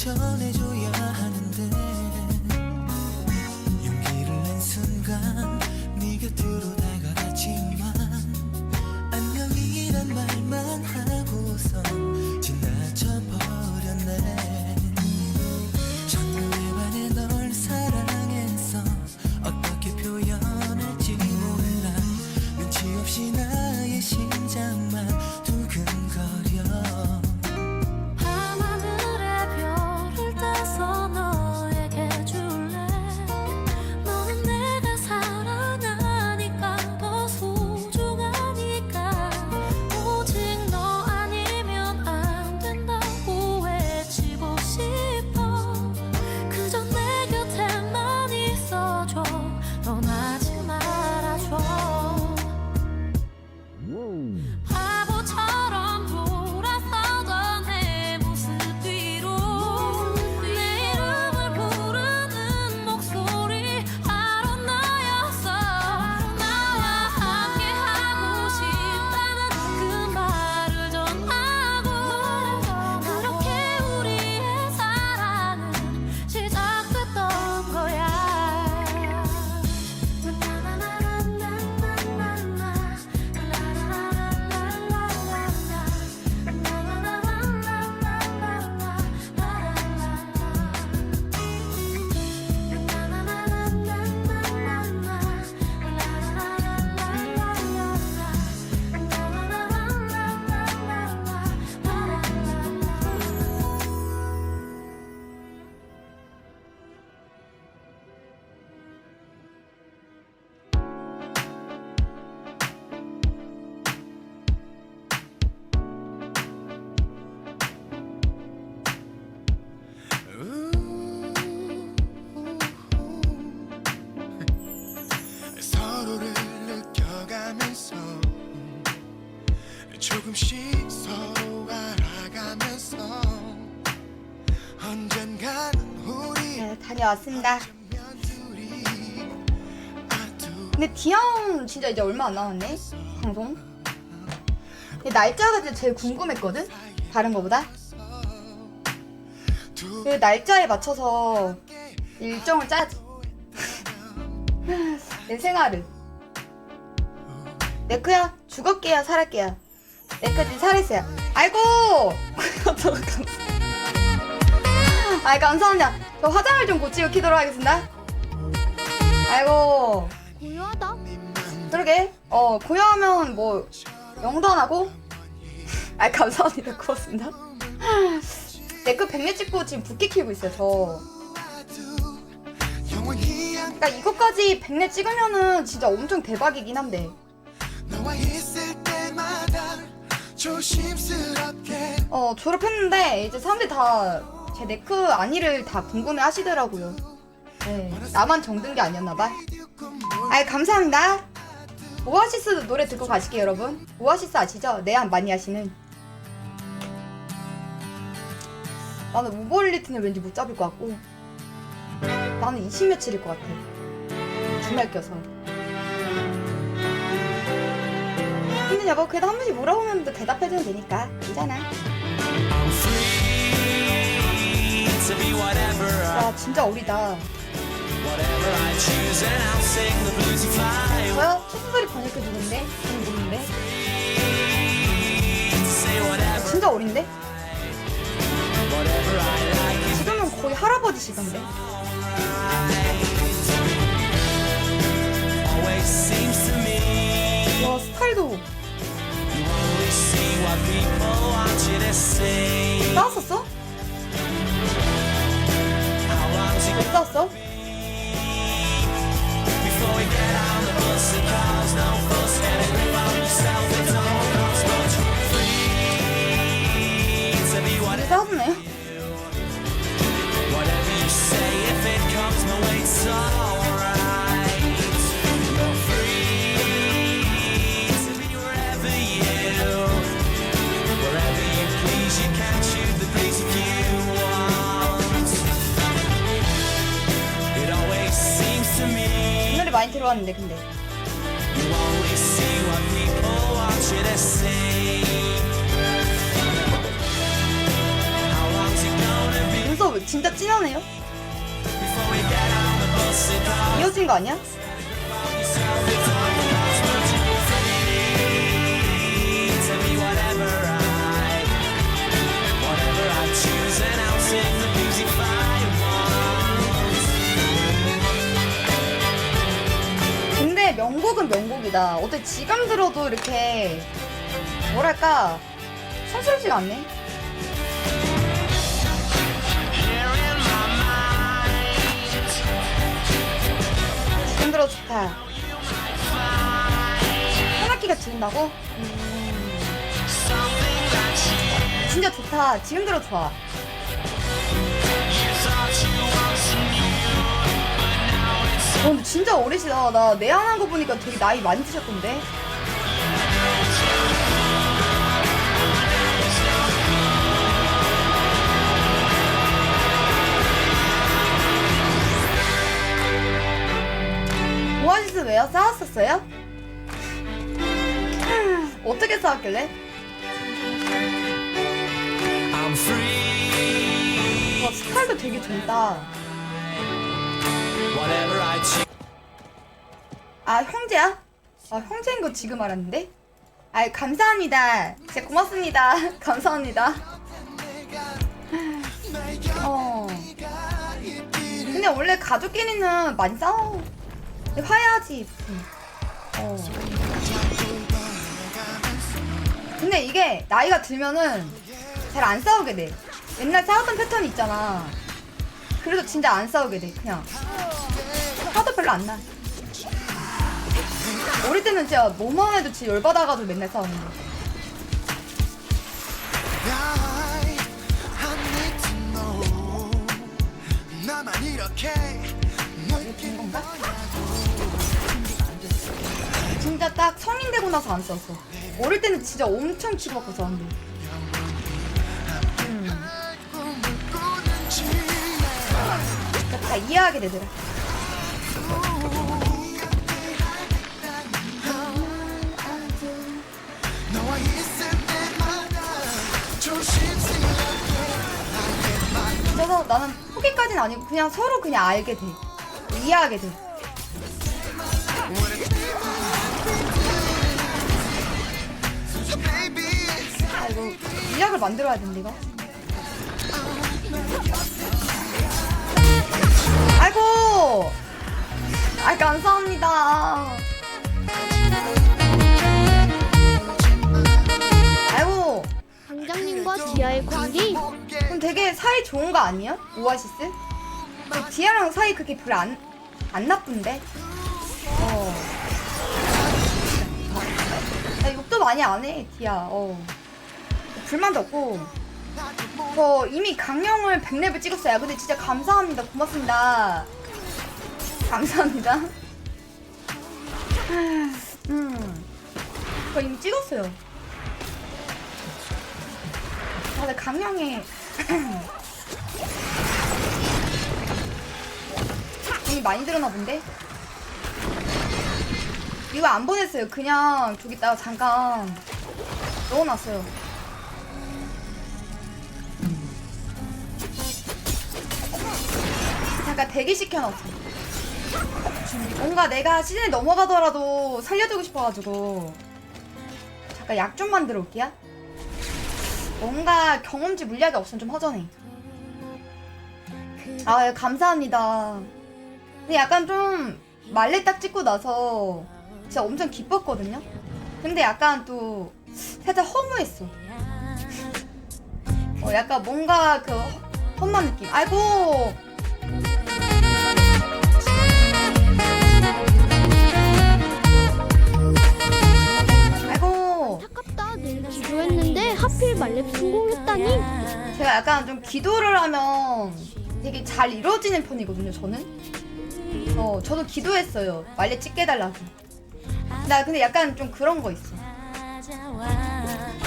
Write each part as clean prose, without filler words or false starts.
전해줘야 하는데 용기를 낸 순간 네 곁으로 다가갔지만 안녕이란 말만 하고서 지나쳐버렸네. 첫눈에 반해 널 사랑했어. 어떻게 표현할지 몰라. 눈치 없이 나의 심장만 두근거려. 밤하늘의 별을 따서 너에게 줄래. 너는 내가 사랑하니까 더 소중하니까. 오직 너 아니면 안 된다고 외치고 싶어. 그저 내 곁에만 있어줘. 떠나지 말아줘. 바보처럼 돌아서던 내 모습 뒤로 내 이름을 부르는 목소리 바로 너였어. 나와 함께 하고 싶다는 그 말을 전하고 그렇게 우리의 사랑은 시작됐던 거야. 서로를 느껴가면서 조금씩 서로 알아가면서 언젠간 우리 네, 다녀왔습니다. 근데 디아온 진짜 이제 얼마 안 남았네 방송. 근데 날짜가 진짜 제일 궁금했거든 다른 거보다. 그 날짜에 맞춰서 일정을 짜야지. 내 생활을. 네크야 죽을게야 살할게야. 네크지 살했어요. 아이고. 아이 감사합니다. 저 화장을 좀 고치고 키도록 하겠습니다. 아이고 고요하다. 그러게 고요하면 뭐 영도 안 하고. 아이 감사합니다. 고맙습니다. 네크 100렙 찍고 지금 붓기 키우고 있어요 저. 그러니까 이것까지 100렙 찍으면은 진짜 엄청 대박이긴 한데. 졸업했는데 이제 사람들이 다 제 네크 아니를 다 궁금해 하시더라고요. 네, 나만 정든 게 아니었나봐. 아이 감사합니다. 오아시스 노래 듣고 가실게요 여러분. 오아시스 아시죠? 내한 많이 하시는. 나는 우버릴리트는 왠지 못 잡을 것 같고 나는 20매치일 것 같아. 중날 껴서. 근데 여보 그래도 한 번씩 물어보면 또 대답해주면 되니까 괜찮아. 와 진짜 어리다. 저요? 촛소리 번역해 주는데? 저는 모르는데? 진짜 어린데? 지금은 거의 할아버지시던데? 와 스타일도 싸웠었어? 왜 싸웠어? 우리 싸웠네. 이 노래 많이 들어왔는데 근데 연서 진짜 찐하네요? 이어진 거 아니야? 근데 명곡은 명곡이다. 어때 지금 들어도 이렇게 뭐랄까 촌스럽지가 않네. 지금 들어 좋다. 한 학기가 지른다고? 진짜 좋다. 지금 들어 좋아. 근데 진짜 어리시다. 나 내한한 거 보니까 되게 나이 많이 드셨던데. 오아시스 왜요? 싸웠었어요? 어떻게 싸웠길래? 와, 스타일도 되게 젊다. 아, 형제야? 아, 형제인 거 지금 알았는데? 아, 감사합니다. 진짜 고맙습니다. 감사합니다. 근데 원래 가족끼리는 많이 싸워. 화해하지. 근데 이게 나이가 들면은 잘 안 싸우게 돼. 옛날 싸웠던 패턴이 있잖아. 그래도 진짜 안 싸우게 돼. 그냥 화도 별로 안 나. 어릴 때는 진짜 뭐만 해도 진짜 열받아가지고 맨날 싸우는데. 된 건가? 진짜 딱 성인 되고 나서 안 싸웠어. 어릴 때는 진짜 엄청 치고받고 싸웠는데. 다 이해하게 되더라. 그래서 나는 포기까지는 아니고 그냥 서로 그냥 알게 돼. 이해하게 돼. 아, 이거 인력을 만들어야 되는데 이거. 아이고. 아, 감사합니다. 아이고. 당장님과 디아의 관계 그럼 되게 사이 좋은 거 아니야? 오아시스? 디아랑 사이 그렇게 별로 안 나쁜데? 나 욕도 많이 안 해, 디아. 불만도 없고. 저 이미 강령을 100렙을 찍었어요. 근데 진짜 감사합니다. 고맙습니다. 감사합니다. 저 이미 찍었어요. 근데 강령에 돈이 많이 들었나 본데? 이거 안 보냈어요. 그냥 저기다가 잠깐 넣어놨어요. 잠깐 대기시켜놨어. 뭔가 내가 시즌에 넘어가더라도 살려주고 싶어가지고 잠깐 약 좀 만들어 올게요. 뭔가 경험치 물약이 없으면 좀 허전해. 아, 감사합니다. 근데 약간 좀 말레 딱 찍고 나서 진짜 엄청 기뻤거든요. 근데 약간 또 살짝 허무했어. 약간 뭔가 그 험한 느낌. 아이고. 아이고. 아깝다. 내일 기도했는데 하필 말렙 성공했다니. 제가 약간 좀 기도를 하면 되게 잘 이루어지는 편이거든요, 저는. 저도 기도했어요. 말레 찍게 해달라고. 나 근데 약간 좀 그런 거 있어.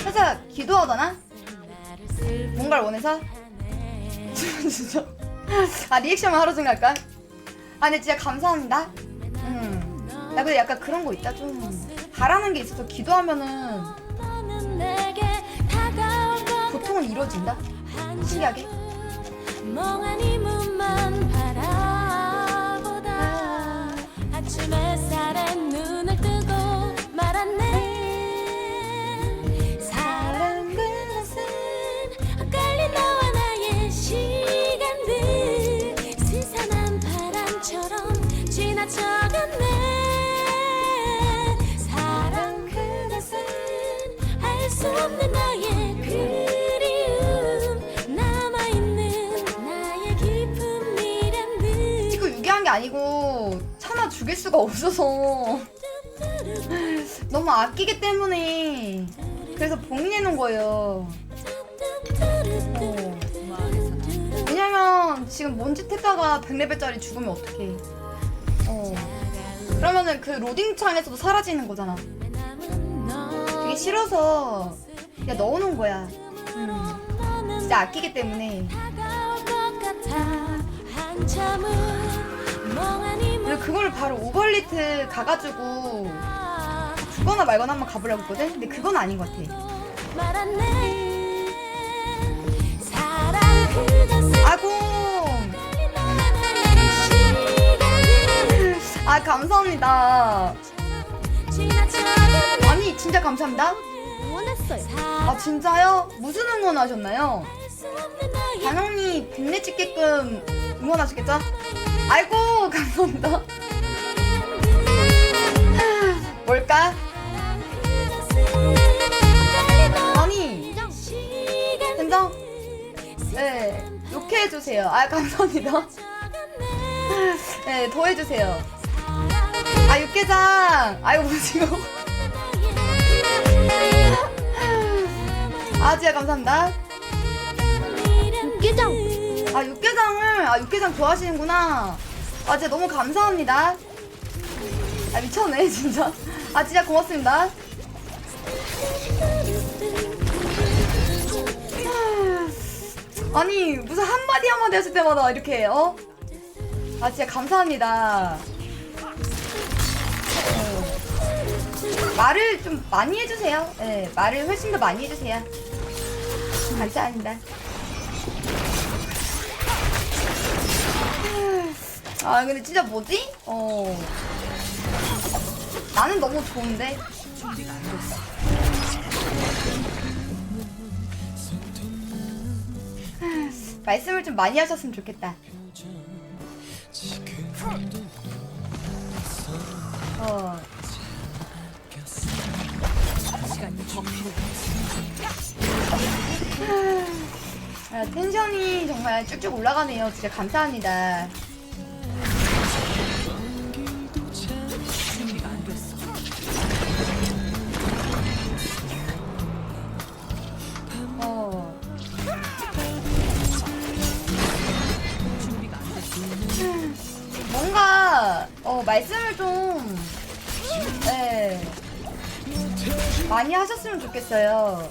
살짝 기도하다나? 뭔가를 원해서? 진짜. 아, 리액션만 하루 종일 할까? 아, 근데 진짜 감사합니다. 나 근데 약간 그런 거 있다. 좀 바라는 게 있어서 기도하면은 보통은 이루어진다? 신기하게. 멍하니 문만 바라보다 아침 햇살에 눈을 뜨고 말았네. 사랑 그것은 엇갈린 너와 나의 시간들 스산한 바람처럼 지나쳐갔네. 사랑 그것은 알 수 없는 나의 그리움 남아있는 나의 깊은 미련들. 이거 유기한 게 아니고 차마 죽일 수가 없어서 너무 아끼기 때문에 그래서 봉인해놓은 거예요. 왜냐면 지금 뭔짓 했다가 100레벨짜리 죽으면 어떡해. 그러면은 그 로딩 창에서도 사라지는 거잖아. 되게 싫어서 그냥 넣어놓은 거야. 진짜 아끼기 때문에. 그리고 그걸 바로 오버리트 가가지고 죽거나 말거나 한번 가보려고 했거든? 근데 그건 아닌 것 같아. 아이고! 아, 감사합니다. 아니, 진짜 감사합니다. 응원했어요. 아, 진짜요? 무슨 응원하셨나요? 당연히 100렙 찍게끔 응원하셨겠죠? 아이고, 감사합니다. 뭘까? 아니, 된장? 네, 욕해주세요. 아, 감사합니다. 네, 더 해주세요. 아, 육개장! 아이고, 뭐지, 이거? 아, 진짜 감사합니다. 육개장. 아, 육개장 좋아하시는구나. 아, 진짜 너무 감사합니다. 아, 미쳤네, 진짜. 아, 진짜 고맙습니다. 아니, 무슨 한마디 하실 때마다 이렇게, 아, 진짜 감사합니다. 말을 좀 많이 해주세요. 네, 말을 훨씬 더 많이 해주세요. 감사합니다. 아, 근데 진짜 뭐지? 나는 너무 좋은데? 말씀을 좀 많이 하셨으면 좋겠다. 아, 텐션이 정말 쭉쭉 올라가네요. 진짜 감사합니다. 뭔가 말씀을 좀 많이 하셨으면 좋겠어요.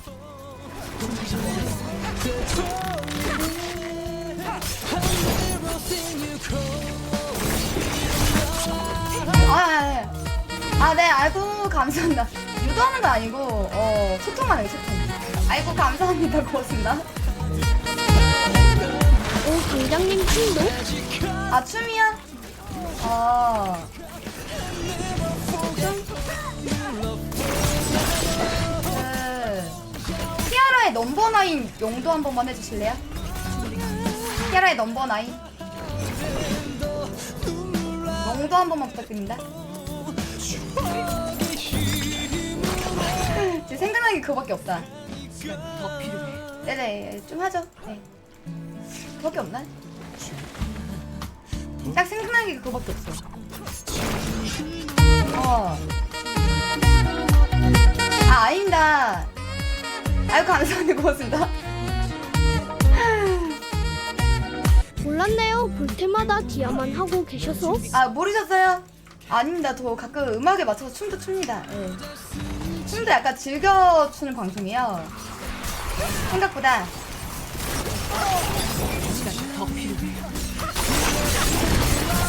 네, 아이고, 감사합니다. 유도하는 거 아니고, 소통만 해요, 소통. 아이고, 감사합니다. 고맙습니다. 오, 강장님 춤도? 아, 춤이야? 티아라의 넘버 9 용도 한 번만 해주실래요? 티아라의 넘버 9 용도 한 번만 부탁드립니다. 제 생각나는 게 그거밖에 없다. 더 필요해. 네네, 좀 하죠. 네. 그거밖에 없나? 딱 생각나는 게 그거밖에 없어. 아닙니다. 아유, 감사합니다. 고맙습니다. 몰랐네요. 볼 때마다 디아만 하고 계셔서. 아, 모르셨어요? 아닙니다. 저 가끔 음악에 맞춰서 춤도 춥니다. 네. 춤도 약간 즐겨 추는 방송이에요. 생각보다. 시간이 더 필요해.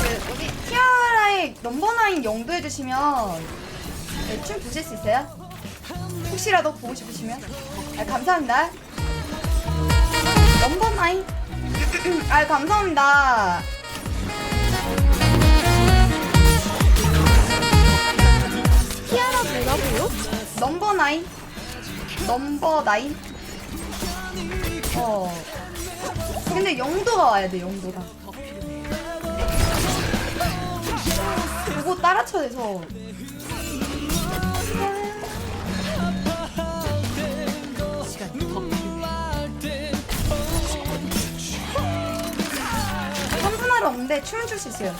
그 여기 티아라의 넘버 9 영도 해주시면 네, 춤 보실 수 있어요? 혹시라도 보고 싶으시면. 아, 감사합니다. 넘버 9 아 감사합니다. 티아라 뭐라고요? 넘버 나인. 넘버 나인. 근데 영도가 와야 돼. 영도가. 그거 따라쳐서. 시간이 더 필요해. 3분 하루 없는데 춤을 출 수 있어요.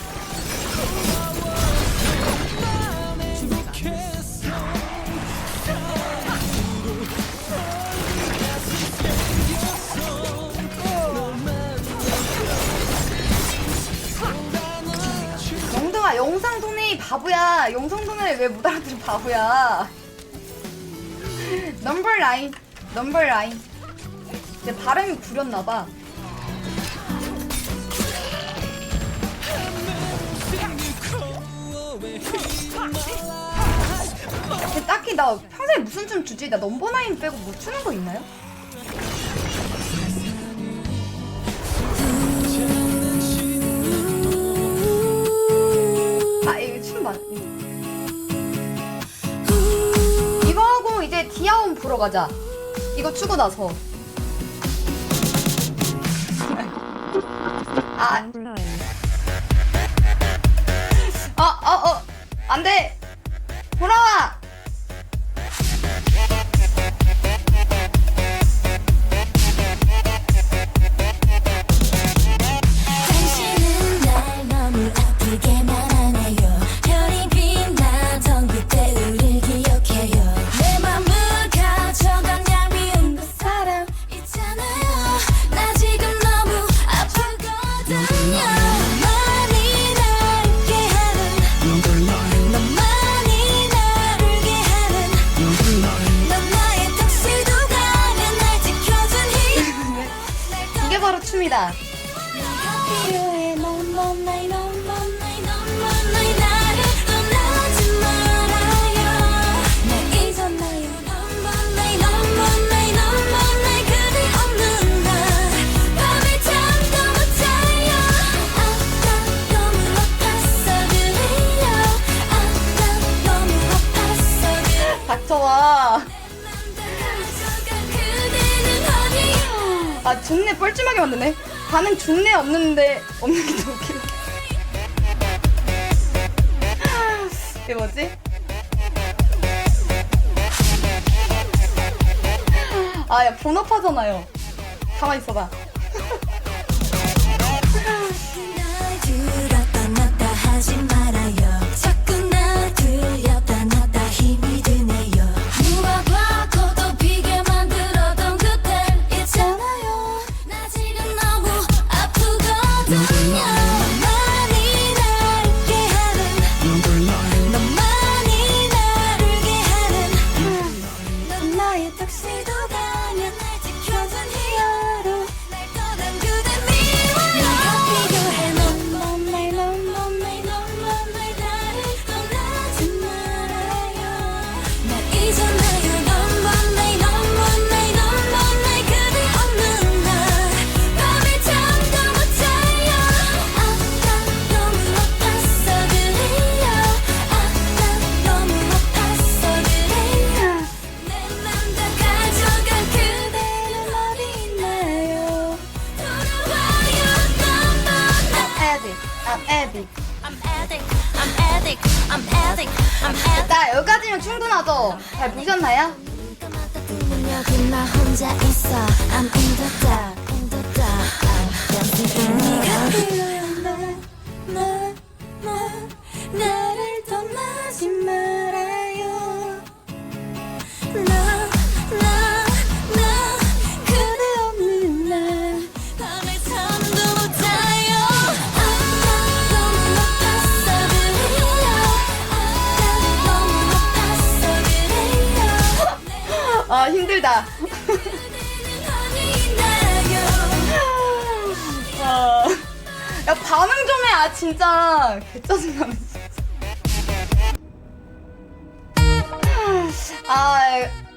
영동아 영상 도네 바보야. 영상 도네 왜 못 알아들어 바보야. 넘버 라인. 넘버 라인. 내 발음이 구렸나봐. 딱히 나 평소에 무슨 춤 추지? 나 넘버 나인 빼고 뭐 추는 거 있나요? 아 이거 춤 맞. 이거 하고 이제 디아온 보러 가자. 이거 추고 나서. 안 돼! 돌아와! 당신은 날 너무 아프게만 하네요. 별이 빛나던 그때 우릴 기억해요. 내 맘을 가져간 얄미운 그 사람 있잖아요. 나 지금 너무 아프거든요. 너만이 날 웃게 하는, 너만이 날 울게 하는, 넌 나의 턱시도가면 날 지켜준 힘. 이게 바로 춤이다. 필요해. 넌 나의 나를 떠나지 말아요. 날 잊었나요? 넌 나의 그대 없는 날 밤에 잠도 못 자요. 난 너무 아팠어 그래요. 난 너무 아팠어 그래요. 닥쳐와. 그대는 어디. 아 중내 뻘쭘하게 만드네. 반응 중내 없는데 없는 게 더 웃기네. 이게 뭐지? 아 야 본업하잖아요. 가만히 있어봐. 날 들었다 놨다 하지 말아요. 자꾸 날 들렸다 놨다 힘이 드네요. 누가 봐도 비게 만들었던 그때 있잖아요. 나 지금 너무 아프거든요. 너만이 날 웃게 하는, 너만이 날 울게 하는, 넌 나의 턱시도가면 날 지켜준 히어로. 날 떠난 그대 미워요. 네가 필요해. 넌 나를 떠나지 말아요. 날 잊었나요? 넌 나의 그대 없는 날 밤에 잠도 못 자요. 난 너무 아팠어 그래요. 난 너무 아팠어 그래요. 내 맘 다 가져간 그대는 어디 있나요? 돌아와요. I'm addict. I'm addict. 나 여기까지면 충분하죠? 잘 보셨나요? 여기 나 혼자 있어. I'm in the dark. 네가 필요해. 나를 떠나지 말아요. 나 그대 없는 날 밤에 잠도 못 자요. 난 너무 아팠어 그래요. 난 너무 아팠어 그래요. 아 힘들다. 야 반응 좀 해. 아 진짜 개짜증나네.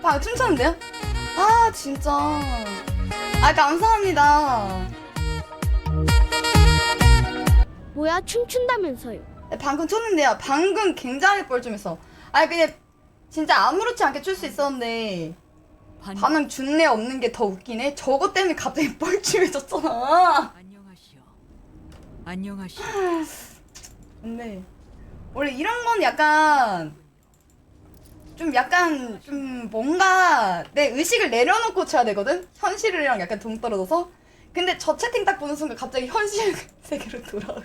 방 춤췄는데요? 아 진짜. 아 감사합니다. 뭐야 춤춘다면서요. 방금 췄는데요. 방금 굉장히 뻘쭘했어. 아니 그냥 진짜 아무렇지 않게 출 수 있었는데 반응 준내 없는 게 더 웃기네. 저거 때문에 갑자기 뻘쭘해졌잖아. 안녕하시오. 안녕하시오. 근데 원래 이런 건 약간 좀 뭔가 내 의식을 내려놓고 쳐야 되거든? 현실이랑 약간 동떨어져서. 근데 저 채팅 딱 보는 순간 갑자기 현실 세계로 돌아와.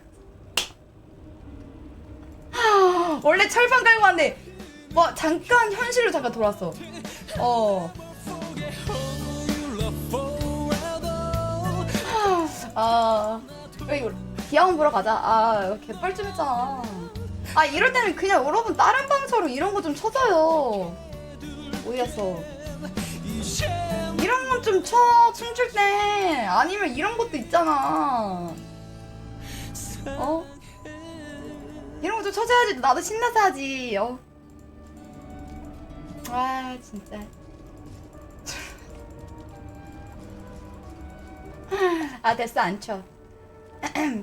원래 철판 깔고 왔는데 뭐 잠깐 현실로 잠깐 돌았어. 이거 디아몬 보러 가자. 개뻘쭘했잖아. 이럴 때는 그냥 여러분 다른 방송으로 이런 거 좀 쳐줘요. 오해했어. 이런 건 좀 쳐, 춤출 때. 아니면 이런 것도 있잖아. 이런 거 좀 쳐줘야지. 나도 신나서 하지. 진짜. 됐어, 안 쳐.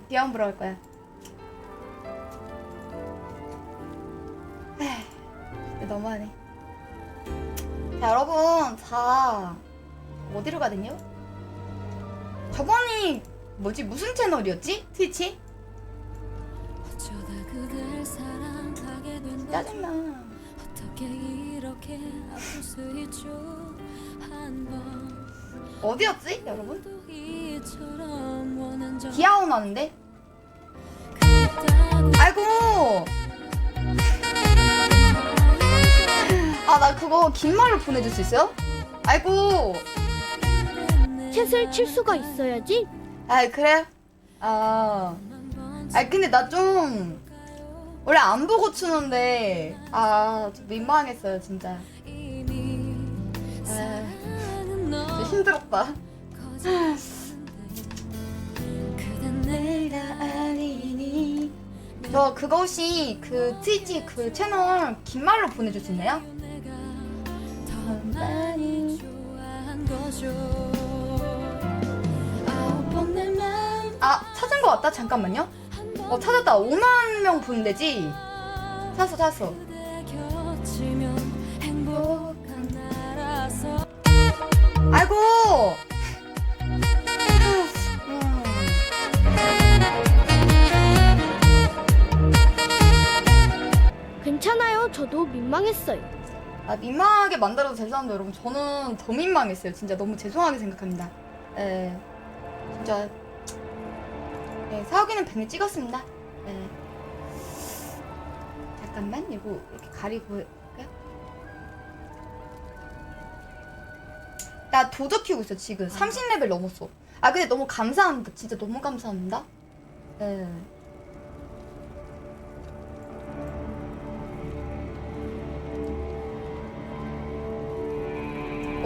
디아몬 보러 갈 거야. 너무하네. 자, 여러분, 어디로 가든요? 저번이 무슨 채널이었지? 트위치? 짜증나. 어디였지, 여러분? 디아온 하는데? 아이고! 나 그거 긴 말로 보내줄 수 있어요? 아이고! 챗을 칠 수가 있어야지. 그래? 근데 나 좀 원래 안 보고 추는데 좀 민망했어요 진짜. 진짜 힘들었다. 저 그거 혹시 그 트위치 그 채널 긴 말로 보내줄 수 있나요? 찾은 거 같다. 잠깐만요. 찾았다. 5만 명 보는데지. 찾았어. 아이고. 괜찮아요. 저도 민망했어요. 민망하게 만들어도 죄송합니다 여러분. 저는 더 민망했어요. 진짜 너무 죄송하게 생각합니다. 진짜 사오기는 100일 찍었습니다. 잠깐만 이거 이렇게 가리고 할까요? 나 도적 키우고 있어 지금. 30레벨 넘었어. 근데 너무 감사합니다. 진짜 너무 감사합니다.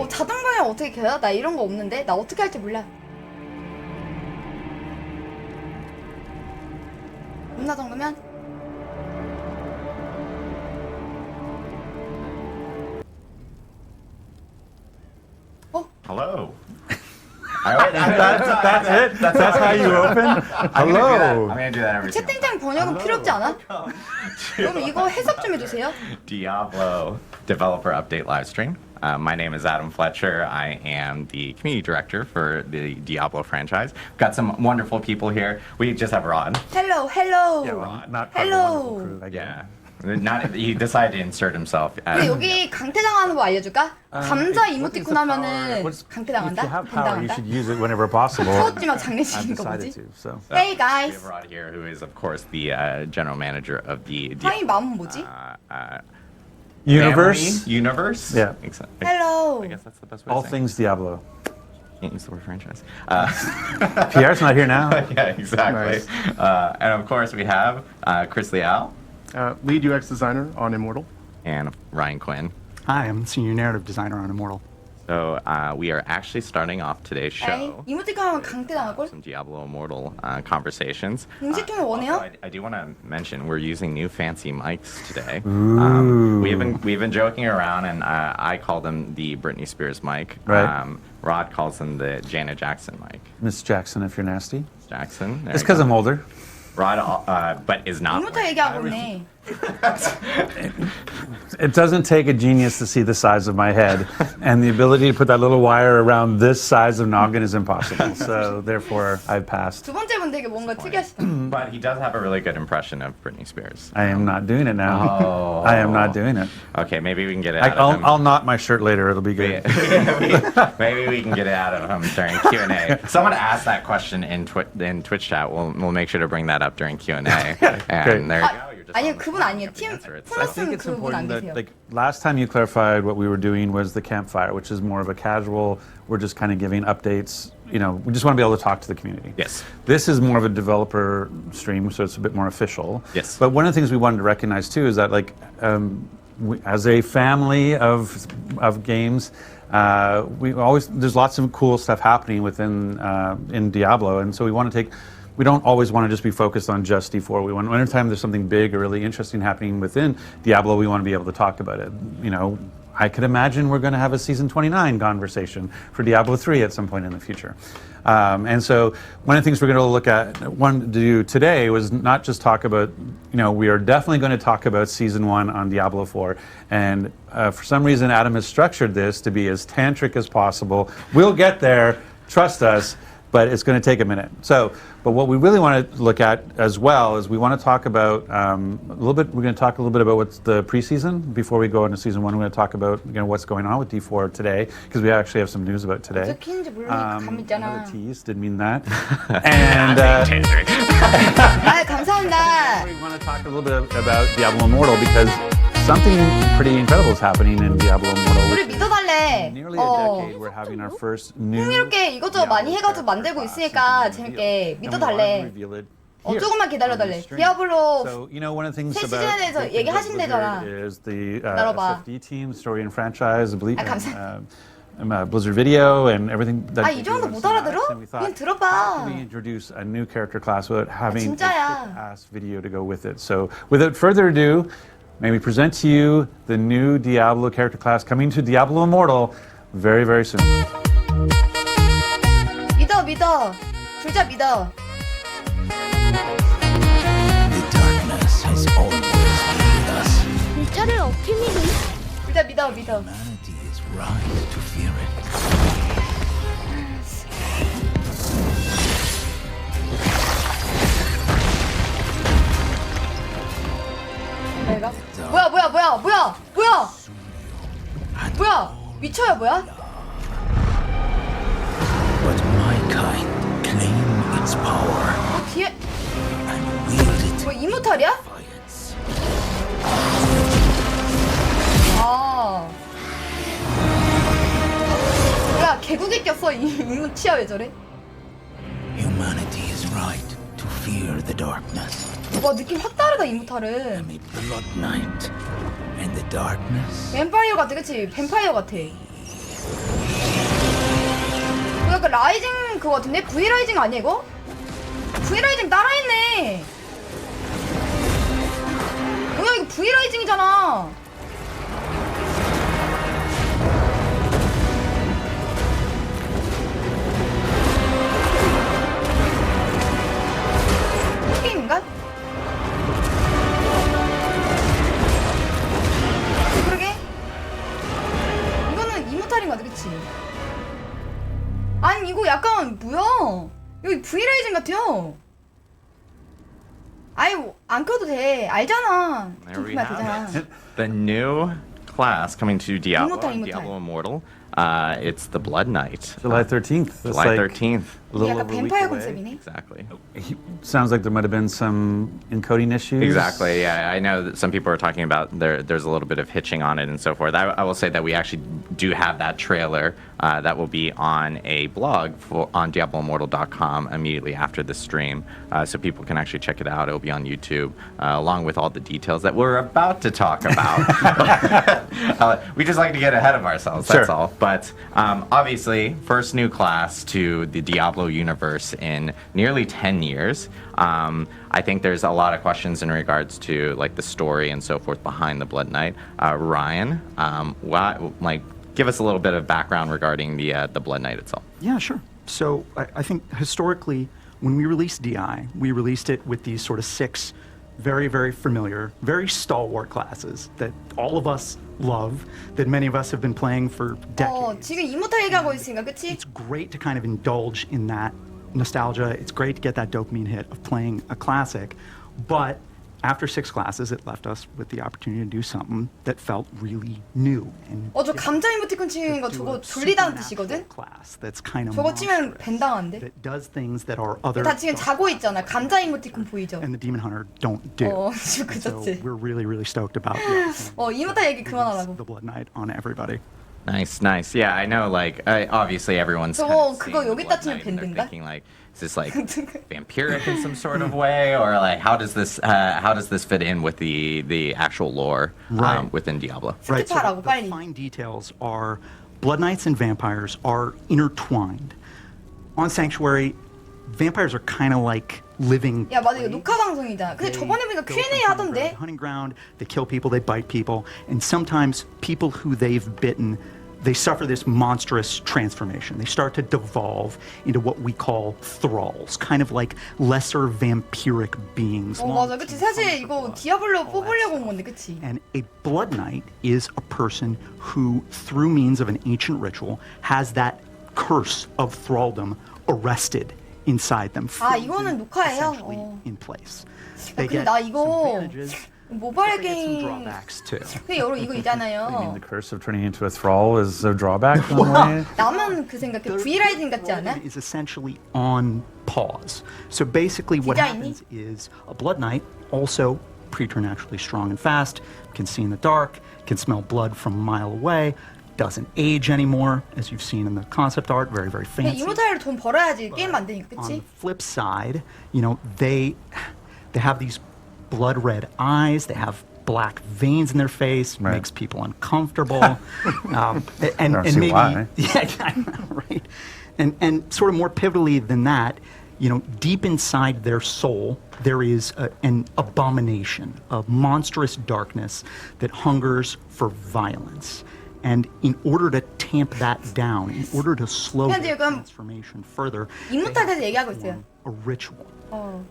자동방향 어떻게 켜요? 나 이런 거 없는데? 나 어떻게 할지 몰라. 없나 정도면? Hello. That's it? That's how you open? I'm Hello. gonna do that every single 채팅창 번역은 필요 없지 않아? 그럼 이거 해석 좀 해주세요. Diablo developer update live stream. My name is Adam Fletcher. I am the community director for the Diablo franchise. Got some wonderful people here. We just have Rod. Hello. Yeah, well, not part of the Hello. wonderful crew, I guess. Yeah. He decided to insert himself. 근데 여기 강퇴당 하는 거 알려줄까? 감자 이모티콘 하면은 강퇴당한다? If you have power, you 당한다? should use it whenever possible. 처웠지만 I've 장례식인 거 decided 뭐지? to. So Hey We guys. have Rod here, who is of course the general manager of the 하이 마음은 뭐지? universe, family universe. Yeah. Exactly. Hello. I guess that's the best way all to say things Diablo. it. Can't use the word franchise. Pierre's not here now. Yeah, exactly. And of course we have Chris Liao Lead UX designer on Immortal. and Ryan Quinn. Hi, I'm senior narrative designer on Immortal. So we are actually starting off today's 에이, show. 이모티콘 하면 강퇴당할걸? Some Diablo Immortal conversations. 공식통에 원해요? Also, I do want to mention we're using new fancy mics today. Ooh. We've been joking around, and I call them the Britney Spears mic. Right. Rod calls them the Janet Jackson mic. Miss Jackson, if you're nasty. Jackson. there It's you because go. I'm older. Rod, but is not. 이모터 얘기하고 있네. It doesn't take a genius to see the size of my head, and the ability to put that little wire around this size of noggin is impossible. So therefore, I've passed. 두 번째 분 되게 뭔가 특이하시다. But he does have a really good impression of Britney Spears. I am not doing it now. Oh. I am not doing it. Okay, maybe we can get it out of him. I'll knot my shirt later. It'll be good. Maybe we can get it out of him during Q&A. Someone asked that question in Twitch chat. We'll make sure to bring that up during Q&A. And there you go. You're just 아니요, on the 그분 spot. 아니에요. You have to 팀 answer it. I think 푸너스는 it's 그분 안 important that, 계세요. like, last time you clarified what we were doing was the campfire, which is more of a casual, we're just kind of giving updates. You know, we just want to be able to talk to the community. Yes. This is more of a developer stream, so it's a bit more official. Yes. But one of the things we wanted to recognize too is that, like, as a family of games, there's lots of cool stuff happening within in Diablo, and so we don't always want to just be focused on just D4. We want, anytime there's something big or really interesting happening within Diablo, we want to be able to talk about it. You know, I could imagine we're going to have a season 29 conversation for Diablo 3 at some point in the future. And so one of the things we're going to look at, to do today was not just talk about, you know, we are definitely going to talk about season 1 on Diablo 4. And for some reason, Adam has structured this to be as tantric as possible. We'll get there, trust us, but it's going to take a minute. So, but what we really want to look at as well is we want to talk about a little bit. We're going to talk a little bit about what's the preseason before we go into season 1. We're going to talk about what's going on with D4 today because we actually have some news about today. 어떻게 했는지 모르니까 감 있잖아. Another tease, didn't mean that. And 아, 감사합니다. we want to talk a little bit about Diablo Immortal because something pretty incredible is happening in Diablo Immortal. 우리 믿어달래. Nearly a decade, we're having our first new. 흥미롭게 이것저것 많이 해가지고 만들고 있으니까 재밌게 믿어달래. 조금만 기다려달래. 디아블로 So, you know, one of the things 새 about 시즌에 대해서 Blizzard 얘기하신대잖아. is the 기다려봐. SFD team, story and franchise, 감사- Blizzard Video, and everything. That 아, 이 정도 못 알아들어? And we thought, 그냥 들어봐. how can we introduce a new character class without having a 진짜야. ass video to go with it? So, without further ado, may we present to you the new Diablo character class coming to Diablo Immortal very, very soon. 믿어. 둘 다 믿어. The darkness has always been with us. 글자를 어떻게 믿음? 둘 다 믿어. Humanity is right to fear it. 내가? 뭐야? 미쳐요 뭐야? But my kind claim its power 뒤에 and wield it 뭐 이모탈이야? defiance. 아. 뭐야 개구리 꼈어 이모 치아 왜 저래? Humanity is right to fear the darkness. 와 느낌 확 다르다 이모탈은. I'm a blood knight, and the darkness 뱀파이어 같아 그치? 뱀파이어 같아. 약간 라이징 그거 같은데? V 라이징 아니야 이거? V 라이징 따라했네. 뭐야 이거 V 라이징이잖아. 게임인가? 그러게. 이거는 이모탈인 거 같아 그치? 아니 이거 약간 뭐야? 여기 V라이징 같아요. 아니 안 켜도 돼. 알잖아. There we 켜면 have 되잖아. it. The new class coming to Diablo, 이모탈. Diablo Immortal. It's the Blood Knight. July 13th. That's July like 13th. a little 약간 over a week 뱀파이어 away. 컨셉이네. Exactly. Sounds like there might have been some encoding issues. Exactly. Yeah, I know that some people are talking about there's a little bit of hitching on it and so forth. I will say that we actually do have that trailer that will be on a blog on DiabloImmortal.com immediately after the stream, so people can actually check it out. It will be on YouTube along with all the details that we're about to talk about. We just like to get ahead of ourselves. That's Sure. all. But obviously, first new class to the Diablo universe in nearly 10 years. I think there's a lot of questions in regards to like the story and so forth behind the Blood Knight. Ryan, give us a little bit of background regarding the Blood Knight itself. Yeah, sure. So I think historically, when we released DI, we released it with these sort of 6 very, very familiar, very stalwart classes that all of us love, that many of us have been playing for decades. 지금 이모탈 얘기하고 있으니까, 그치? It's great to kind of indulge in that nostalgia. It's great to get that dopamine hit of playing a classic, but after 6 classes, it left us with the opportunity to do something that felt really new. And 저 감자 이모티콘 치는 거 저거 졸리다는 뜻이거든? class that's kind of 저거 치면 밴 당한대. that does things that our other 다 지금 자고 있잖아. 감자 이모티콘 보이죠? and the Demon Hunter don't do. 지금 And so 그쳤지? we're really stoked about 이모탈 얘기 그만하라고. the Blood Knight on everybody. Nice, nice. Yeah, I know. Like, obviously, everyone's kind 저거 of 그거 seeing the 여기다 Blood 치면 Knight and they're 밴드인가? thinking like, is this like vampiric in some sort of way, or like how does this fit in with the actual lore Right. within Diablo? Right. So 스킵하라고 the 빨리. fine details are Blood Knights and vampires are intertwined. On Sanctuary, vampires are kind of like living. 야 맞아 이거 녹화 방송이잖아. 근데 저번에 보니까 They go Q&A from 하던데. hunting ground, they kill people, they bite people, and sometimes people who they've bitten, they suffer this monstrous transformation. They start to devolve into what we call thralls, kind of like lesser vampiric beings. 맞아 그치 사실 이거 디아블로 뽑으려고 온 건데 그치? And a blood knight is a person who, through means of an ancient ritual, has that curse of thraldom arrested inside them. 이거는 녹화예요? essentially in place. 근데 나 이거 모바일 They get some 게임 drawbacks too. 근데 여러분 이거 있잖아요. The curse of turning into a thrall is a drawback in a way. 나만 그 생각해. V-라이징 같지 않아? Is essentially on pause. So basically what 디자인이? happens is a blood knight, also preternaturally strong and fast, can see in the dark, can smell blood from a mile away, doesn't age anymore, as you've seen in the concept art, very, very 근데 fancy. 이모탈로 돈 벌어야지 게임 만드니까 On 그치? the flip side, you know, they have these blood red eyes, they have black veins in their face, Right. makes people uncomfortable. And don't see maybe why. yeah, I know, right. And sort of more pivotally than that, you know, deep inside their soul, there is an abomination, a monstrous darkness that hungers for violence. And in order to tamp that down, in order to slow 그냥 the 지금 transformation further, 이모탈 대해서 얘기하고 있어요. a ritual.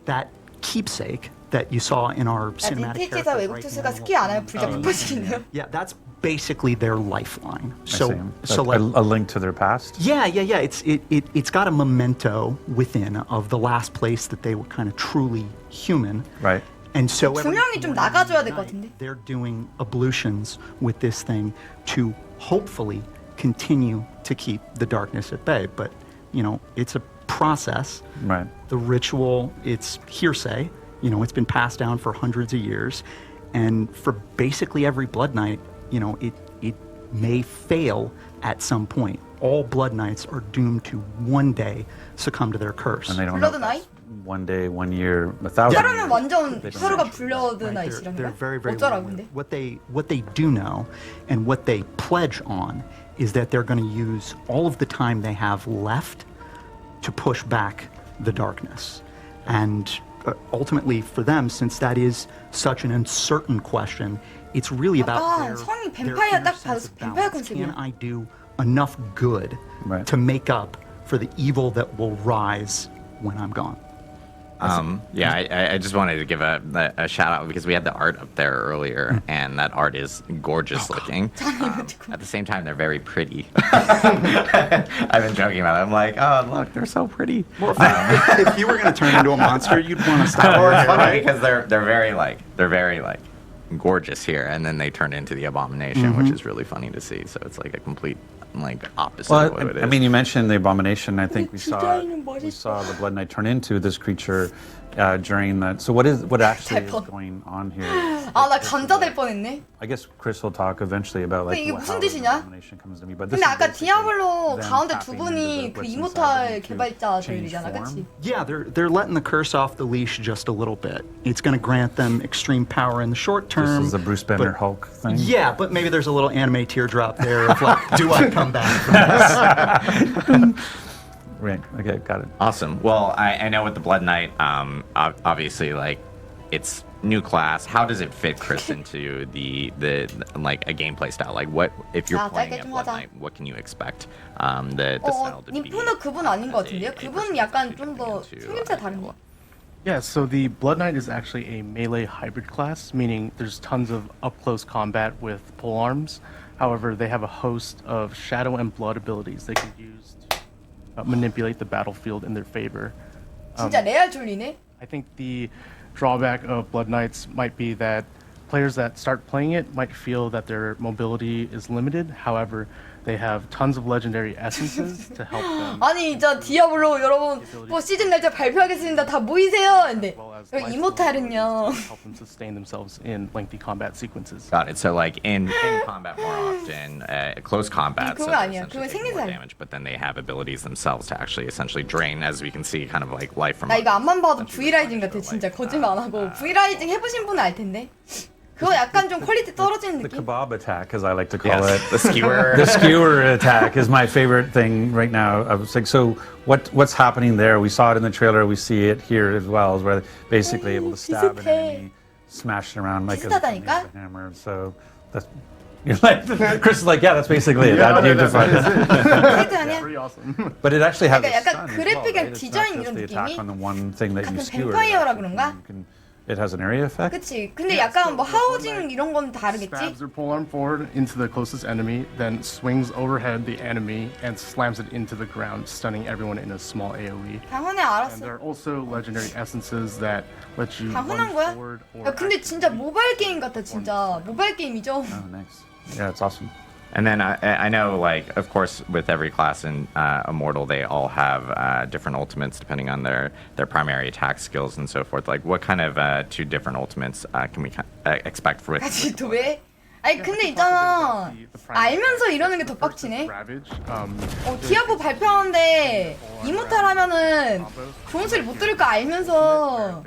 That keepsake that you saw in our 야 cinematic 딘테이티에서 character 외국 right 투수가 now. 스킬 안 하면 불자 폭파시킨대요. Yeah, that's basically their lifeline. I see. So Like like a link to their past. yeah. It's got a memento within of the last place that they were kind of truly human. Right. And so 두 every 명이 좀 morning 나가줘야 and 될것 night, 같은데. they're doing ablutions with this thing to hopefully continue to keep the darkness at bay. But you know, it's a process. Right. The ritual, it's hearsay. You know, it's been passed down for hundreds of years. And for basically every blood knight, you know, it may fail at some point. All blood knights are doomed to one day succumb to their curse. And they don't know 블러드 if 나이? that's 1 day, 1 year, 1,000 하루는 years. 완전 They don't 하루가 know. 블러드 Right, 나이시란 they're 거야? very, very 어쩌라고 long-winded. 근데? What they do know and what they pledge on is that they're going to use all of the time they have left to push back the darkness. And ultimately for them, since that is such an uncertain question, it's really about 약간 성이 뱀파이어 딱 봐도 뱀파이어 Can 컨셉이야. I do enough good Right. to make up for the evil that will rise when I'm gone? Yeah, I just wanted to give a shout out because we had the art up there earlier, and that art is gorgeous looking. At the same time, they're very pretty. I've been joking about it. I'm like, oh, look, they're so pretty. If you were going to turn into a monster, you'd want to stop. Or it's there, funny right? because they're very gorgeous here, and then they turn into the abomination, which is really funny to see. So it's like a complete opposite of what it is. I mean, you mentioned the abomination. I think we saw 디자인은 멋있어. the Blood Knight turn into this creature during that. So what actually is 대박. going on here? 나 감자 될 뻔했네. I guess Chris will talk eventually about like 이게 how 무슨 the 뜻이냐? abomination comes to me. But this 근데 is 아까 basically 디아블로 them 가운데 두 tapping 분이 into 그 what's 이모탈 inside them to 개발자들이잖아, change 그치? form. Yeah, they're letting the curse off the leash just a little bit. It's going to grant them extreme power in the short term. This is a Bruce Banner but- Hulk thing. Yeah, but maybe there's a little anime teardrop there of like, do I come back from this? Right. Okay. Got it. Awesome. Well, I know with the Blood Knight, obviously, like, it's new class, how does it fit, Chris, into the like a gameplay style? Like, what if you're 자, playing 짧게 at 좀 Blood 하자. Knight? What can you expect the style to be? 님프는 그분 아닌 것 같은데요? 그분 약간 좀 더 생김새 다른데. Yeah, so the Blood Knight is actually a melee hybrid class, meaning there's tons of up-close combat with polearms. However, they have a host of shadow and blood abilities they can use to manipulate the battlefield in their favor. 진짜 레알 졸리네. I think the drawback of Blood Knights might be that players that start playing it might feel that their mobility is limited. However, they have tons of legendary essences to help them. 아니 진짜 디아블로 여러분 뭐 시즌 날짜 발표하겠습니다. 다 모이세요. 근데 여기 이모탈은요. Help them sustain themselves in lengthy combat sequences. Got it. So like in combat more often, close combat, so 그거 아니야. 그건 essentially taking more 생리살. damage, but then they have abilities themselves to actually essentially drain, as we can see, kind of like life from. 나 이거 앞만 봐도 V 라이징 같아 진짜 거짓말 안 하고 V 라이징 해보신 분은 알 텐데. 그거 약간 좀 퀄리티 떨어지는 The 느낌? kebab attack, as I like to call Yes, it. the skewer. The skewer attack is my favorite thing right now. I was like, so what's happening there? We saw it in the trailer. We see it here as well, is where they're basically able to stab an 비슷해. enemy, smash it around like 비슷하다니까? a hammer. So that's you're like Chris is like, yeah, that's basically it. That, you defined it. 세트 아니야? Pretty awesome. But it actually has 그러니까 a 약간 stun as well, 그래픽이랑 right? It's not 디자인 just 이런 the attack 느낌이 on the one thing that you 같은 skewer. 뱀파이어라 그런가? It has an area effect. 그치. 근데 약간 뭐 하우징 이런 건 다르겠지? Stabs their polearm forward into the closest enemy, then swings overhead the enemy and slams it into the ground, stunning everyone in a small AoE. 당연히 And 알았어. there are also legendary essences that let you 당연한 run 거야? forward or 야 근데 진짜 activate 모바일 게임 같아 진짜. 모바일 게임이죠? Oh, nice. Yeah, it's awesome. And then I know, like, of course, with every class in Immortal, they all have different ultimates depending on their primary attack skills and so forth. Like, what kind of two different ultimates can we expect for it? 아직 또 왜? 아니 근데 있잖아. 알면서 이러는 게 더 빡치네. 디아블로 발표하는데 이모탈 하면은 좋은 소리 못 들을 거 알면서.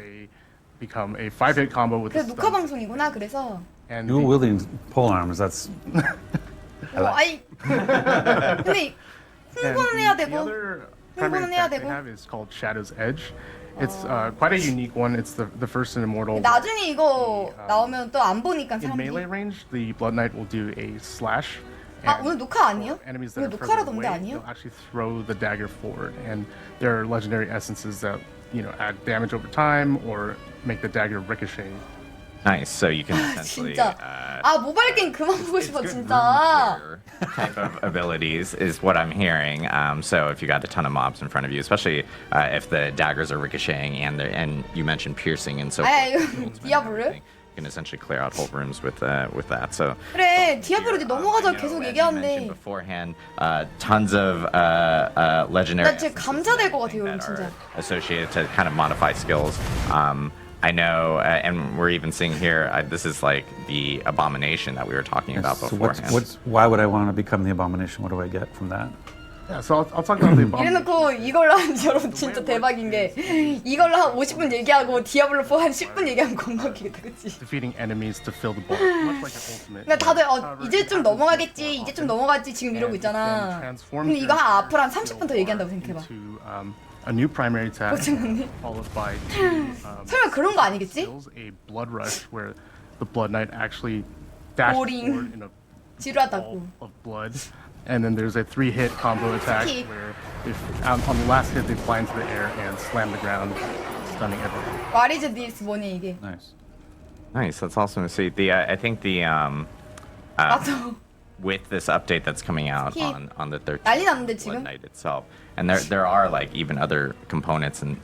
Become a 5-hit combo with 그래서 the 녹화 stun. 방송이구나 그래서. And Dual the- wielding pole arms. That's 아이. 근데 홍보는 해야 The 되고. other primary 홍보는 해야 attack they 되고. have is called Shadow's Edge. It's quite a unique one. It's the first in Immortal. 나중에 이거 나오면 또 안 보니까 In melee 사람들이. range, the Blood Knight will do a slash. 아 and 오늘 녹화 아니에요? for enemies that 오늘 are 녹화라던데 further away, 아니에요? they'll actually throw the dagger forward, and there are legendary essences that add damage over time or make the dagger ricochet. Nice. So you can essentially. 진짜. 아 모바일 게임 그만 보고 싶어 진짜. Type of abilities is what I'm hearing. So if you got a ton of mobs in front of you, especially if the daggers are ricocheting and you mentioned piercing and so 아 forth, 이거 ultimate and 디아블로? everything, you can essentially clear out whole rooms with that. So 그래 디아블로 이제 I 넘어가자 know, 계속 as you mentioned 얘기하는데. beforehand, tons of legendary 나 진짜 감사될 것 같아요, that 여러분, 진짜. are associated to kind of modify skills. I know, and we're even seeing here. This is like the abomination that we were talking about so beforehand. why would I want to become the abomination? What do I get from that? Yeah, so I'll talk about the abomination. 이래놓고 이걸로 하면 여러분 진짜 대박인 게 이걸로 한 50분 얘기하고 디아블로4 한 10분 얘기하면 겁나 웃기겠다 그치? Defeating enemies to fill the bar, much like your ultimate. 그러니까 다들 However, 이제 좀 it 넘어가겠지 happens 이제 좀 often, 넘어가지 지금 이러고 and it then 있잖아. transforms 근데 이거 your 한 앞으로 한 skill 30분 더 bar 얘기한다고 생각해봐. into, a new primary attack, followed by 설마 그런 거 아니겠지? skills, a blood rush where the Blood Knight actually dashes Boring. forward in a 지루하다고. ball of blood, and then there's a 3-hit combo attack Kick. where if on the last hit they fly into the air and slam the ground, stunning everyone. What is this 뭐니 이게? Nice. Nice. That's awesome to see. I think 맞아. with this update that's coming out He- on the 13th, 난리 났는데, Blood 지금? Knight itself, and there are like even other components and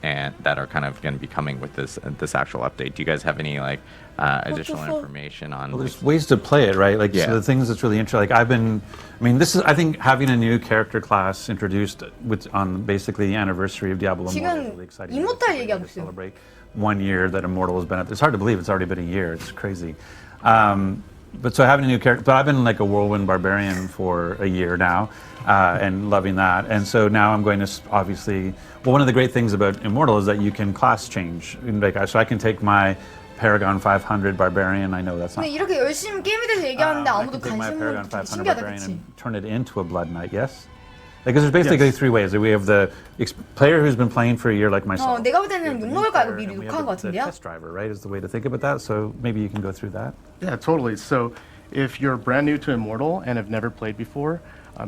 that are kind of going to be coming with this actual update. Do you guys have any like additional Wonderful. information on? Well, there's ways to play it, right? Like Yeah. so the things that's really interesting. Like this is I think having a new character class introduced on basically the anniversary of Diablo Immortal is 지금 really exciting. 이모탈 It's a way 얘기하고 to 있어요. celebrate 1 year that Immortal has been at. It's hard to believe it's already been a year. It's crazy. But so having a new character, but I've been like a whirlwind barbarian for a year now, and loving that. And so now I'm going to obviously. Well, one of the great things about Immortal is that you can class change. Like, so I can take my Paragon 500 barbarian. I know that's not. 근데 이렇게 열심히 게임에 대해서 얘기하는데 I 아무도 can take my 관심 Paragon 없는 게 500 신기하다 barbarian 그치? and turn it into a Blood Knight. Yes. Because there's basically Yes. three ways. We have the player who's been playing for a year, like myself. 내가 볼 때는 We have the 욕먹을 거 알고 player, 미리 and we 욕한 것 have the 같은데요? test driver, right? Is the way to think about that. So maybe you can go through that. Yeah, totally. So if you're brand new to Immortal and have never played before,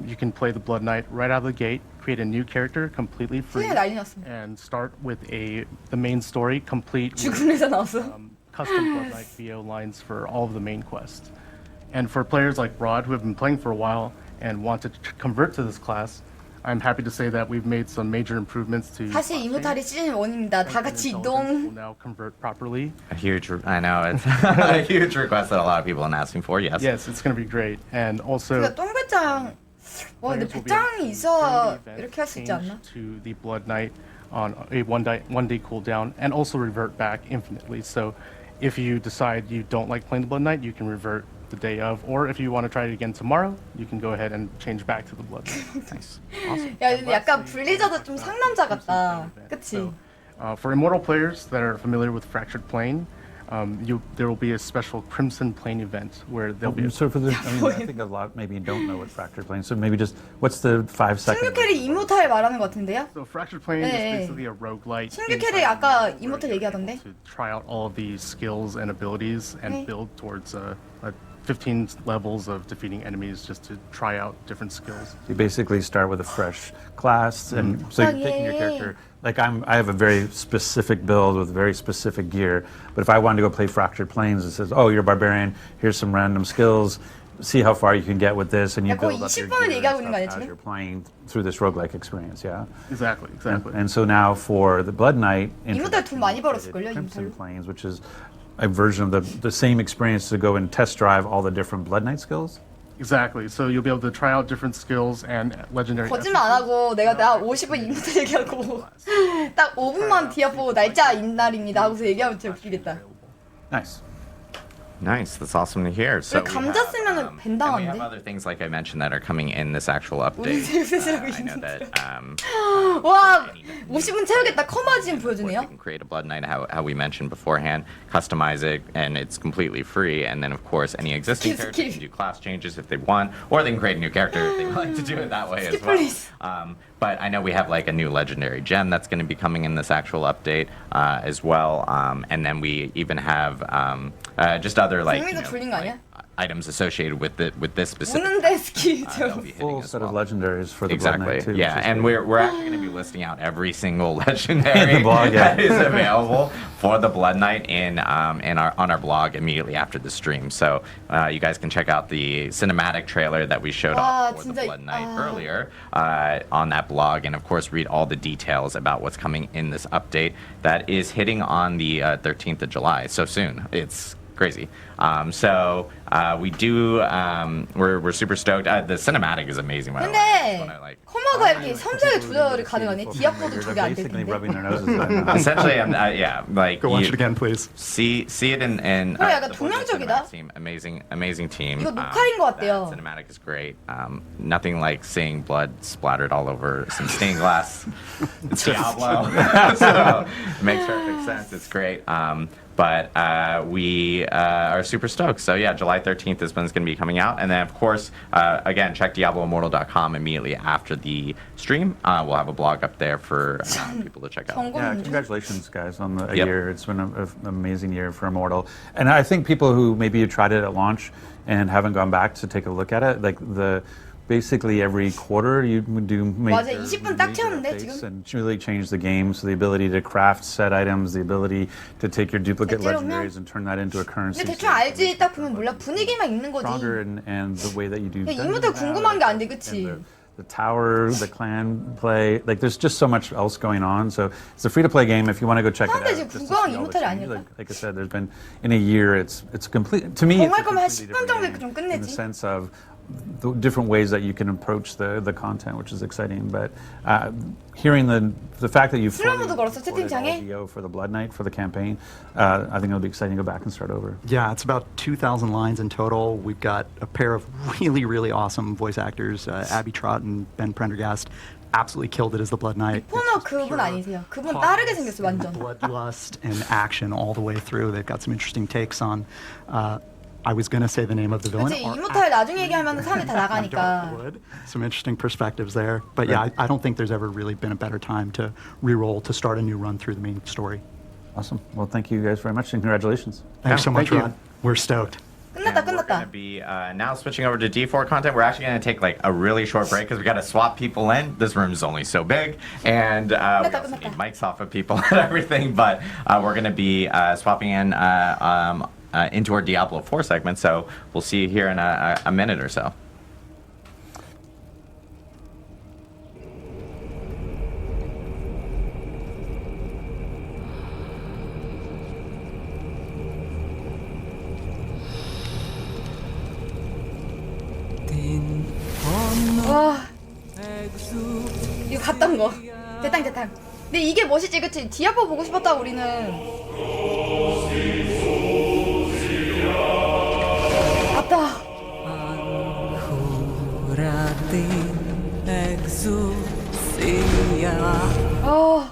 you can play the Blood Knight right out of the gate, create a new character completely free, 세상에 난리 났습니다. and start with the main story complete with 죽은 회사 나왔어. custom Blood Knight VO lines for all of the main quests. And for players like Rod who have been playing for a while and want to convert to this class, I'm happy to say that we've made some major improvements to 사실 이모탈이 시즌 1입니다. 다 같이 will 이동. now convert properly. I know it's a huge request that a lot of people are asking for. Yes. Yes, it's going to be great. And also 그러니까 똥배짱. 와 근데 players will be able to 배짱이 있어야 during the event 이렇게 할 수 있지 않나? change to the Blood Knight on a one day cooldown and also revert back infinitely. So if you decide you don't like playing the Blood Knight, you can revert the day of, or if you want to try it again tomorrow, you can go ahead and change back to the Blood Knight. Nice. 야 근데 약간 블리자드 좀 상남자 같다. 그치? For Immortal players that are familiar with Fractured Plane, there will be a special Crimson Plane event where there'll be a So for the, I think a lot maybe don't know what fractured plane. So maybe just what's the 5-second? 신규 캐릭 이모탈 말하는 것 같은데요? So Fractured Plane is 네. basically a roguelite. 신규 캐릭 아까 이모탈 얘기하던데? To try out all of these skills and abilities and 네. build towards 15 levels of defeating enemies just to try out different skills. You basically start with a fresh class, and so you're taking your yeah. character. Like I have a very specific build with very specific gear. But if I wanted to go play Fractured Planes, it says, "Oh, you're a barbarian. Here's some random skills. See how far you can get with this," and you 야, 거의 build up your 20번을 gear 얘기하고 and 있는 거 아니야, stuff as 지금? you're playing through this roguelike experience. Yeah. Exactly. And so now for the Blood Knight, 이모탈 돈 많이 introduction, 벌었을걸요, Crimson 이모탈로? Planes, which is a version of the same experience to go and test drive all the different Blood Knight skills. Exactly. So you'll be able to try out different skills and legendary. 거짓말 안 하고 내가 50분 이모탈 얘기하고 딱 5분만 디아보 날짜 이날입니다 하고서 얘기하면 진짜 웃기겠다. Nice. Nice. That's awesome to hear. So we 감자 have, 쓰면은 and we have 벤당한데? other things like I mentioned that are coming in this actual 우리 update. 셀프세라고 I know 있는 that 와 50분 채우겠다. 커마진 of course, 보여주네요. you can create a Blood Knight how we mentioned beforehand, customize it, and it's completely free. And then, of course, any existing Skip, character skip. can do class changes if they want, or they can create a new character if they would like to do it that way Skip, as well. please. But I know we have like a new legendary gem that's going to be coming in this actual update as well. And then we even have just other like, 종이도 돌린 거 아니야? items associated with this specific. 우는데 스키 that'll be hitting Full as set well. of legendaries for the Blood Exactly. Knight too. Yeah, which is and great. we're actually going to be listing out every single legendary In the blog, yeah. that is available for the Blood Knight on our blog immediately after the stream. So you guys can check out the cinematic trailer that we showed 와, off for the 진짜, Blood Knight earlier on that blog, and of course read all the details about what's coming in this update that is hitting on the 13th of July. So soon. It's crazy. So we do. We're super stoked. The cinematic is amazing. By the way. I just 근데 wanna, like, 커마가 이렇게 섬세하게 조절이 가능하네. 디아보도 저게 안 될 Basically 텐데. rubbing their noses right now. essentially, yeah, like Go watch you it again, please. see it in 그래, 약간 the Blizzard 동양적이다. cinematic team. Amazing team. 이거 녹화인 것 같대요. That cinematic is great. Nothing like seeing blood splattered all over some stained glass. It's Diablo, so it makes perfect sense. It's great. But we are super stoked. So yeah, July 13th is when it's going to be coming out. And then, of course, again, check diablomortal.com immediately after the stream. We'll have a blog up there for people to check out. Yeah, 경고는 congratulations, guys, on the Yep. year. It's been an amazing year for Immortal. And I think people who maybe tried it at launch and haven't gone back to take a look at it, like basically every quarter you do 맞아, major 20분 딱 채웠는데, updates 지금? and really change the game. So the ability to craft set items, the ability to take your duplicate 대체로면- legendaries and turn that into a currency. 근데 대충 알지. 딱 보면 몰라. 분위기만 있는 거지. Stronger and the way that you do. 야, dungeons 이모탈 now, 궁금한 게 안 돼, and 그치? the tower, the clan play, like there's just so much else going on. So it's a free-to-play game. If you want to go check it out, 사람들이 지금 just to 궁금한 see all the 이모탈이 changes. 아닐까? Like I said, there's been in a year. It's complete to me. It's 정말 a 거면 한 completely 10분 정도에 different 좀 game in the 끝내지. sense of the different ways that you can approach the content, which is exciting. But hearing the fact that you've 슬로모도 걸었어, 채팅창에? VO for the Blood Knight for the campaign, I think it'll be exciting to go back and start over. Yeah, it's about 2,000 lines in total. We've got a pair of really awesome voice actors, Abby Trott and Ben Prendergast. Absolutely killed it as the Blood Knight. 포너 그분 아니세요? 그분 다르게 생겼어 완전. Bloodlust and action all the way through. They've got some interesting takes on I was going to say the name of the villain. 그치, or 이모탈 나중에 얘기하면 사람이 다 나가니까. Darkwood. Some interesting perspectives there. But yeah, I don't think there's ever really been a better time to re-roll, to start a new run through the main story. Awesome. Well, thank you guys very much, and congratulations. Thanks so much, thank you. Rod. We're stoked. 끝났다, And we're going to 끝났다. be now switching over to D4 content. We're actually going to take like a really short break because we got to swap people in. This room's only so big, and we also need mics off of people and everything. But we're going to be swapping in into our Diablo 4 segment. So we'll see you here in a minute or so. 와, 이거 갔던 거. 대탕 대탕. 근데 이게 멋이지, 그치? 디아블로 보고 싶었다 우리는. 왔다. 어.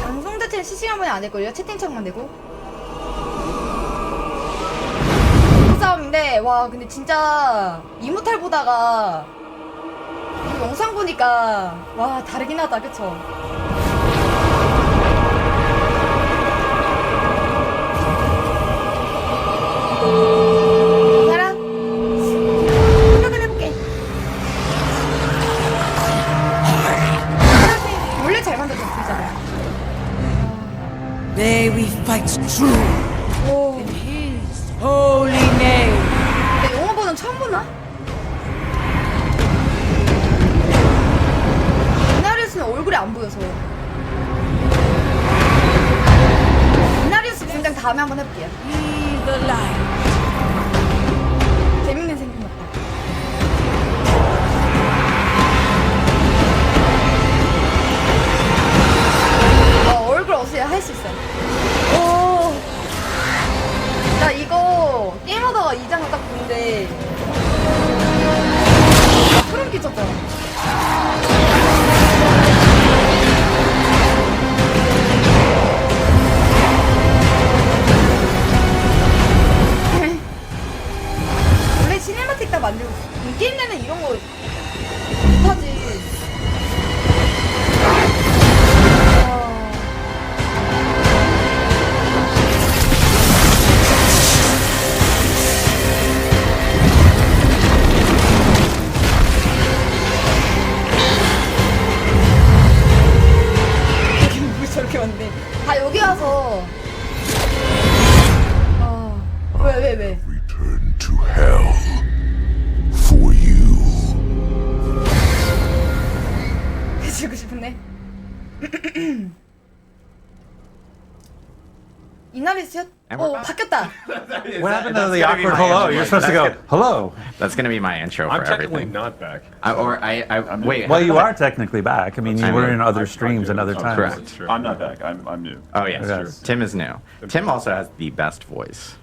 방송 자체는 실시간만에 안 될걸요? 채팅창만 되고. 싸움인데, 와, 근데 진짜 이모탈 보다가 이 영상 보니까 와, 다르긴 하다, 그쵸? 괜찮아? 생각을 해볼게. 원래 잘 만들었어, 진짜. May we fight true 오. in His holy name. 근데 영어 버전 처음 보나? 이나리우스는 얼굴이 안 보여서. 이나리우스 분장 다음에 한번 해볼게요. Be the light. 재밌는 생각 같다. 얼굴 없이 할 수 있어요. 오. 나 이거 게임하다가 이 장면 딱 보는데 소름 끼쳤잖아. 원래 시네마틱 다 만들고 게임 내는 이런 거 못하지. 저렇게 왔네. 다 여기 와서. 왜? Return to hell for you. 해주고 싶은데. 이나리스요? 바뀌었다. What happened to the awkward hello? You're supposed to go, hello. That's going to be my intro I'm for technically everything. not back. Wait. Well, you are technically back. I mean, you were in other streams and other times. Correct. I'm not back. I'm new. Oh yes, Yes. Tim is new. Tim also has the best voice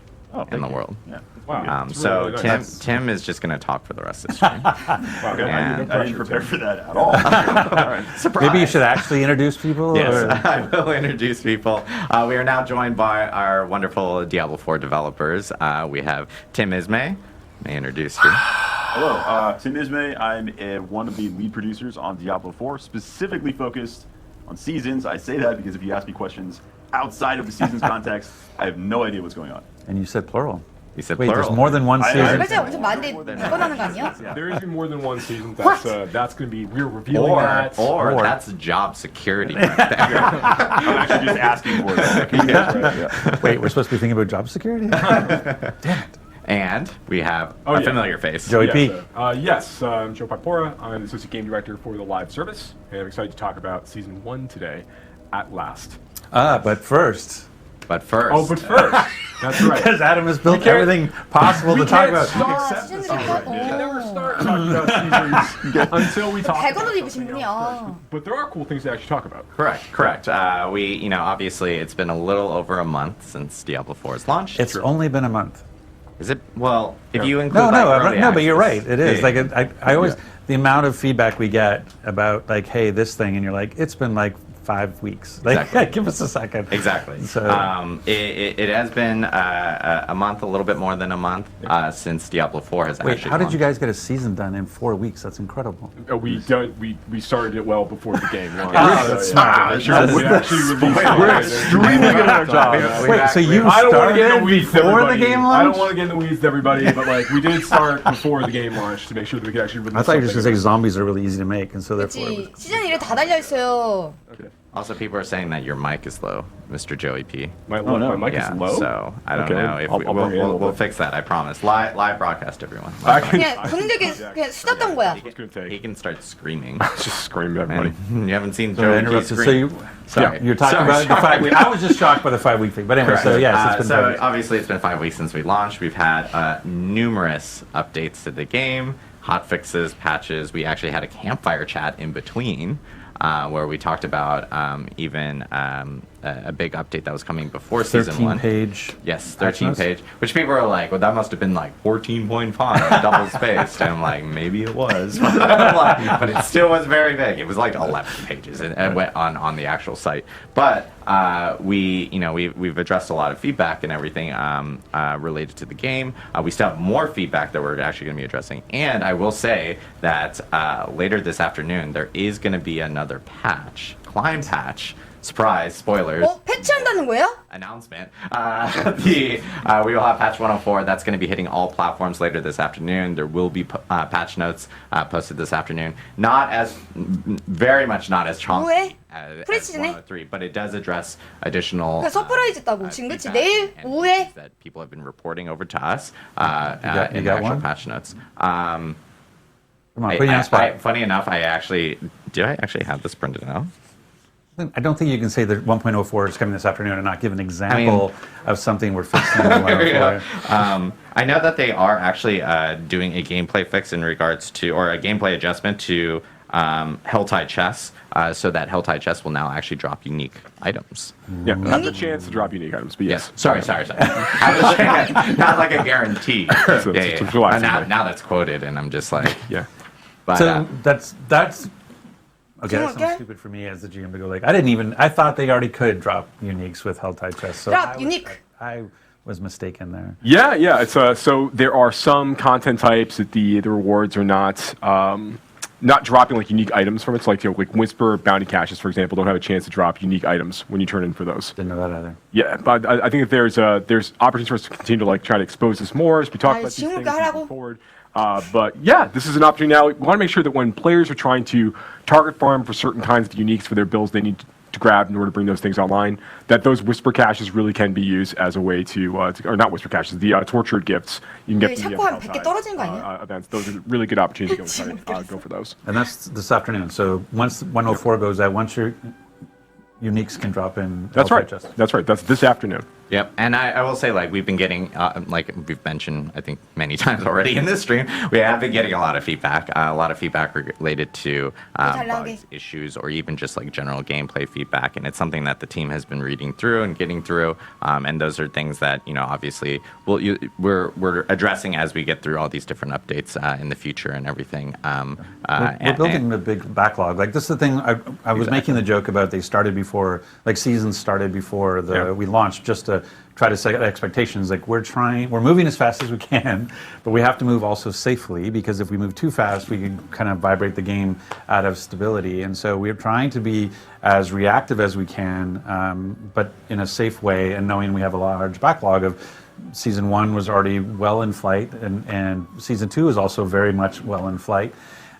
in the world. Yeah. Wow. It's So really nice. Tim is just going to talk for the rest of the stream. Wow, okay. And- I didn't prepare for that at all. All right. Surprise. Maybe you should actually introduce people? Yes, or- I will introduce people. We are now joined by our wonderful Diablo 4 developers. We have Tim Ismay. May I introduce you? Hello, Tim Ismay. I'm one of the lead producers on Diablo 4, specifically focused on seasons. I say that because if you ask me questions outside of the season's context, I have no idea what's going on. And you said plural. He said Wait, plural. there's more than one I- season? 얼굴이 엄청 많은데 바꿔나는 거 아니야? There is more than one season. That's going to be, we're revealing that. Or that's job security right there. I'm actually just asking for it. Yeah. Wait, we're supposed to be thinking about job security? And we have Oh, a yeah. familiar face. Joey P. Yes, I'm Joe Pipora. I'm the Associate Game Director for the live service, and I'm excited to talk about Season 1 today, at last. But first, But first. Oh, but first. That's right. Because Adam has built everything possible to talk about. 시즌 3 We can never start talking about seasons until we talk about 백원을 입으신 something 분이야. else. But there are cool things to actually talk about. Correct. We, obviously it's been a little over a month since Diablo 4's launched. It's only been a month. Is it? Well, if you include No, but you're right. access. It is. Yeah. Like I always, the amount of feedback we get about like, hey, this thing, and you're like, it's been like 5 weeks. Like, Exactly. give us a second. Exactly. So, it has been a month, a little bit more than a month since Diablo 4 has wait, actually how did you launched. guys get a season done in 4 weeks? That's incredible. We started it well before the game launched. That's smart. We actually released it. We're extremely good at our job. Wait, so you I don't want to get in started the weeds with before the everybody. game I don't launched? want to get in the weeds with everybody, but like we did start before the game launched to make sure that we could actually release. I thought you were just going to say something. zombies are really easy to make, and so therefore. 그치. 시즌 1에 다 달려있어요. Okay. Also, people are saying that your mic is low, Mr. Joey P. My no. mic Yeah, is low. so I don't Okay, know if I'll we, bring it in a little we'll bit. fix that. I promise. Live broadcast, everyone. I Live can- 그냥 본인들끼리 그냥 수다 떤 거야. It's gonna take. He can start screaming. Just scream at everybody. And you haven't seen So I Joey P interrupted. So scream. you, Sorry. you're talking Sorry, about the 5 sorry. week. I was just shocked by the 5 week thing. But anyway, so yes, it's been 5 so weeks. obviously it's been 5 weeks since we launched. We've had numerous updates to the game, hot fixes, patches. We actually had a campfire chat in between. Where we talked about even a big update that was coming before season 1. 13-page. Yes, patch 13 notes? page. Which people are like, well, that must have been like 14-point font, double spaced. And I'm like, maybe it was. But it still was very big. It was like 11 pages and it went on the actual site. But we've addressed a lot of feedback and everything related to the game. We still have more feedback that we're actually going to be addressing. And I will say that later this afternoon, there is going to be another patch, climb patch. Surprise, spoilers. 패치한다는 거야? Announcement. We will have patch 104. That's going to be hitting all platforms later this afternoon. There will be patch notes posted this afternoon. Very much not as chunky as 프리시즌에? 103, but it does address additional 그러니까 서프라이즈 있다고 지금 그치? feedback 내일 and 오후에 things that people have been reporting over to us you in the got actual one? patch notes. Come on, put you on the spot. Funny enough, I actually have this printed out? I don't think you can say that 1.04 is coming this afternoon and not give an example of something we're fixing in 104. I know that they are actually doing a gameplay fix in regards to, or a gameplay adjustment to Helltide Chess, so that Helltide Chess will now actually drop unique items. Yeah, have the chance to drop unique items, but yes. Sorry. I was saying not like a guarantee. Now that's quoted, and I'm just like, Yeah. But, So that's okay. That sounds stupid for me as the GM to go like, I thought they already could drop uniques with Helltide Chess. So Drop unique. I was mistaken there. Yeah. It's so there are some content types that the rewards are not dropping like unique items from it. So like like Whisper bounty caches, for example, don't have a chance to drop unique items when you turn in for those. Didn't know that either. Yeah, but I think that there's opportunities for us to continue to like try to expose this more as we talk about these 지금 things 하라고. moving forward. But yeah, this is an opportunity now. We want to make sure that when players are trying to target farm for certain kinds of uniques for their builds they need to grab in order to bring those things online, that those Whisper caches really can be used as a way to or not Whisper caches, the tortured gifts. You can get the 샤코 한 100개 떨어지는 거 아니야? events. Those are really good opportunities to go for those. And that's this afternoon. So once 104 goes out, once your uniques can drop in. That's Helltide right. Chess. That's right. That's this afternoon. Yep, and I will say, like, we've been getting, like we've mentioned, I think, many times already in this stream, we have been getting a lot of feedback related to bugs, issues, or even just, like, general gameplay feedback, and it's something that the team has been reading through and getting through, and those are things that, obviously, we're addressing as we get through all these different updates in the future and everything. We're building a big backlog. Like, this is the thing, I was making the joke about they started before, like, seasons started before we launched, just to try to set expectations. Like, we're moving as fast as we can, but we have to move also safely, because if we move too fast, we can kind of vibrate the game out of stability. And so we're trying to be as reactive as we can, but in a safe way, and knowing we have a large backlog of season 1 was already well in flight, and season 2 is also very much well in flight.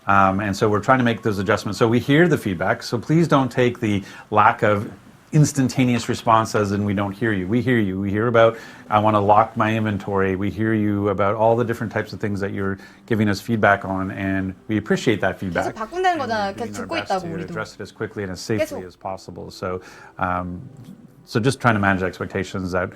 And so we're trying to make those adjustments. So we hear the feedback, so please don't take the lack of instantaneous response as in we don't hear you. We hear you. We hear about, I want to lock my inventory. We hear you about all the different types of things that you're giving us feedback on, and we appreciate that feedback. 계속 바꾼다는 거잖아. Doing 계속 our 듣고 best 있다고 to 우리도. address it as quickly and as safely 계속. as possible. So so just trying to manage expectations that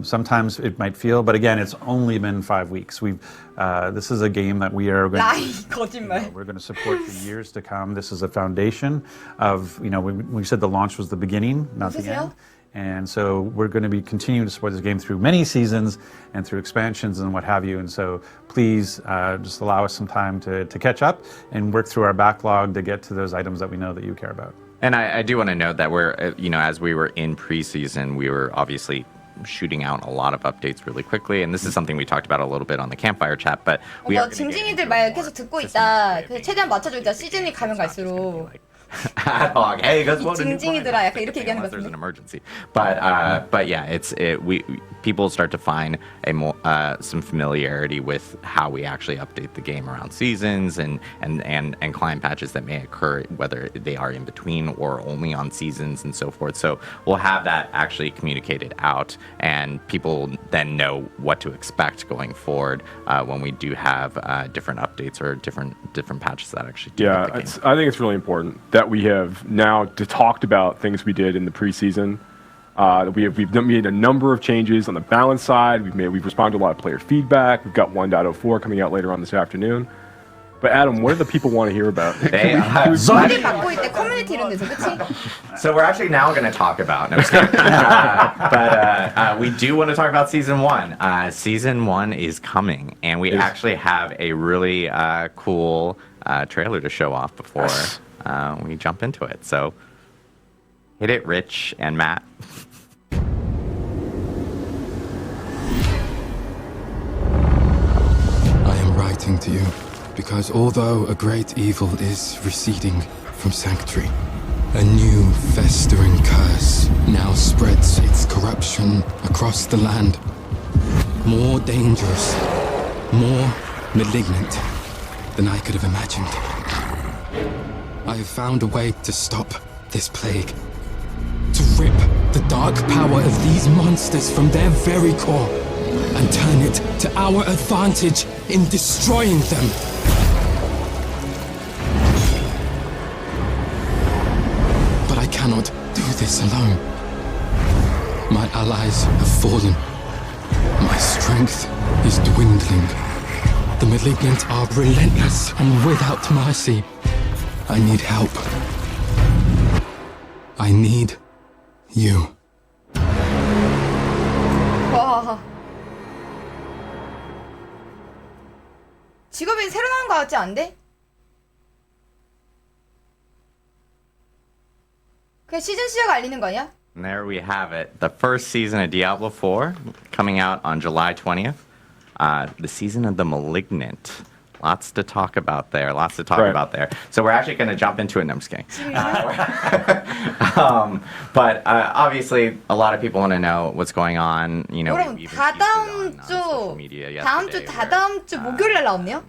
sometimes it might feel, but again, it's only been 5 weeks. This is a game that we are going 거짓말. we're going to support for years to come. This is a foundation of, we said the launch was the beginning, not the end. And so we're going to be continuing to support this game through many seasons and through expansions and what have you. And so please just allow us some time to catch up and work through our backlog to get to those items that we know that you care about. And I do want to note that we're, as we were in preseason, we were obviously shooting out a lot of updates really quickly. And this is something we talked about a little bit on the campfire chat, but we are 징징이들 말 계속 듣고 있다. 그래서 최대한 맞춰주고 있다. 시즌이 가면 갈수록. ad hoc. Hey, guess what? 징징이들아 약간 이렇게 얘기하는 것 There's 같은데. an emergency, but yeah, people start to find some familiarity with how we actually update the game around seasons and client patches that may occur, whether they are in between or only on seasons and so forth. So we'll have that actually communicated out, and people then know what to expect going forward when we do have different updates or different patches that actually do hit the game. I think it's really important that we have now talked about things we did in the preseason. We've made a number of changes on the balance side. We've responded to a lot of player feedback. We've got 1.04 coming out later on this afternoon. But Adam, what do the people want to hear about? 많이 받고 있대. 커뮤니티 이런 데서, 그치? So we're actually now going to talk about, no, I'm just kidding. But we do want to talk about season 1. Season 1 is coming, and we actually have a really cool trailer to show off before we jump into it. So hit it, Rich and Matt. I am writing to you because although a great evil is receding from Sanctuary, a new festering curse now spreads its corruption across the land. More dangerous, more malignant than I could have imagined. I have found a way to stop this plague, to rip the dark power of these monsters from their very core and turn it to our advantage in destroying them. But I cannot do this alone. My allies have fallen. My strength is dwindling. The malignant are relentless and without mercy. I need help. I need you. 와. 직업이 새로 나온 거 같지 않은데? 그냥 시즌 시작 알리는 거 아니야? And there we have it. The first season of Diablo 4 coming out on July 20th. The season of the Malignant. Lots to talk about there. So we're actually going to jump into it. No, I'm just kidding. But obviously, a lot of people want to know what's going on. 여러분, 다다음 주 목요일에 나오네요?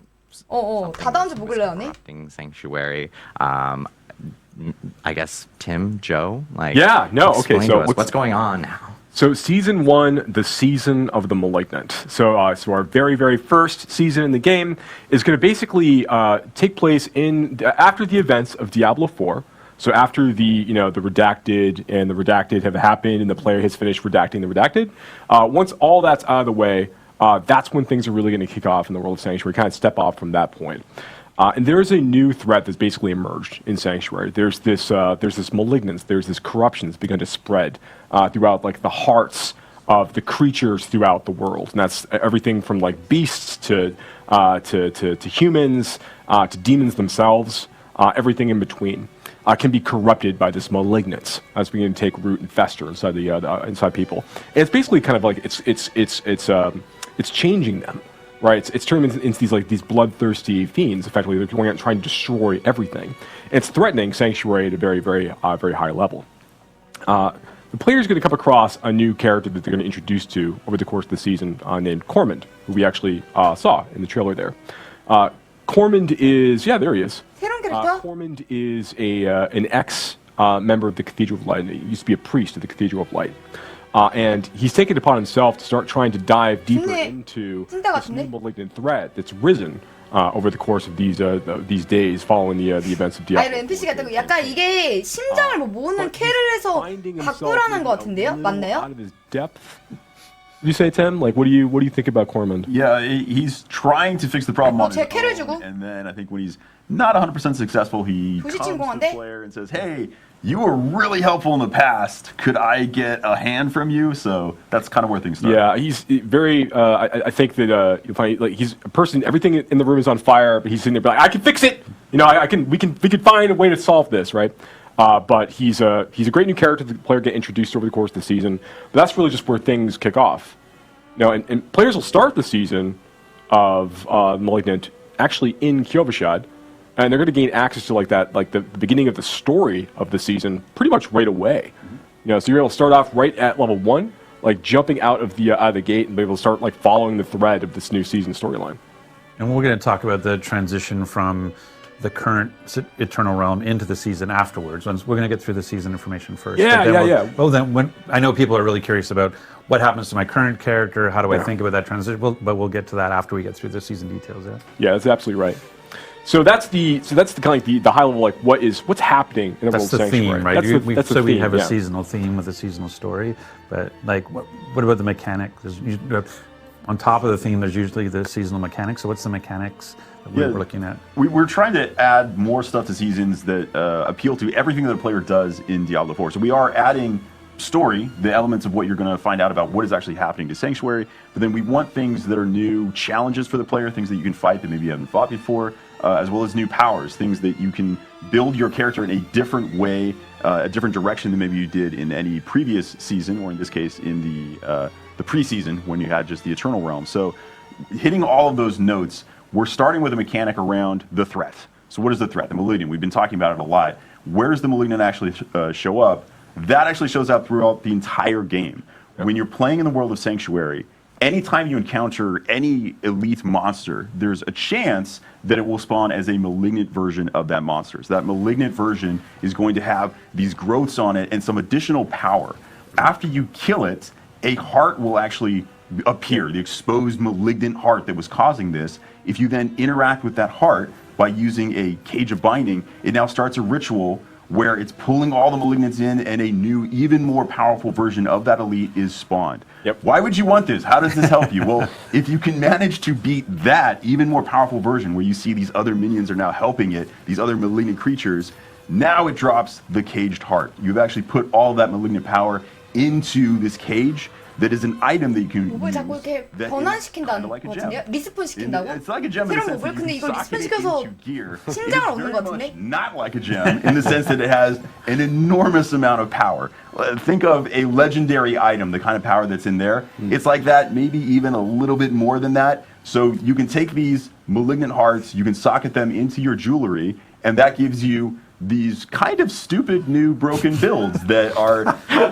다다음 주 목요일에 나오네? Sanctuary. I guess Tim, Joe, okay. So what's going on now? So season 1, the season of the Malignant. So our very, very first season in the game is going to basically take place after the events of Diablo 4. So after the redacted and the redacted have happened and the player has finished redacting the redacted, once all that's out of the way, that's when things are really going to kick off in the world of Sanctuary, kind of step off from that point. And there's a new threat that's basically emerged in Sanctuary. There's this malignance, there's this corruption that's begun to spread throughout the hearts of the creatures throughout the world. And that's everything from beasts to humans, to demons themselves, everything in between. Can be corrupted by this malignance as we begin to take root and fester inside inside people. And it's basically kind of it's changing them. Right, it's turning into these bloodthirsty fiends. Effectively, they're going out and trying to destroy everything. And it's threatening Sanctuary at a very, very, very high level. The player's going to come across a new character that they're going to introduce to over the course of the season, named Cormund, who we actually saw in the trailer there. Cormund is there he is. Cormund is an ex member of the Cathedral of Light. He used to be a priest of the Cathedral of Light. And he's taken it upon himself to start trying to dive deeper 근데 into 찐따 this 같은데? new malignant threat that's risen over the course of these days following the events of 아, Diablo. 이런 NPC 같다고 약간 이게 심장을 뭐 모으는 캐를 해서 바꾸라는 것 같은데요? 맞나요? Out of his depth. You say, Tim? Like, what do you think about Cormand? Yeah, he's trying to fix the problem on his 제 캐를 주고. own, and then I think when he's not 100% successful, he comes to the 부시친공한데? player and says, "Hey, you were really helpful in the past. Could I get a hand from you?" So that's kind of where things start. Yeah, he's very. I think that you'll find like he's a person. Everything in the room is on fire, but he's sitting there like, "I can fix it. You know, we can find a way to solve this, right?" But he's a great new character the player get introduced over the course of the season. But that's really just where things kick off. Now, and players will start the season of Malignant actually in Kyovashad, and they're going to gain access to like the beginning of the story of the season pretty much right away. You know, so you're able to start off right at level 1, like jumping out of the gate and be able to start like following the thread of this new season storyline. And we're going to talk about the transition from the current Eternal Realm into the season afterwards. We're going to get through the season information first. Yeah. Well, then, when I know people are really curious about what happens to my current character, how do I think about that transition? But we'll get to that after we get through the season details. Yeah, that's absolutely right. So that's the kind of like the high level like what's happening in the That's world the of theme, Sanctuary. right? That's the so we theme, have a yeah. seasonal theme with a seasonal story, but like, what about the mechanic? On top of the theme, there's usually the seasonal mechanics. So what's the mechanics that we're looking at? We're trying to add more stuff to seasons that appeal to everything that a player does in Diablo 4. So we are adding story, the elements of what you're going to find out about what is actually happening to Sanctuary, but then we want things that are new challenges for the player, things that you can fight that maybe you haven't fought before, as well as new powers, things that you can build your character in a different way, a different direction than maybe you did in any previous season, or in this case in the preseason when you had just the Eternal Realm. So hitting all of those notes, we're starting with a mechanic around the threat. So what is the threat? The Malignant. We've been talking about it a lot. Where does the Malignant actually show up? That actually shows up throughout the entire game. When you're playing in the world of Sanctuary, anytime you encounter any elite monster, there's a chance that it will spawn as a malignant version of that monster. So that malignant version is going to have these growths on it and some additional power. After you kill it, a heart will actually appear, the exposed malignant heart that was causing this. If you then interact with that heart by using a Cage of Binding, it now starts a ritual where it's pulling all the malignants in and a new, even more powerful version of that elite is spawned. Yep. Why would you want this? How does this help you? Well, if you can manage to beat that even more powerful version where you see these other minions are now helping it, these other malignant creatures, now it drops the caged heart. You've actually put all of that malignant power into this cage that is an item that you can 몹을 자꾸 이렇게 변환시킨다는 거 같은데요? 리스폰 시킨다고? It's like a gem in the 새로운 sense 몹을 that 근데 you 이걸 sock 리스폰 it 시켜서 into gear. 심장을 It's 얻는 very 것 much 같은데? not like a gem in the sense that it has an enormous amount of power. Think of a legendary item, the kind of power that's in there. It's like that, maybe even a little bit more than that. So you can take these malignant hearts, you can socket them into your jewelry, and that gives you these kind of stupid new broken builds that are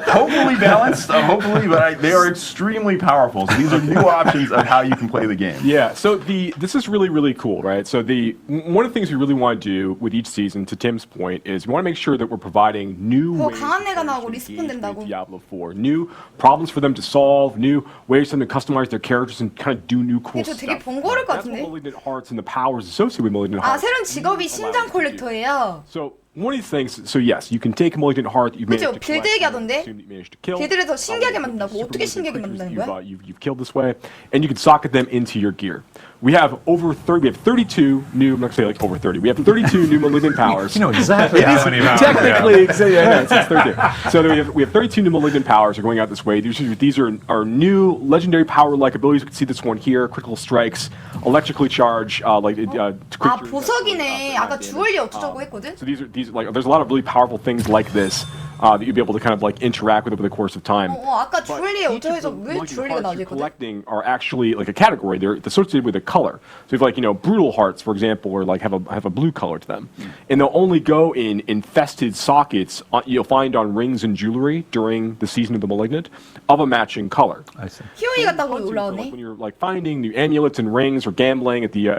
hopefully balanced, but they are extremely powerful. So these are new options of how you can play the game. Yeah, so this is really, really cool, right? So one of the things we really want to do with each season, to Tim's point, is we want to make sure that we're providing new 더 ways 강한 애가 나오고 to 리스폰 engage 된다고. with Diablo 4, new problems for them to solve, new ways for them to customize their characters and kind of do new cool 저 stuff. 되게 번거로울 것 That's what 같은데? Malignant Hearts and the powers associated with Malignant 아, Hearts. 새로운 직업이 심장 컬렉터예요. So one of these things, so yes, you can take a Malignant Heart that you've managed 그죠? to 빌드 collect, 얘기하던데? assume that you managed to kill. 걔들을 더 신기하게 만든다고? 어떻게 신기하게 만드는 거야? You've killed this way, and you can socket them into your gear. We have 32 new, I'm not going to say like over 30, we have 32 new Malignant powers. You know exactly how many powers. Technically, it's 32. So we have 32 new Malignant powers are going out this way. These are new legendary power-like abilities. You can see this one here, critical strikes, electrically charged, 아, 보석이네. 아까 주얼리 어쩌고 했거든? So these like there's a lot of really powerful things like this that you'd be able to kind of like interact with over the course of time. 아까 주얼리에 어쩌고해서 왜 Malignant 주얼리가 hearts 나오지 you're 했거든? collecting are actually like a category. They're associated with a color. So if like brutal hearts, for example, or like have a blue color to them, and they'll only go in infested sockets you'll find on rings and jewelry during the season of the Malignant of a matching color. I see. 희용이 같다고 올라오네. When you're like finding new amulets and rings or gambling at the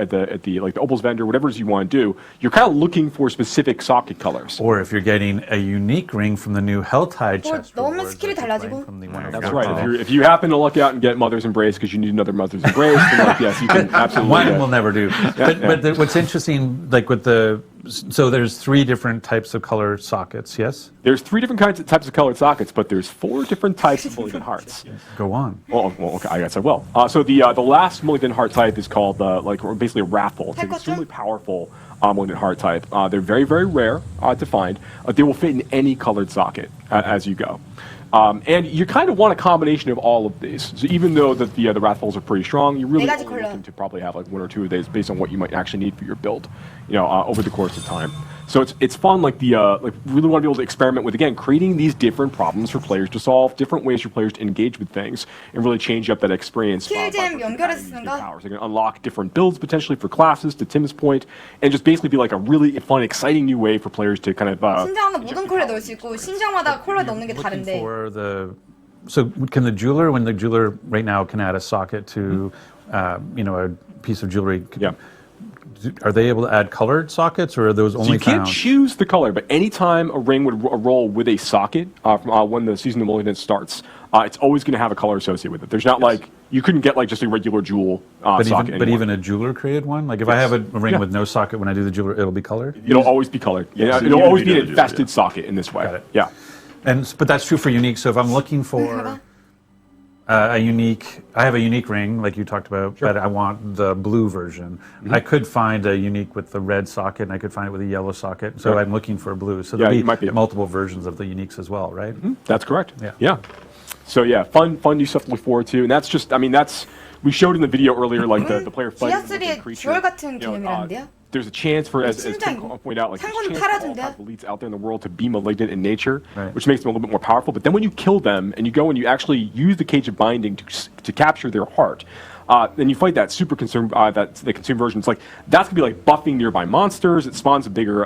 like the opals vendor, whatever it is you want to do, you're kind of looking for specific socket colors. Or if you're getting a unique ring from the new Helltide 뭐 chest 넣으면 rewards 스킬이 that you're 달라지고. playing from the one That's right. If you happen to luck out and get Mother's Embrace because you need another Mother's Embrace, then like, yes, you can absolutely. One will never do. But what's interesting, like with so there's 3 different types of color sockets, yes? There's 3 different types of colored sockets, but there's 4 different types of Malignant Hearts. Go on. Well, okay, I guess I will. So the last Malignant Heart type is called basically a Wrathful. It's an extremely powerful Malignant Heart type. They're very, very rare to find. They will fit in any colored socket as you go. And you kind of want a combination of all of these. So even though the Wrathfuls are pretty strong, you're really only looking to probably have like 1 or 2 of these based on what you might actually need for your build, over the course of time. So it's fun, like really want to be able to experiment with, again, creating these different problems for players to solve, different ways for players to engage with things, and really change up that experience. 킬잼 연결해서 쓰는 거? They can unlock different builds potentially for classes, to Tim's point, and just basically be like a really fun, exciting new way for players to kind of. 신장은 모든 컬러에 넣을 수 있고 신장마다 컬러에 넣는 게 다른데. So can the jeweler, when the jeweler right now can add a socket to, a piece of jewelry? Are they able to add colored sockets, or are those only you can't choose the color, but anytime a ring would roll with a socket when the Season of Malignance starts, it's always going to have a color associated with it. There's not like, you couldn't get like just a regular jewel socket. But even a jeweler created one? Like if I have a ring with no socket, when I do the jeweler, it'll be colored? It'll always be colored. Yeah, it'll always be an infested socket in this way. Got it. Yeah. But that's true for unique. So if I'm looking for I have a unique ring, like you talked about, but I want the blue version. I could find a unique with the red socket, and I could find it with a yellow socket. So I'm looking for a blue. So there'll be multiple versions of the uniques as well, right? That's correct. Yeah. So yeah, fun new stuff to look forward to, and that's just, we showed in the video earlier, like the player fighting the creature. 듀얼 같은 개념이라는데요? There's a chance for, as Tim pointed out, like there's a chance for all types of elites out there in the world to be malignant in nature, which makes them a little bit more powerful. But then when you kill them and you go and you actually use the Cage of Binding to capture their heart, then you fight that super consume the consume version. It's like that's gonna be like buffing nearby monsters. It spawns a bigger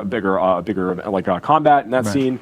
combat in that scene.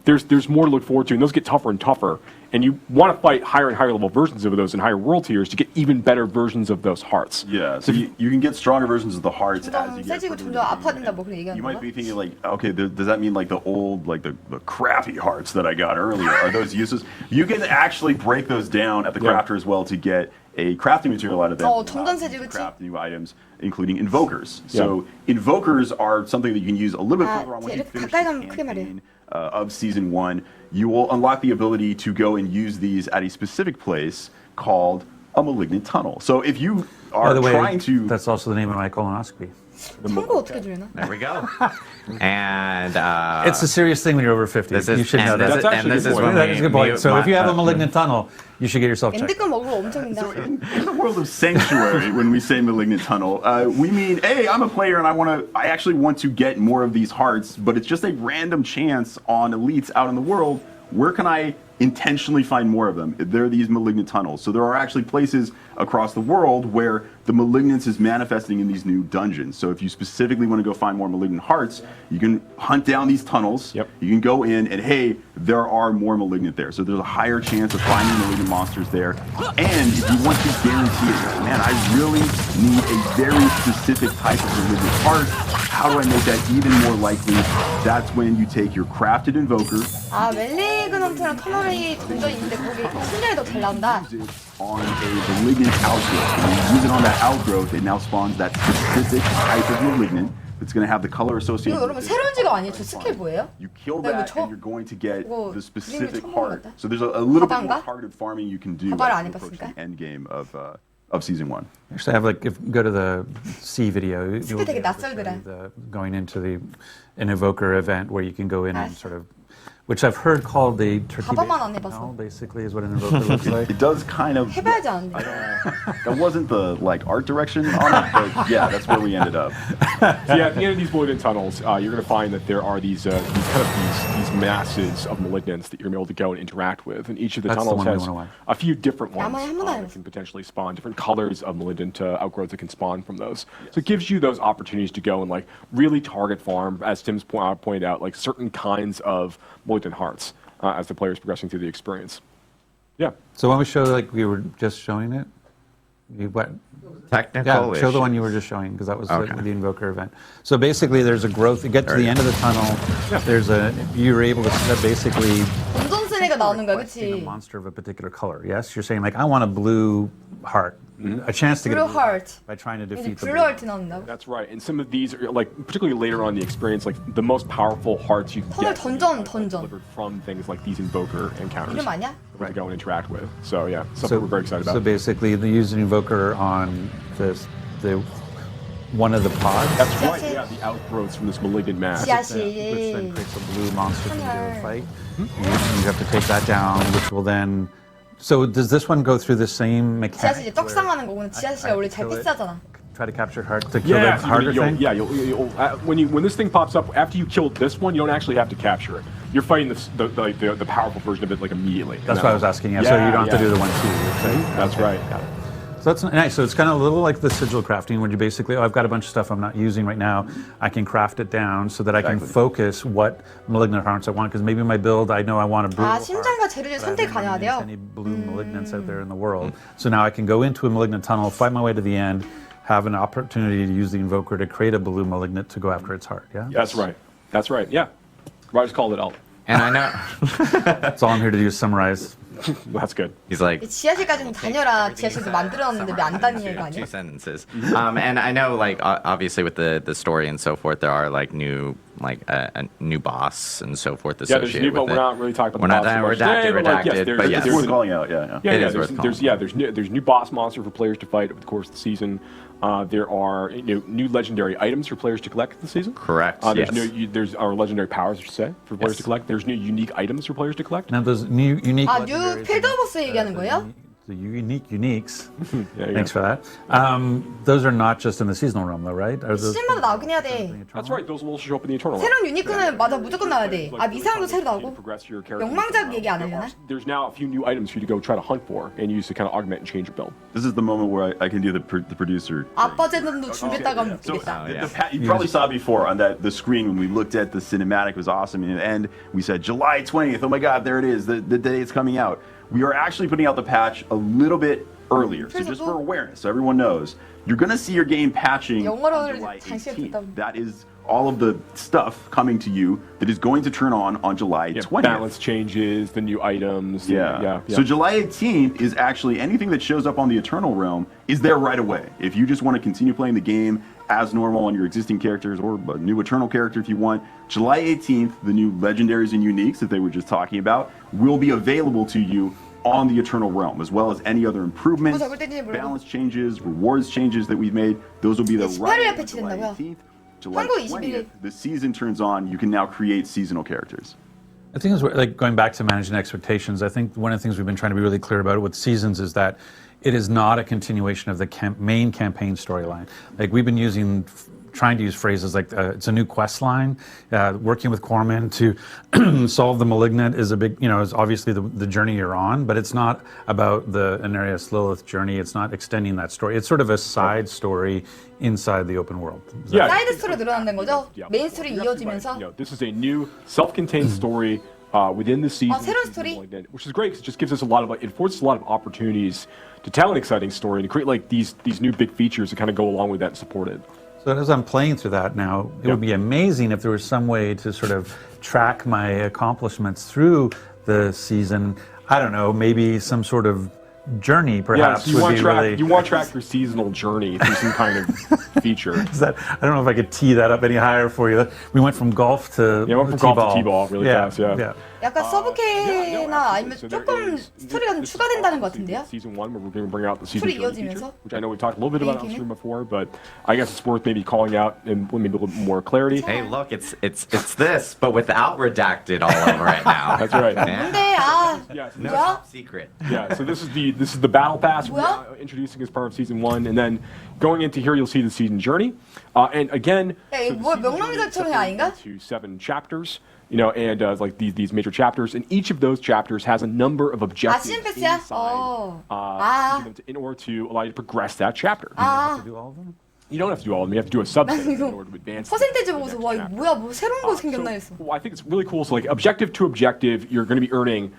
There's more to look forward to, and those get tougher and tougher. And you want to fight higher and higher level versions of those in higher world tiers to get even better versions of those hearts. Yeah, so you can get stronger versions of the hearts as you get 세지고 점점 아파진다 뭐 그런 얘기하는 You 거야? might be thinking like, okay, does that mean like the old, like the crappy hearts that I got earlier? Are those useless? You can actually break those down at the crafter as well to get a crafting material out of them. 점점 세지, 그치? Craft new items, including invokers. So invokers are something that you can use a little bit further on when you finish the campaign of Season 1. You will unlock the ability to go and use these at a specific place called a malignant tunnel. So if you are By the way, trying to... that's also the name of my colonoscopy. 참고 어떻게 줄여나? There we go. And it's a serious thing when you're over 50. You should know that. That's a good point. So if you have a malignant tunnel, you should get yourself checked. 엔드급 먹으러 엄청 긴다. In the world of Sanctuary, when we say malignant tunnel, we mean, hey, I'm a player and I actually want to get more of these hearts, but it's just a random chance on elites out in the world. Where can I intentionally find more of them? There are these malignant tunnels. So there are actually places across the world where the malignance is manifesting in these new dungeons. So if you specifically want to go find more malignant hearts, you can hunt down these tunnels. You can go in and, hey, there are more malignant there. So there's a higher chance of finding malignant monsters there. And if you want to guarantee it, man, I really need a very specific type of malignant heart. How do I make that even more likely? That's when you take your crafted invoker. 아, 멜리그넌트랑 터널이 동전이 있는데 거기 신장이 더 잘 나온다. On a malignant outgrowth. When you use it on that outgrowth, it now spawns that specific type of malignant that's going to have the color associated 이거 여러분 with it. 새로운 직업 아니에요? 저 스킬 뭐예요? You kill 나 이거 that and you're going to get the specific 처음 heart. 먹었다. So there's a little bit 가방가? more targeted farming you can do 가발을 안 as you approach 입었으니까? the end game of Season 1. Actually, I have go to the C video. 스킬 되게 낯설더라. Going into an evoker event where you can go in and sort of, which I've heard called the turkey 가방만 안 해봤어. basically is what an invoker looks like. It does kind of. 해봐야지 안 돼. That wasn't the art direction on it, but yeah, that's where we ended up. So yeah, at the end of these malignant tunnels, you're going to find that there are these masses of malignants that you're going to be able to go and interact with, and each of the tunnels has a few different ones that can potentially spawn different colors of malignant outgrowths that can spawn from those. So it gives you those opportunities to go and like really target farm, as Tim's pointed out, like certain kinds of malignant hearts as the player is progressing through the experience. Yeah. So when we show, like we were just showing it, What? Technical Yeah, show the issue. one you were just showing because that was Okay. the Invoker event. So basically, there's a growth. You get to the end of the tunnel. You're able to basically 운전스네가 나오는 거야, seeing a 그치? monster of a particular color. Yes, you're saying like I want a blue heart, a chance to get Blue a blue heart heart. by trying to 이제 defeat the 블루 blue. 하트 나온다고? That's right. And some of these are like particularly later on in the experience, like the most powerful hearts you can 턴을 get 던전. delivered from things like these Invoker encounters. 이름 아니야? To go and interact with. So yeah, something we're very excited So about. basically, they use an Invoker on the one of the pods. That's right. Yeah, the outgrowths from this malignant mass. Which then 지하실. creates a blue monster for you to Tunnel. fight. You have to take that down, which will then. So does this one go through the same 지하실 이제 mechanic? 떡상하는 거구나. 지하실이 원래 잘 패스하잖아. Try to capture heart to kill Yeah, the harder thing. when this thing pops up after you kill this one, you don't actually have to capture it. You're fighting the powerful version of it like immediately. That's what I was asking. Yeah, so you don't have to do the 1-2. That's right. Got it. So that's nice. So it's kind of a little like the sigil crafting, where you basically, I've got a bunch of stuff I'm not using right now. I can craft it down so that I can focus what malignant hearts I want. Because maybe my build, I know I want a blue. 아, 심장과 재료를 선택 가능하대요. Any blue malignants out there in the world. So now I can go into a malignant tunnel, fight my way to the end, have an opportunity to use the Invoker to create a blue malignant to go after its heart. Yeah. That's right. That's right. Yeah. Rogers called it out. And I know. That's all I'm here to do is summarize. That's good. He's like, 지하실까지는 다녀라. 지하실도 만들어놨는데 왜 안 다니는 거 아니야? two sentences. And I know, like, obviously with the story and so forth, there are like new, like a new boss and so forth Yeah, there's associated new, but with we're it. not really talking about We're the not boss so much redacted, today, but, like, yes, redacted, but yes. It's worth calling out, yeah. It is worth calling. There's new boss monster for players to fight over the course of the season. There are new legendary items for players to collect this season. Correct. There's Yes. there's our legendary powers, I should say, for players to collect. There's new unique items for players to collect. Now those new unique. 아, 뉴 필더버스 얘기하는 거예요? The uniques. Yeah, Thanks for that. Those are not just in the seasonal realm, though, right? Are those 시즌마다 나오긴 해야 돼. That's right. Those will also show up in the Eternal. 새로운 유니크는 맞아 무조건 나와야 돼. 아, 미상도 새로 나오고. Progress your character. 명망작 얘기 안 하려나? There's now a few new items for you to go try to hunt for and use to kind of augment and change your build. This is the moment where I can do the producer. 아빠 제돈도 준비했다가 못 So 주겠다. you probably saw before on the screen when we looked at the cinematic, was awesome. And we said July 20th. Oh my God, there it is. The day it's coming out. We are actually putting out the patch a little bit earlier, so just for awareness, so everyone knows. You're gonna see your game patching on 영어로 July 장시간 18th. That is all of the stuff coming to you that is going to turn on July 20th. Balance changes, the new items. Yeah. So July 18th is actually anything that shows up on the Eternal Realm is there right away. If you just want to continue playing the game as normal on your existing characters or a new Eternal character if you want, July 18th, the new legendaries and uniques that they were just talking about will be available to you on the Eternal Realm, as well as any other improvements, balance changes, rewards changes that we've made. Those will be the right on July 18th. July 20th, the season turns on. You can now create seasonal characters. I think it's like going back to managing expectations. I think one of the things we've been trying to be really clear about with seasons is that it is not a continuation of the main campaign storyline. Like we've been trying to use phrases like it's a new quest line. Working with Corman to solve the malignant is a big, is obviously the journey you're on, but it's not about the Anarius Lilith journey. It's not extending that story. It's sort of a side story inside the open world. 사이드 스토리 늘어난다는 거죠? 메인 스토리 이어지면서. This is a new self-contained story within the season. 새로운 스토리? Which is great because it just gives us it affords us a lot of opportunities to tell an exciting story and to create like these new big features that kind of go along with that and support it. So as I'm playing through that now, it would be amazing if there was some way to sort of track my accomplishments through the season. I don't know, maybe some sort of journey perhaps you would want be to track, really... You want to track your seasonal journey through some kind of feature. I don't know if I could tee that up any higher for you. We went from golf to went from golf to t-ball really fast, yeah. 약간 서브캐나 아니면 조금 스토리가 좀 추가된다는 것 같은데요? Season 1, where we're going to bring out the season 스토리 feature, 이어지면서? which I know we've talked a little bit about on stream before, but I guess it's worth maybe calling out and maybe a little more clarity. Hey, look, it's this, but without redacted all over it now. That's right. 근데 No 뭐야? top secret. Yeah, so this is the battle pass we're introducing as part of season 1, and then going into here you'll see the season journey, and again, 이거 뭐 명랑기자처럼 아닌가? to 7 chapters. And like these major chapters, and each of those chapters has a number of objectives 시즌 패스야? in order to allow you to progress that chapter. do all of them? You don't have to do all of them. You have to do a subset in order to advance. 퍼센테이지 보고서 와 이거 뭐야 뭐 새로운 거 생겼나 했어. Well, I think it's really cool. So like objective to objective, you're going to be earning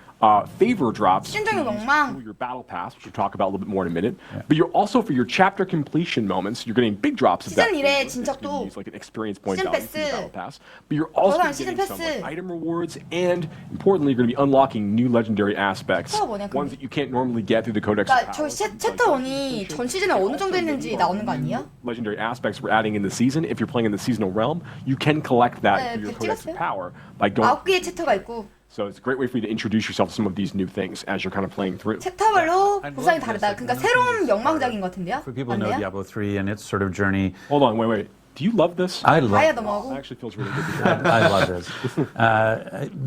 favor drops to 시즌적인 욕망. your battle pass, which we'll talk about a little bit more in a minute. But you're also for your chapter completion moments, you're getting big drops of that. 시즌 1의 favor. It's 진척도 gonna use like an experience point 시즌 value from the 패스. battle pass. But you're also 저거는 getting 시즌 some 패스. like, item rewards, and importantly, you're going to be unlocking new legendary aspects, 뭐냐, ones that you can't normally get through the Codex. 그러니까 of 저 Powers. 챕터 1이 전 시즌에 어느 정도 했는지 나오는 거 아니에요? Legendary aspects we're adding in the season. If you're playing in the seasonal realm, you can collect that 네, through your 100 Codex 찍었어요. of Power by going. 9개의 챕터가 있고 So it's a great way for you to introduce yourself to some of these new things as you're kind of playing through. 챕터별로 보상이 다르다. 그러니까 새로운 영망작인 것 같은데요? For people who know 맞나요? Diablo 3 and its sort of journey, Hold on, wait. Do you love this? I love 다이아 it. 넘어가고 It actually feels really good. To I love this.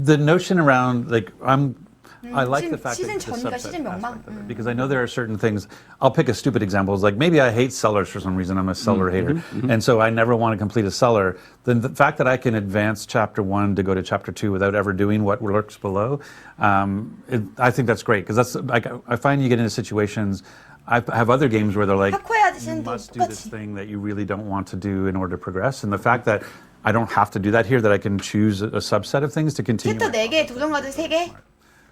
The notion around I like the fact 시즌 that the 전이가 subset 시즌 명망. aspect of it, because I know there are certain things. I'll pick a stupid example. It's like maybe I hate sellers for some reason. I'm a seller hater, and so I never want to complete a seller. Then the fact that I can advance chapter 1 to go to chapter 2 without ever doing what lurks below, I think that's great because that's like I find you get into situations. I have other games where they're like, 하코해야지 you 시즌도 must do this 똑같이. thing that you really don't want to do in order to progress, and the fact that I don't have to do that here, that I can choose a subset of things to continue. 챕터 4개, 도전 카드 3개,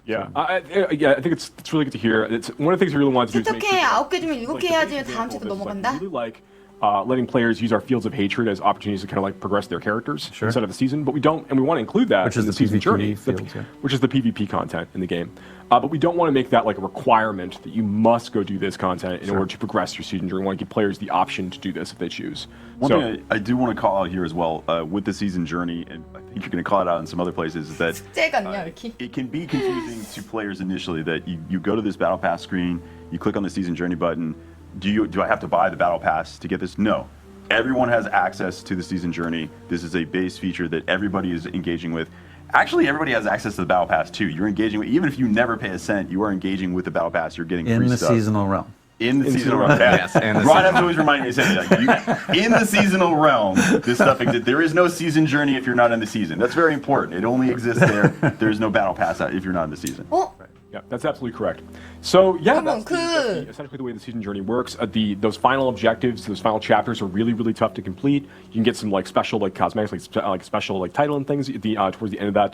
Yeah, I think it's really good to hear. It's one of the things we really want to do. 챕터 Is make 캐 sure 9개 중에 7개 해야지 다음 챕터 넘어간다. really like letting players use our fields of hatred as opportunities to kind of like progress their characters instead of the season. But we don't, and we want to include that Which in is the the season PvP journey, fields, yeah. which is the PvP content in the game. But we don't want to make that like a requirement that you must go do this content in order to progress your season journey. We want to give players the option to do this if they choose. One thing I do want to call out here as well with the season journey, and I think you're going to call it out in some other places, is that 숙제 같냐 이렇게. it can be confusing to players initially that you go to this battle pass screen, you click on the season journey button. Do I have to buy the battle pass to get this? No. Everyone has access to the season journey. This is a base feature that everybody is engaging with. Actually, everybody has access to the battle pass too. You're engaging with, even if you never pay a cent, you are engaging with the battle pass. You're getting In free the stuff. seasonal realm. In the seasonal realm. Yes, in the Ron has seasonal. to always remind me to say that. In the seasonal realm, this stuff exists. There is no season journey if you're not in the season. That's very important. It only exists there. There's no battle pass if you're not in the season. 어? Yeah, that's absolutely correct. So yeah, 그러면 그 essentially the way the season journey works. Those final objectives, those final chapters are really, really tough to complete. You can get some like special like cosmetics, like special like title and things at the towards the end of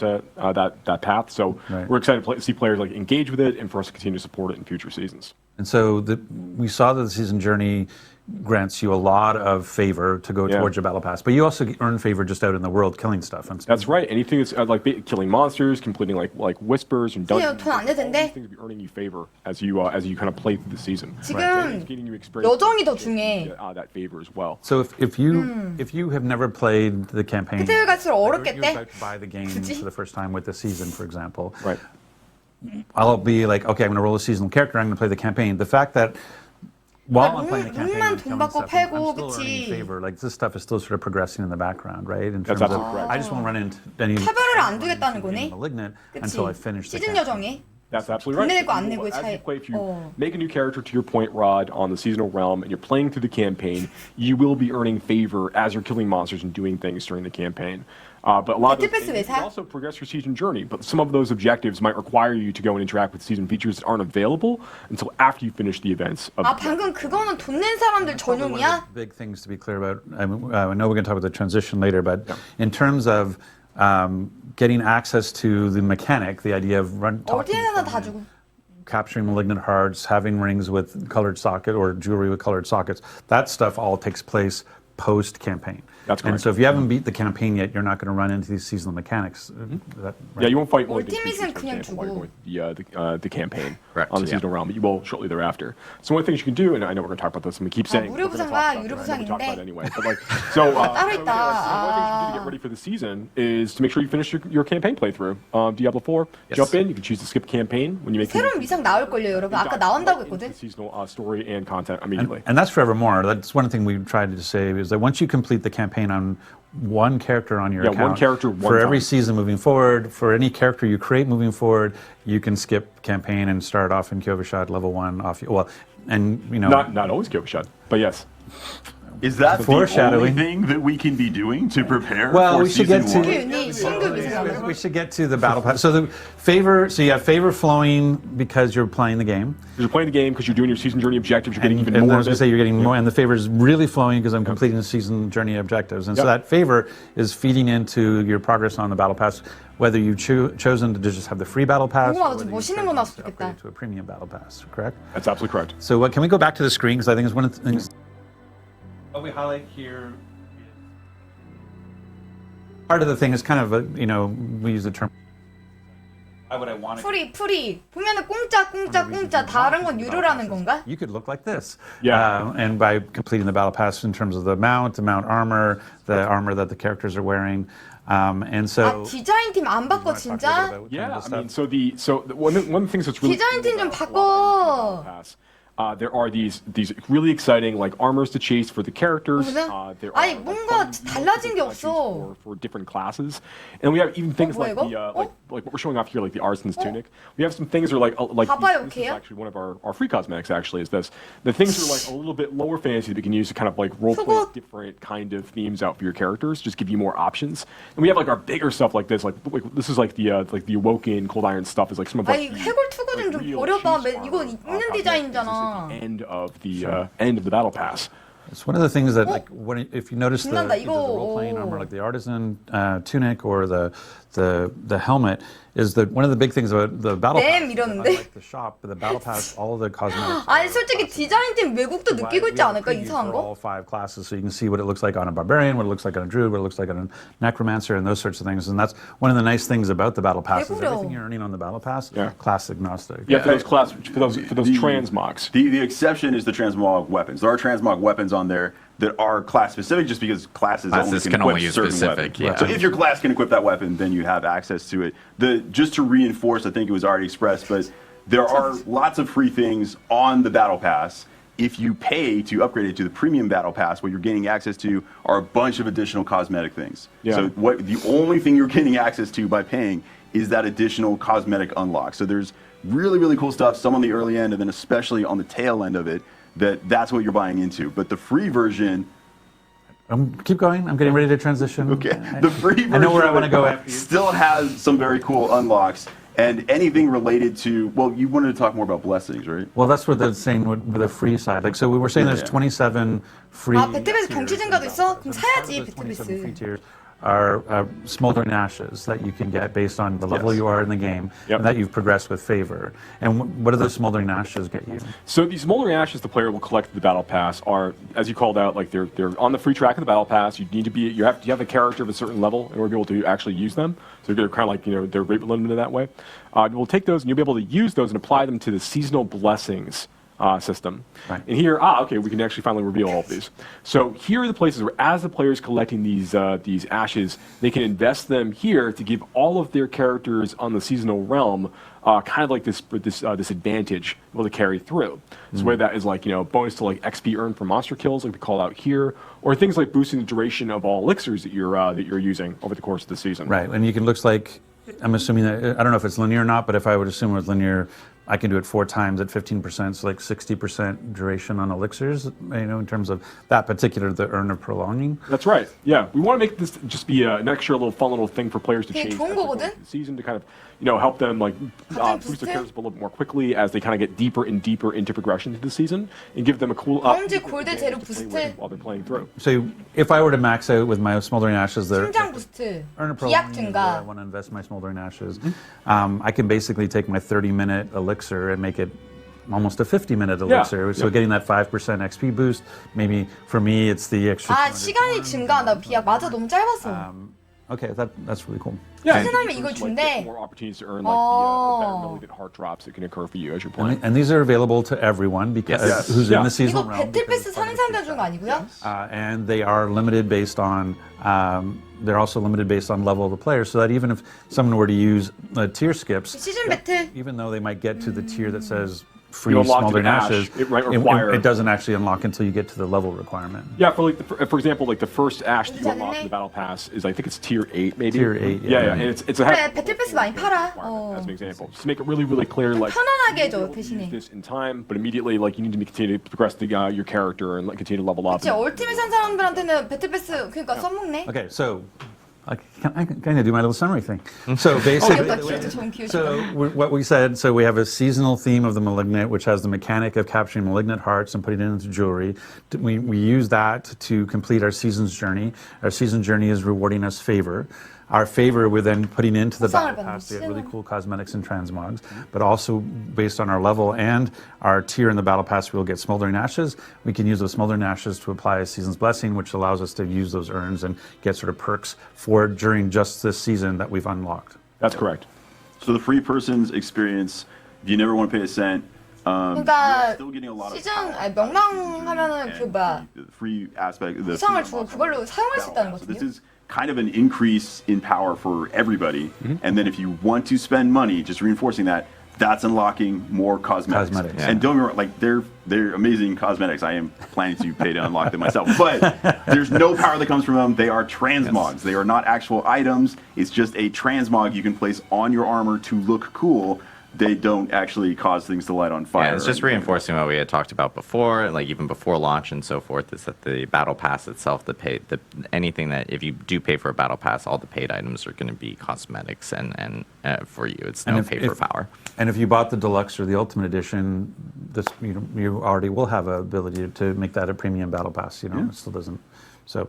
that path. So we're excited to see players like engage with it and for us to continue to support it in future seasons. And so we saw that the season journey grants you a lot of favor to go towards your battle pass, but you also earn favor just out in the world killing stuff. And That's right. Anything that's like killing monsters, completing like whispers and dungeons. 돈안 All 내던데? these things will be earning you favor as you kind of play through the season. 지금 It's getting you experience 여정이 더 중요해. that favor as well. so if you have never played the campaign, 그때 갈수록 you're 어렵겠대. about to buy the game 굳이? for the first time with the season, for example. Right. I'll be like, okay, I'm going to roll a seasonal character. I'm going to play the campaign. The fact that while I'm playing the campaign, 룩만 I'm 돈 killing 받고 stuff, I'm 팔고, still earning 그치? favor. Like this stuff is still sort of progressing in the background, right? In That's terms of, absolutely correct. I just won't run into any 차별을 안 두겠다는 거네. malignant 그치? until I finish the 시즌 campaign. 여정에. That's absolutely right. 돈 내고 안 내고의 As you 차이. play, if you 어. make a new character, to your point, Rod, on the seasonal realm, and you're playing through the campaign, you will be earning favor as you're killing monsters and doing things during the campaign. But a lot of those 배틀 패스 왜 things 사? will also progress your season journey. But some of those objectives might require you to go and interact with season features that aren't available until after you finish the events. 아 방금 그거는 돈 낸 사람들 Probably one 전용이야? of the big things to be clear about. I know we're going to talk about the transition later, but in terms of getting access to the mechanic, the idea of talking 어디에나 다 from 주고. capturing malignant hearts, having rings with colored socket or jewelry with colored sockets, that stuff all takes place post-campaign. That's And correct. so if you haven't beat the campaign yet, you're not going to run into these seasonal mechanics. Yeah, you won't fight more Ultimate은 그냥 주고. the campaign Correct, on the yeah. seasonal realm, but you will shortly thereafter. So one of the things you can do, and I know we're going to talk about this, and we keep saying 무료 we're gonna 부상과 talk about 유료 it, I know we talk about 부상인데. it anyway. But like, so 따로 one of the things 있다. you do to get ready for the season is to make sure you finish your campaign playthrough. Diablo 4, Yes. jump in. You can choose to skip campaign when you make 새로운 미상 나올걸요 여러분. 아까 나온다고 into 했거든. the seasonal story and content immediately. And that's forevermore. That's one thing we tried to say is that once you complete the campaign on one character on your Yeah, account, one character, one for every time. season moving forward, for any character you create moving forward, you can skip campaign and start off in Kyovashad level 1 off. Well, and you know, Not always Kyovashad, but yes. Is that the foreshadowing only thing that we can be doing to prepare Well, for we should season get to- one? We should get to the battle pass. So the favor. So you have favor flowing because you're playing the game. You're playing the game because you're doing your season journey objectives. You're getting even and more. I was going to say you're getting more, and the favor is really flowing because I'm completing the season journey objectives, and so that favor is feeding into your progress on the battle pass. Whether you've chosen to just have the free battle pass, or whether you've chosen to upgrade to a premium battle pass. Correct? That's absolutely correct. So can we go back to the screen because I think it's one of the things. What we highlight here. Part of the thing is kind of we use the term. Why would I want it? 프리 보면은 공짜 다른 건 유료라는 건가? You could look like this. Yeah. And by completing the battle pass in terms of the mount armor, the armor that the characters are wearing. And so 디자인 팀 안 바꿔 진짜? Yeah, I mean, one of the things that's really 디자인 팀 좀 바꿔. there are these really exciting like armors to chase for the characters. There are 아니 뭔가 달라진 게 없어. for different classes, and we have even things like 뭐야, the like what we're showing off here, like the artisan's tunic. We have some things that are like 봐봐요, this is actually one of our free cosmetics. Actually, is this the things are like a little bit lower fantasy that we can use to kind of like role play different kind of themes out for your characters, just give you more options. And we have like our bigger stuff like this, like this is like the Awoken Cold Iron stuff is like some of like 아니 해골 투구는 좀 버려봐. 이거 있는 디자인이잖아. end of the battle pass. It's one of the things that, like, if you notice the 이거. role-playing armor, like the artisan tunic or the helmet, is that one of the big things about the battle pass. 이러는데? Like the shop, the battle pass, all of the cosmetics. 아니 솔직히 디자인 팀 외국도 느끼고 있지 않을까 이상한 거? all 5 classes, so you can see what it looks like on a barbarian, what it looks like on a druid, what it looks like on a necromancer, and those sorts of things. And that's one of the nice things about the battle pass is everything you're earning on the battle pass, class agnostic. Yeah, for those transmogs. The exception is the transmog weapons. There are transmog weapons on there that are class specific, just because classes can only use certain specific. weapons. So if your class can equip that weapon, then you have access to it. Just to reinforce, I think it was already expressed, but there are lots of free things on the battle pass. If you pay to upgrade it to the premium battle pass, what you're gaining access to are a bunch of additional cosmetic things. So the only thing you're getting access to by paying is that additional cosmetic unlock. So there's really, really cool stuff, some on the early end, and then especially on the tail end of it, that's what you're buying into. But the free version... Keep going. I'm getting ready to transition. Okay. The free version I know where I want to go after you. Still has some very cool unlocks. And anything related to, well, you wanted to talk more about blessings, right? Well, that's what they're saying with the free side. Like, so we were saying there's 27 free. 배틀베이스 경치 증가도 있어? 그럼 사야지 배틀베이스. Free tiers are smoldering ashes that you can get based on the level you are in the game and that you've progressed with favor. And what do those smoldering ashes get you? So these smoldering ashes the player will collect at the battle pass are, as you called out, like they're on the free track of the battle pass. You need to be you have a character of a certain level in order to be able to actually use them. So they're kind of like they're rate limited that way. We'll take those and you'll be able to use those and apply them to the seasonal blessings system. Right. And here, okay, we can actually finally reveal all of these. So here are the places where, as the player is collecting these ashes, they can invest them here to give all of their characters on the seasonal realm kind of like this advantage able to carry through. So whether that is like bonus to like XP earned from monster kills, like we call out here, or things like boosting the duration of all elixirs that you're using over the course of the season. Right, and you can looks like I'm assuming that I don't know if it's linear or not, but if I would assume it was linear. I can do it 4 times at 15%, so like 60% duration on elixirs, in terms of that particular, the earn of prolonging. That's right. Yeah, we want to make this just be an extra little fun little thing for players to change 좋은 거거든? the season to kind of, help them like boost their characters a little bit more quickly as they kind of get deeper and deeper into progression to the season and give them a cool 경제 골드 제로 부스트. while they're playing through. So if I were to max out with my smoldering ashes, 심장 부스트. earn a 기약 prolonging, I 증가. want to invest my smoldering ashes. I can basically take my 30-minute elixir and make it almost a 50-minute elixir. So getting that 5% XP boost. Maybe for me, it's the extra. 시간이 증가한다. 비약 맞아 너무 짧았어. Okay, that's really cool. Yeah, 세상에 이걸 준대. more opportunities to earn like the better ability that heart drops that can occur for you as you're playing. And these are available to everyone because who's in the seasonal 이거 realm. 배틀패스 사는 사람들 준 거 아니고요? And they are limited based on. They're also limited based on level of the player, so that even if someone were to use tier skips, 시즌 배틀. even though they might get to the tier that says free unlock smoldering an ash, ashes, it might require- it doesn't actually unlock until you get to the level requirement. Yeah, for example, like the first ash that you unlock in the battle pass is I think it's tier 8 maybe. Tier 8, Yeah, and it's a 그래, 배틀패스 많이 팔아. as an example. Just to make it really, really clear, like 편안하게 해줘, you 대신에. use this in time, but immediately like you need to continue to progress your character and like, continue to level up. 그치, 얼티밋 산 사람들한테는 배틀패스 그러니까 써먹네. Okay, so I kind of do my little summary thing. So basically, what we said, so we have a seasonal theme of the Malignant, which has the mechanic of capturing Malignant hearts and putting it into jewelry. We use that to complete our season's journey. Our season journey is rewarding us favor. Our favor, we're then putting into the battle pass. We have really cool cosmetics and transmogs, but also based on our level and our tier in the battle pass, we'll get Smoldering Ashes. We can use those Smoldering Ashes to apply a Season's Blessing, which allows us to use those urns and get sort of perks for during just this season that we've unlocked. That's correct. So the free person's experience, if you never want to pay a cent, 그러니까 still getting a lot of 시즌 명랑하면은 그 뭐야 the free aspect, the 보상을 주고 그걸로 사용할 수 있다는 So this 거거든요. is kind of an increase in power for everybody. And then if you want to spend money, just reinforcing that, that's unlocking more cosmetics. And don't get me wrong, like they're amazing cosmetics. I am planning to pay to unlock them myself. But there's no power that comes from them. They are transmogs. They are not actual items. It's just a transmog you can place on your armor to look cool. They don't actually cause things to light on fire. Yeah, it's just reinforcing what we had talked about before, like even before launch and so forth, is that the battle pass itself, anything that if you do pay for a battle pass, all the paid items are going to be cosmetics and for you, it's no pay for power. And if you bought the deluxe or the ultimate edition, this you already will have an ability to make that a premium battle pass. It still doesn't. So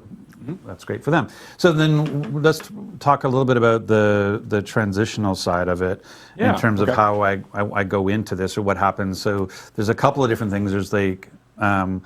that's great for them. So then let's talk a little bit about the transitional side of it in terms of how I go into this or what happens. So there's a couple of different things. There's like one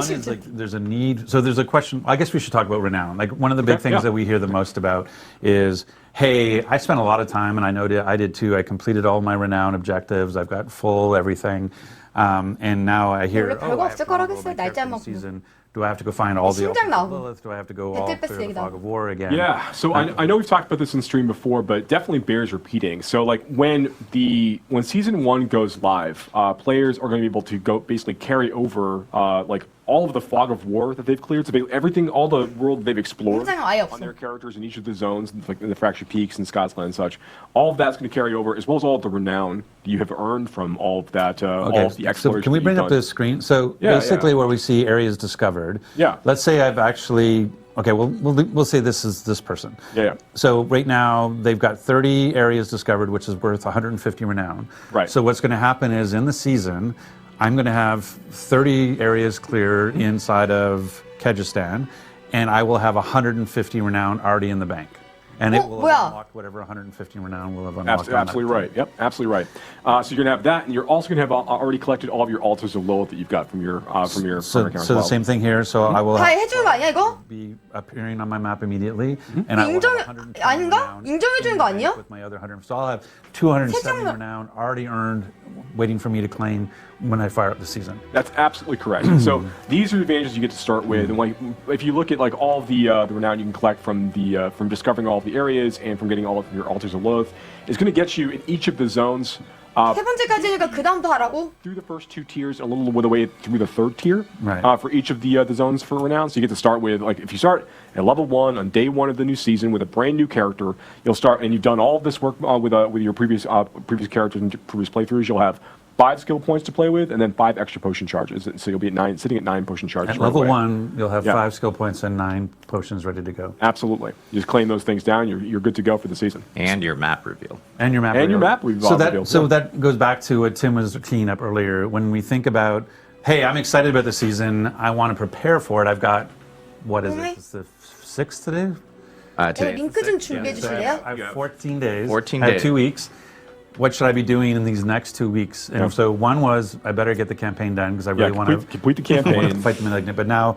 is like there's a need. So there's a question. I guess we should talk about renown. Like one of the big things that we hear the most about is, hey, I spent a lot of time, and I know I did too. I completed all my renown objectives. I've got full everything, and now I hear, 별거 없을 거라겠어요. 날짜 먹고. season. Do I have to go find all the Lilith? Do I have to go all clear the Fog of War again? Yeah, so I know we've talked about this in stream before, but it definitely bears repeating. So like when season 1 goes live, players are going to be able to go basically carry over like all of the Fog of War that they've cleared, so everything, all the world they've explored on their characters in each of the zones, like in the Fractured Peaks and Scotsland and such, all of that's going to carry over, as well as all of the renown that you have earned from all of that, all of the exploration. So can we bring up the screen? So basically where we see areas discovered, let's say I've actually, we'll say this is this person. So right now they've got 30 areas discovered, which is worth 150 renown. Right. So what's going to happen is in the season, I'm going to have 30 areas clear inside of Kyrgyzstan, and I will have 150 renown already in the bank. And it will have unlocked whatever 150 renown will have unlocked. Absolutely right. Yep, absolutely right. So you're going to have that, and you're also going to have already collected all of your altars of Lilith that you've got from your so the same thing here. So I will 다 해주는 거 아니야 이거? be appearing on my map immediately, and I will have 120 아닌가? 인정해주는 거 아니야? with my other 100. So I'll have 270 renown already earned, waiting for me to claim when I fire up the season. That's absolutely correct. So these are the advantages you get to start with, and like if you look at like all the renown you can collect from from discovering all of the areas and from getting all of your altars of Lilith, it's going to get you in each of the zones. 세 번째까지니까 그 다음도 하라고? Through the first 2 tiers, a little the way through the 3rd tier, for each of the zones for renown. So you get to start with, like, if you start at level 1 on day 1 of the new season with a brand new character, you'll start, and you've done all of this work with your previous characters and previous playthroughs. You'll have 5 skill points to play with, and then 5 extra potion charges. So you'll be sitting at 9 potion charges. At level 1, you'll have 5 skill points and 9 potions ready to go. Absolutely. You just claim those things down, you're good to go for the season. And your map reveal. And your map reveal. So that goes back to what Tim was teeing up earlier. When we think about, hey, I'm excited about the season, I want to prepare for it. I've got, what is it? It's the 6th today? Today. 링크 좀 준비해 주실래요? I have 14 days. 14 I have days. 2 weeks. What should I be doing in these next 2 weeks? And so one was, I better get the campaign done because I really want to complete the campaign. I want to fight the Malignant. But now,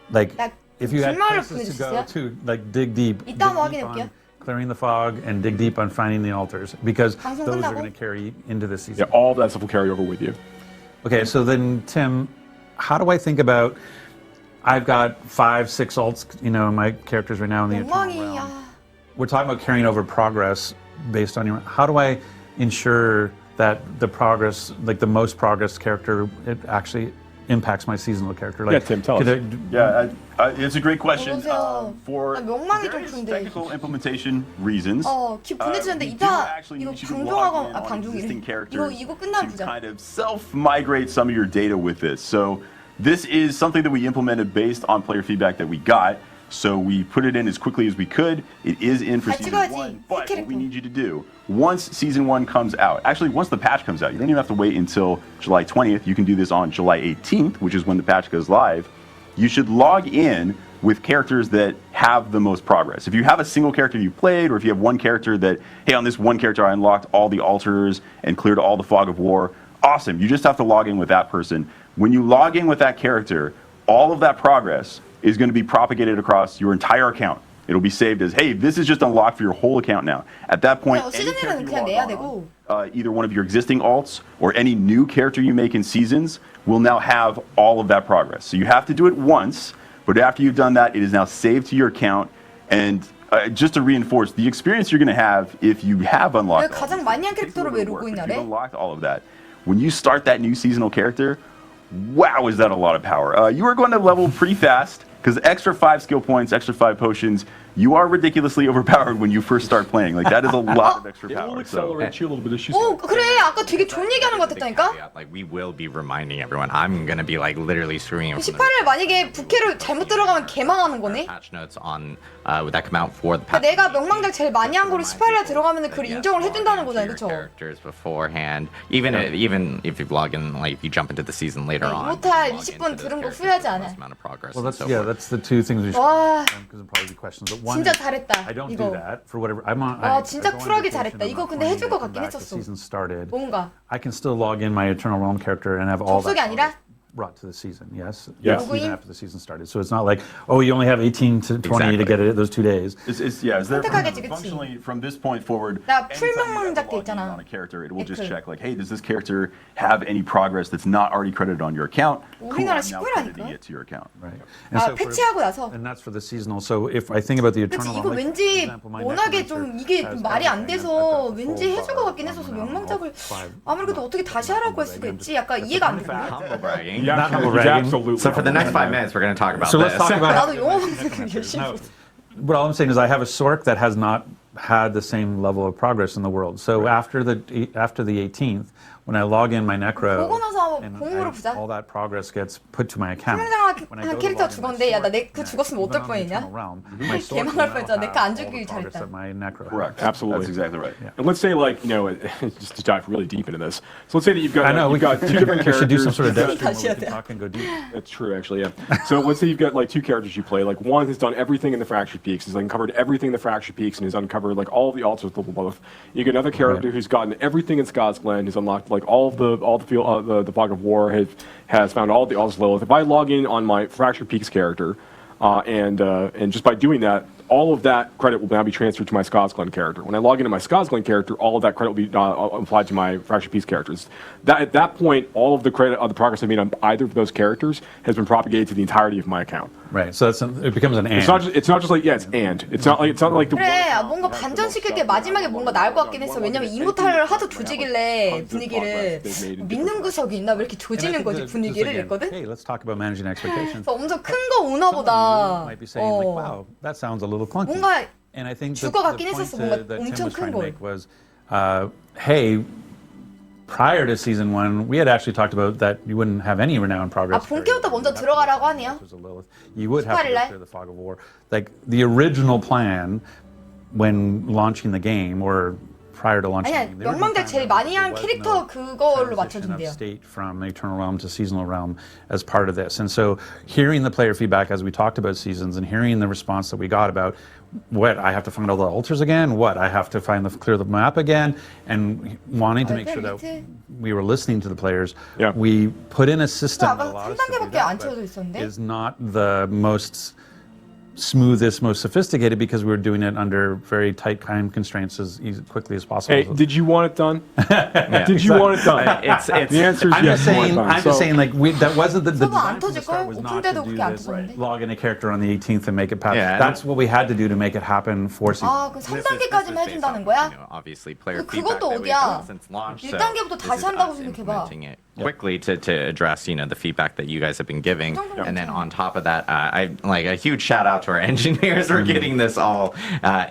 like, if you had places to go to, like, dig deep, on clearing the fog and dig deep on finding the altars, because those are going to carry into the season. Yeah, all of that stuff will carry over with you. Okay, so then, Tim, how do I think about, I've got 5, 6 alts, in my characters right now in the Eternal Realm. We're talking about carrying over progress based on how do I ensure that the progress, like the most progress character, it actually impacts my seasonal character. Like, Yeah, Tim, tell us. It's a great question. For 명망이 좀 various 큰데. technical implementation reasons, 기 보내주셨는데 we do 이따 actually 이거 need you to log in 방종하고 on 방종이래. existing characters 이거 끝나면 to 보자. kind of self-migrate some of your data with this. So this is something that we implemented based on player feedback that we got. So we put it in as quickly as we could. It is in for season 찍어야지. 1. But what we need you to do, once season 1 comes out, actually once the patch comes out, you don't even have to wait until July 20th. You can do this on July 18th, which is when the patch goes live. You should log in with characters that have the most progress. If you have a single character you played, or if you have one character that, hey, on this one character I unlocked all the altars and cleared all the fog of war, awesome. You just have to log in with that person. When you log in with that character, all of that progress is going to be propagated across your entire account. It'll be saved as, hey, this is just unlocked for your whole account now. At that point, any character you 그냥 log 내야 on, 되고. either one of your existing alts or any new character you make in seasons will now have all of that progress. So you have to do it once, but after you've done that, it is now saved to your account. And just to reinforce, the experience you're going to have if you have unlocked 가장 많이 한 캐릭터를 왜 로그인하래? unlocked all of that. When you start that new seasonal character, wow, is that a lot of power. You are going to level pretty fast, because extra 5 skill points, extra 5 potions, you are ridiculously overpowered when you first start playing. Like, that is a lot of extra It will power. So. accelerate you a little bit. It's just 그래 아까 되게 좋은 얘기하는 것 같았다니까? Like we will be reminding everyone. I'm gonna be like literally screwing them. 18일 만약에 부캐로 잘못 들어가면 개망하는 거네? Patch notes on would that come out for the 그러니까 내가 명망작 제일 많이 한 거를 18일에 들어가면 그걸 인정을 해준다는 거잖아, 그쵸? characters beforehand. Even if you log in, like if you jump into the season later on. 이모탈 20분 들은 거 후회하지 않아. Well, that's the two things we should. 와, Because probably the questions. But one 진짜 is, 잘했다. I don't do 이거. that for whatever. I'm on. 와, I 진짜 go on 쿨하게 vacation, 잘했다. I'm 이거 not 근데 playing, 해줄 것 come 같긴 back, the 했었어. season started. 뭔가 I can still log in my Eternal Realm character and have all 접속이 that 아니라 brought to the season. Yes. Yes. Even after the season started. So it's not like, oh, you only have 18 to 20 to get it those 2 days. It's there 선택하겠지, 그치? functionally from this point forward. 나 anytime you have 풀명망작 돼 login 있잖아. on a character, it will just 에크. check like, hey, does this character have any progress that's not already credited on your account? Cool, 우리나라 I'm now 식구라니까. crediting it to your account. Right. 아, 패치하고 나서. And that's for the seasonal. So if I think about the 그치, Eternal 이거 Realm, like, for 왠지 example, my 워낙에 Necromancer 좀 이게 has 말이 안 everything. 돼서 I've got the 왠지 full 해줄 것 같긴 했어서 bar, 명망작을 five. 아무래도 어떻게 다시 하라고 할 수가 있지? 약간 이해가 안 되거든. Humble bragging. Yeah, Not humble he's bragging. absolutely. So for the next 5 minutes, we're gonna talk about So this. let's talk about. 나도 영어 방송 열심히 No, 보지. but all I'm saying is I have a Sork that has not had the same level of progress in the world. So after the 18th, when I log in my Necro, 보고 나서 and 공으로 보자. all that progress gets put to my account. 투명장한 When I go to 캐릭터 log in my 죽었는데 야 나 Sork, 네크 죽었으면 어떨 even on the 뻔했냐? Eternal Realm, my Sork 개망할 will 뻔했잖아. now 네크 안 have all the 죽이길 progress 잘했다. that my Necro has. Correct. Absolutely. That's exactly right. And let's say, like, just to dive really deep into this. So let's say that you've got, I know you've got two different we should do some characters. sort of You've dev got- stream where we can talk and go deep. That's true, actually, yeah. So let's say you've got like two characters you play. Like one has done everything in the Fractured Peaks, has uncovered everything in the Fractured Peaks, and has uncovered like all of the altars level both. You get another character who's gotten everything in Scott's Glen, who's unlocked like all the field, the fog of war, has found all the altars Lilith. If I log in on my Fractured Peaks character, and just by doing that, all of that credit will now be transferred to my Scott's Glen character. When I log into my Scott's Glen character, all of that credit will be applied to my Fractured Peaks characters. At that point, all of the credit of the progress I've made on either of those characters has been propagated to the entirety of my account. Right. So it becomes an and. It's not just like it's and. It's not like the. 그래 뭔가 반전시킬 게 마지막에 뭔가 나을 것 같긴 했어. 왜냐면 이모탈을 하도 조지길래 분위기를 믿는 구석이 있나 왜 이렇게 조지는 거지 분위기를 했거든. Hey, let's talk about managing expectations. 그래서 엄청 큰 거 오나 보다. Might be saying like, wow, that sounds a little clunky. 뭔가 And I think 죽어갔긴 the point 했었어. 뭔가 that Tim 엄청 was trying 큰 to 걸. make was, hey, prior to season 1, we had actually talked about that you wouldn't have any renown 아 progress. 본캐부터 먼저 들어가라고 하네요. You would have to 18일 go 날? through the fog of war. Like the original plan when launching the game or prior to launching 아니야 the game. the original 명망작 plan 제일 was 많이 there 한 was 캐릭터 no 그걸로 transition of 맞춰준대요. state from Eternal Realm to Seasonal Realm as part of this. And so hearing the player feedback as we talked about seasons and hearing the response that we got about what I have to find all the altars again, what I have to clear the map again, and wanting to make sure that we were listening to the players, we put in a system that 아까 allowed us 3단계밖에 to do 안 that, 채워져 but 있었는데. is not the most smoothest, most sophisticated because we were doing it under very tight time constraints as quickly as possible. Hey, did you want it done? Yeah. Did you want it done? It's the answer is I'm yes. just saying, I'm just saying, like that wasn't the 서버 design 안 from the start 터질걸? was 오픈 not to 때도 do 그게 안 this, 터졌는데? log in a character on the 18th and make it pass. Yeah, That's what we had to do to make it happen for season. 아, 그럼 3단계까지만 해준다는 거야? Obviously, player 그것도 feedback that we've 어디야? gotten since launch. So 1단계부터 this 다시 is 한다고 us 생각해봐. implementing it quickly to address the feedback that you guys have been giving, and then on top of that, I like a huge shout out to our engineers for getting this all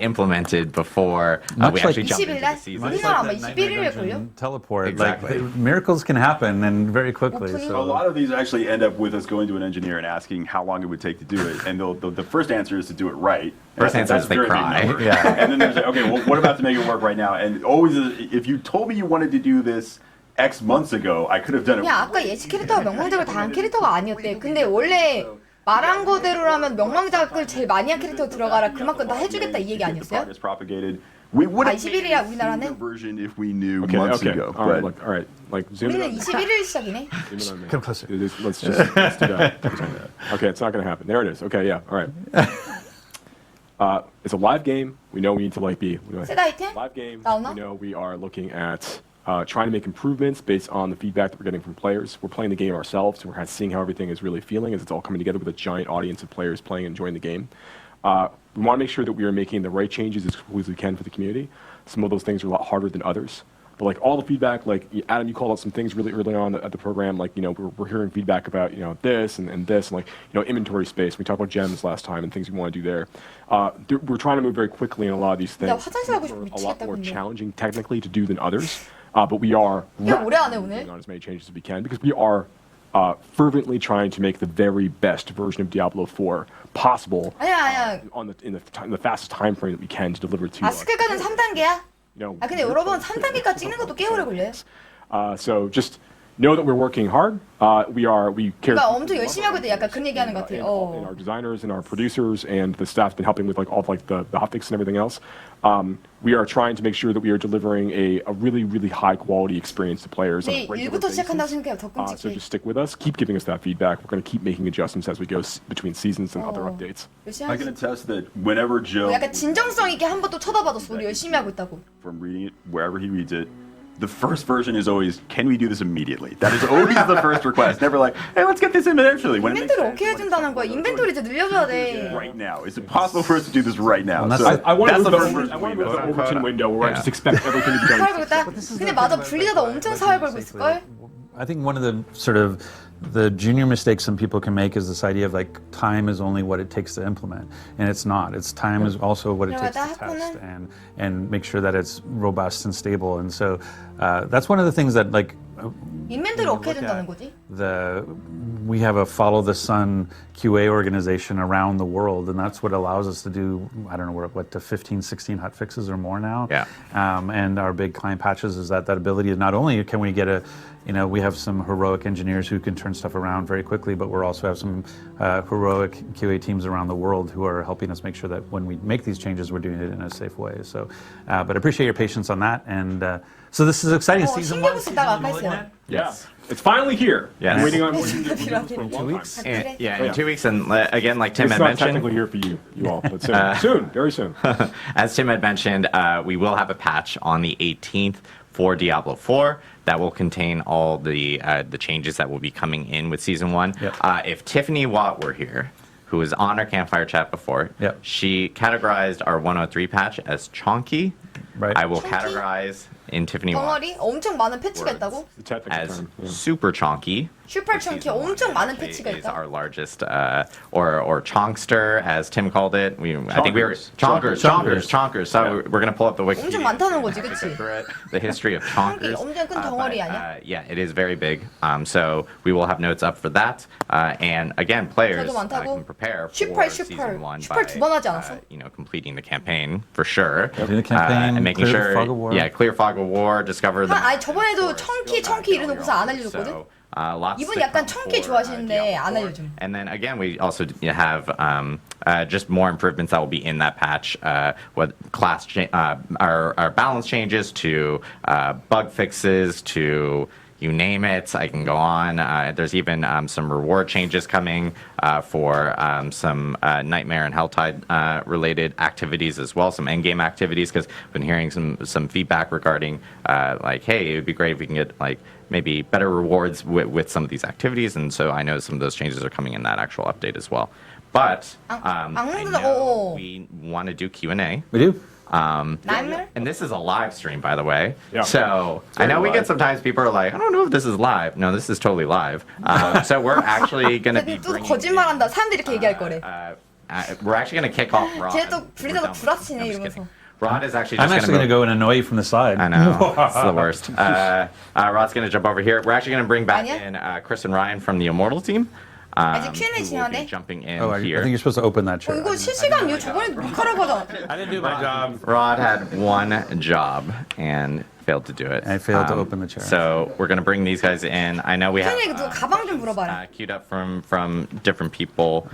implemented before we actually jump into the season. 우리나라 아마 21일일걸요? Teleport. Exactly. Like miracles can happen and very quickly. 오프닝? A lot of these actually end up with us going to an engineer and asking how long it would take to do it, and the first answer is to do it right. First And answer that's is they very big cry. number. Yeah. And then there's like, okay, well, what about to make it work right now? And always, if you told me you wanted to do this X months ago, I could have done it. 그냥 아까 예시 캐릭터가 명망작을 다 한 캐릭터가 아니었대. 근데 원래 말한 거대로라면 명망작을 제일 많이 한 캐릭터 들어가라. 그만큼 다 해주겠다 이 얘기 아니었어요? We would 아, have 21일이야 우리나라는? the version if we knew Okay, months okay. ago. All right, But look, all right. Like, zoom in 우리는 on me. 21일 시작이네. Zoom in on me. Come closer. Let's do that. Okay, it's not going to happen. There it is. Okay, yeah, all right. It's a live game. We know we need to 셋 아이템? live game. 나오나? We know we are looking at trying to make improvements based on the feedback that we're getting from players. We're playing the game ourselves, and we're kind of seeing how everything is really feeling as it's all coming together with a giant audience of players playing and enjoying the game. We want to make sure that we are making the right changes as quickly as we can for the community. Some of those things are a lot harder than others. But like all the feedback, like Adam, you called out some things really early on at the program. Like we're hearing feedback about this and this, and like inventory space. We talked about gems last time and things we want to do there. We're trying to move very quickly in a lot of these things. 나 화장실 가고 싶어 A lot 미치겠다 more 근데. challenging technically to do than others. But we are 야 오래 안 해 오늘? on as many changes as we can because we are fervently trying to make the very best version of Diablo 4 possible 아니야. in the fastest time frame that we can to deliver to 아 스킬까지는 3단계야? you know, 아 근데 여러분 3단계까지 찍는 것도 꽤 오래 걸려요. so just know that we're working hard. We care. 그러니까 엄청 열심히 하고 있대. 약간 그런 얘기하는 것 같아. And our designers and our producers and the staff been helping with like all of, like the hotfix and everything else. We are trying to make sure that we are delivering a really high quality experience to players on a 근데 regular 1부터 basis. 시작한다고 생각해요. 더 So 끔찍해. just stick with us. Keep giving us that feedback. We're going to keep making adjustments as we go between seasons and other updates. 열심히 I can 하지. attest that whenever Joe, 약간 진정성 있게 한 번 또 쳐다봐줬어. 우리 열심히 하고 있다고. from reading it wherever he reads it, the first version is always, can we do this immediately? That is always the first request. Never like, hey, let's get this in eventually. When it makes 인벤토리 sense, 어떻게 해준다는 거야? 인벤토리 이제 늘려줘야 돼. right now. It's impossible for us to do this right now. Well, So that's- I want that's to the move first the version. Overton window where I just expect everything to be done. 사활 걸다. 근데 맞아 분리자도 엄청 사활 걸고 있을걸? I think one of the sort of the junior mistakes some people can make is this idea of like time is only what it takes to implement, and it's not. It's time is also what it takes to test and make sure that it's robust and stable. And so that's one of the things that like 인벤토리 어떻게 해준다는 거지? we have a follow the sun QA organization around the world, and that's what allows us to do, I don't know, we're up to 15, 16 hot fixes or more now. Yeah. And our big client patches is that ability of not only can we get we have some heroic engineers who can turn stuff around very quickly, but we also have some heroic QA teams around the world who are helping us make sure that when we make these changes, we're doing it in a safe way. So, but I appreciate your patience on that. And so this is exciting. Season one. 신경 쓰다가 아까 했어요. Yes. It's finally here. Yes. I'm waiting on 필요하대. 2 weeks. In 2 weeks, and again, like Tim It's had not mentioned, technically here for you all, but soon, very soon. as Tim had mentioned, we will have a patch on the 18th for Diablo 4 that will contain all the changes that will be coming in with Season 1. Yep. If Tiffany Watt were here, who was on our campfire chat before, Yep. she categorized our 103 patch as chonky. Right. I will Chonky? categorize in Tiffany Watt 덩어리 엄청 많은 패치가 있다고? The technical as term. Yeah. super chonky. 슈퍼 청키 엄청 많은 Actually 패치가 is 있다. our largest, or chonkster, as Tim called it. I think we were Chonkers. chonkers. So we're gonna pull up the wiki. 엄청 많다는 거지, 그치? The history of 청키 chonkers. 엄청 큰 덩어리 But, 아니야? yeah, it is very big. So we will have notes up for that. And again, players 저도 많다고? can prepare for 슈퍼, season 1 슈퍼 두 번 하지 않았어? completing the campaign for sure. Doing the campaign, and making clear sure, fog of war. yeah, clear fog of war, discover the. 아니 저번에도 청키 이래놓고서 안 알려줬거든? So, lots 이분 to 약간 come 청키 for, 좋아하시는데 안 Diablo 4. 알려줌. And then again, we also have just more improvements that will be in that patch. What our balance changes to bug fixes to you name it. I can go on. There's even some reward changes coming for some Nightmare and Helltide related activities as well, some endgame activities, because I've been hearing some feedback regarding like, hey, it would be great if we can get like maybe better rewards with some of these activities, and so I know some of those changes are coming in that actual update as well. But I know we want to do Q&A. We do. Nightmare? And this is a live stream, by the way. Yeah. So I know we get sometimes people are like, I don't know if this is live. No, this is totally live. So we're actually going to be 또 bringing 거짓말한다. 사람들이 이렇게 얘기할 거래. we're actually going to kick off Rod. 쟤또 부리다가 불아치네 이러면서. Rod is actually I'm just actually going to go and annoy you from the side. I know. It's the worst. Rod's going to jump over here. We're actually going to bring back in Chris and Ryan from the Immortal team. 이제 Q&A 진행하네. Jumping in I here. think you're supposed to open that chair. 이거 실시간이요? 저번에 녹화라고 하잖아. I didn't do my job. Rod had one job and failed to do it. I failed to open the chair. So we're going to bring these guys in. I know we have 너 가방 좀 물어봐라. queued up from different people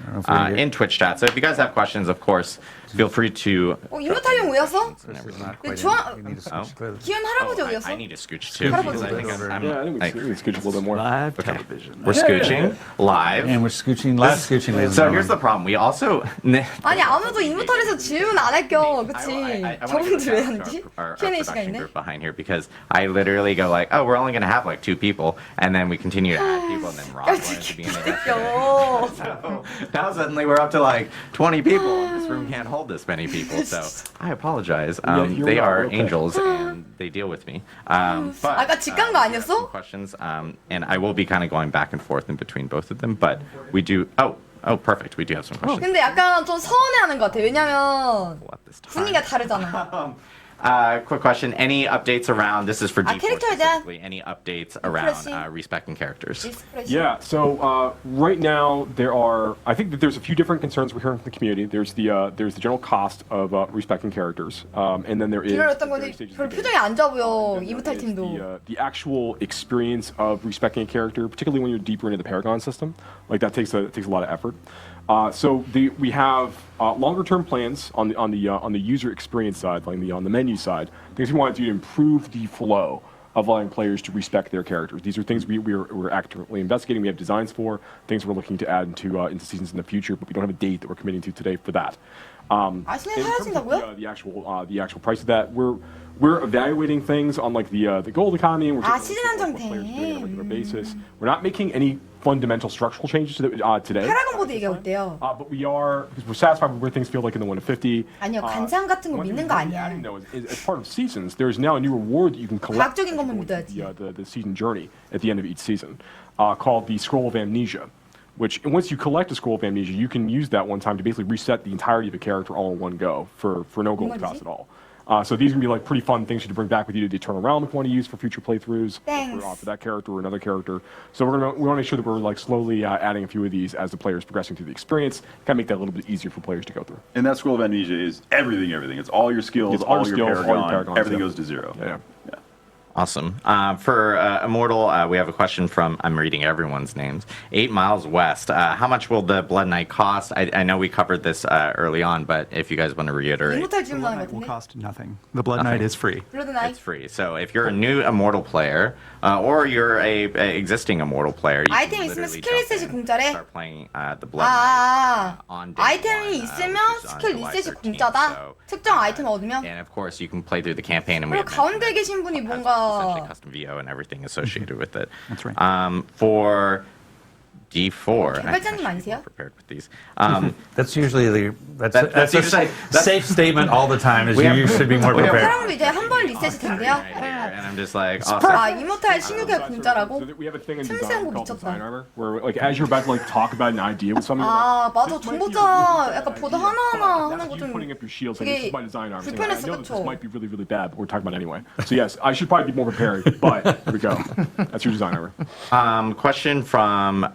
in Twitch chat. So if you guys have questions, of course, feel free to. 이모탈형 왜 왔어? 주한 기현 할아버지 어디 I 갔어? need to scooch too. 할아버지 I think 어디 I'm, Yeah, I think we can scooch a little bit more. Live television. we're scooching live. And we're scooching, live scooching, ladies and So gentlemen. here's the problem. We also. 아니 아무도 이모탈에서 질문 안 할겨, 그치? I wanna 저분들 give 왜 a shout out 하는지? to our Q&A production 시간이네. group behind here because I literally go like, oh, we're only gonna have like 2 people, and then we continue to add people, and then Rob wanted to be in it. 겨. So now suddenly we're up to like 20 people, and this room can't hold this many people. So I apologize. They are angels, and they deal with me. But 아까 집 간 거 아니었어? questions, and I will be kind of going back and forth in between both of them. But we do. Oh, perfect. We do have some questions. 근데 약간 좀 서운해하는 것 같아. 왜냐면 Pull up this time. 분위기가 다르잖아. Quick question. Any updates around, this is for D4 캐릭터에 대한 specifically, any updates around Impressive. respecting characters? Yeah, so right now I think that there's a few different concerns we're hearing from the community. There's the general cost of respecting characters, and then there is 기다렸던 거지. 별 표정이 안 좋아 보여. 이모탈 팀도. the actual experience of respecting a character, particularly when you're deeper into the Paragon system. Like that takes a lot of effort. So we have longer-term plans on the user experience side, like on the menu side. Things we want to do to improve the flow of allowing players to respect their characters. These are things we're actively investigating. We have designs for things we're looking to add into seasons in the future, but we don't have a date that we're committing to today for that. In terms of the actual price of that, we're evaluating things on like the gold economy, and we're taking a look at what players are doing on a regular basis. We're not making any fundamental structural changes to today. 파라곤보드 얘기 어때요? But we are, because we're satisfied with where things feel like in the 1 to 50. 아니요, 관상 같은 거 믿는 거 아니야. As part of seasons, there's now a new reward that you can collect 과학적인 것만 믿어야지. the season journey at the end of each season, called the Scroll of Amnesia. Which, once you collect a Scroll of Amnesia, you can use that one time to basically reset the entirety of a character all in one go for no gold cost at all. So these are going to be like pretty fun things to bring back with you to the Eternal Realm if you want to use for future playthroughs. For that character or another character. So we want to make sure that we're like slowly adding a few of these as the players progressing through the experience. Kind of make that a little bit easier for players to go through. And that Scroll of Amnesia is everything. It's all your skills, all your Paragon, everything goes to 0. Yeah. Awesome. For Immortal, we have a question from, I'm reading everyone's names, 8 Miles West. How much will the Blood Knight cost? I know we covered this early on, but if you guys want to reiterate. 이모탈 질문하는 것 Will 같은데? cost nothing. The Blood Knight is free. It's free. So if you're a new Immortal player, or you're a existing Immortal player, you 아이템 can 있으면 literally 스킬 리셋이 공짜래? start playing the Blood Knight on day 아이템이 1, 있으면 which is on 스킬 July 리셋이 13th. 공짜다? So, 특정 아이템 얻으면? and of course, you can play through the campaign, and we 그리고 have 가운데 계신 분이 essentially 뭔가 custom VO and everything associated with it. That's right. For D4, 개발자님 아니세요? prepared with these. That's usually that's a usually- safe statement all the time. Is We have- you should be more we have- prepared. 사람도 이제 한 번 리셋이 된대요? And I'm just like, 아, 이모탈 신규가 공짜라고? So we have a thing in 틈새한 design 거 called 미쳤다. design armor, where like as you're about to like talk about an idea with something. 아, 맞아. this might be 정보자 약간 보드 하나하나 하는 That's 거 you 좀 putting up your shields and this is 되게 my design armor. I 불편했어, know that this 그쵸? might be really, really bad, but we're talking about it anyway. So yes, I should probably be more prepared, but here we go. That's your design armor. question from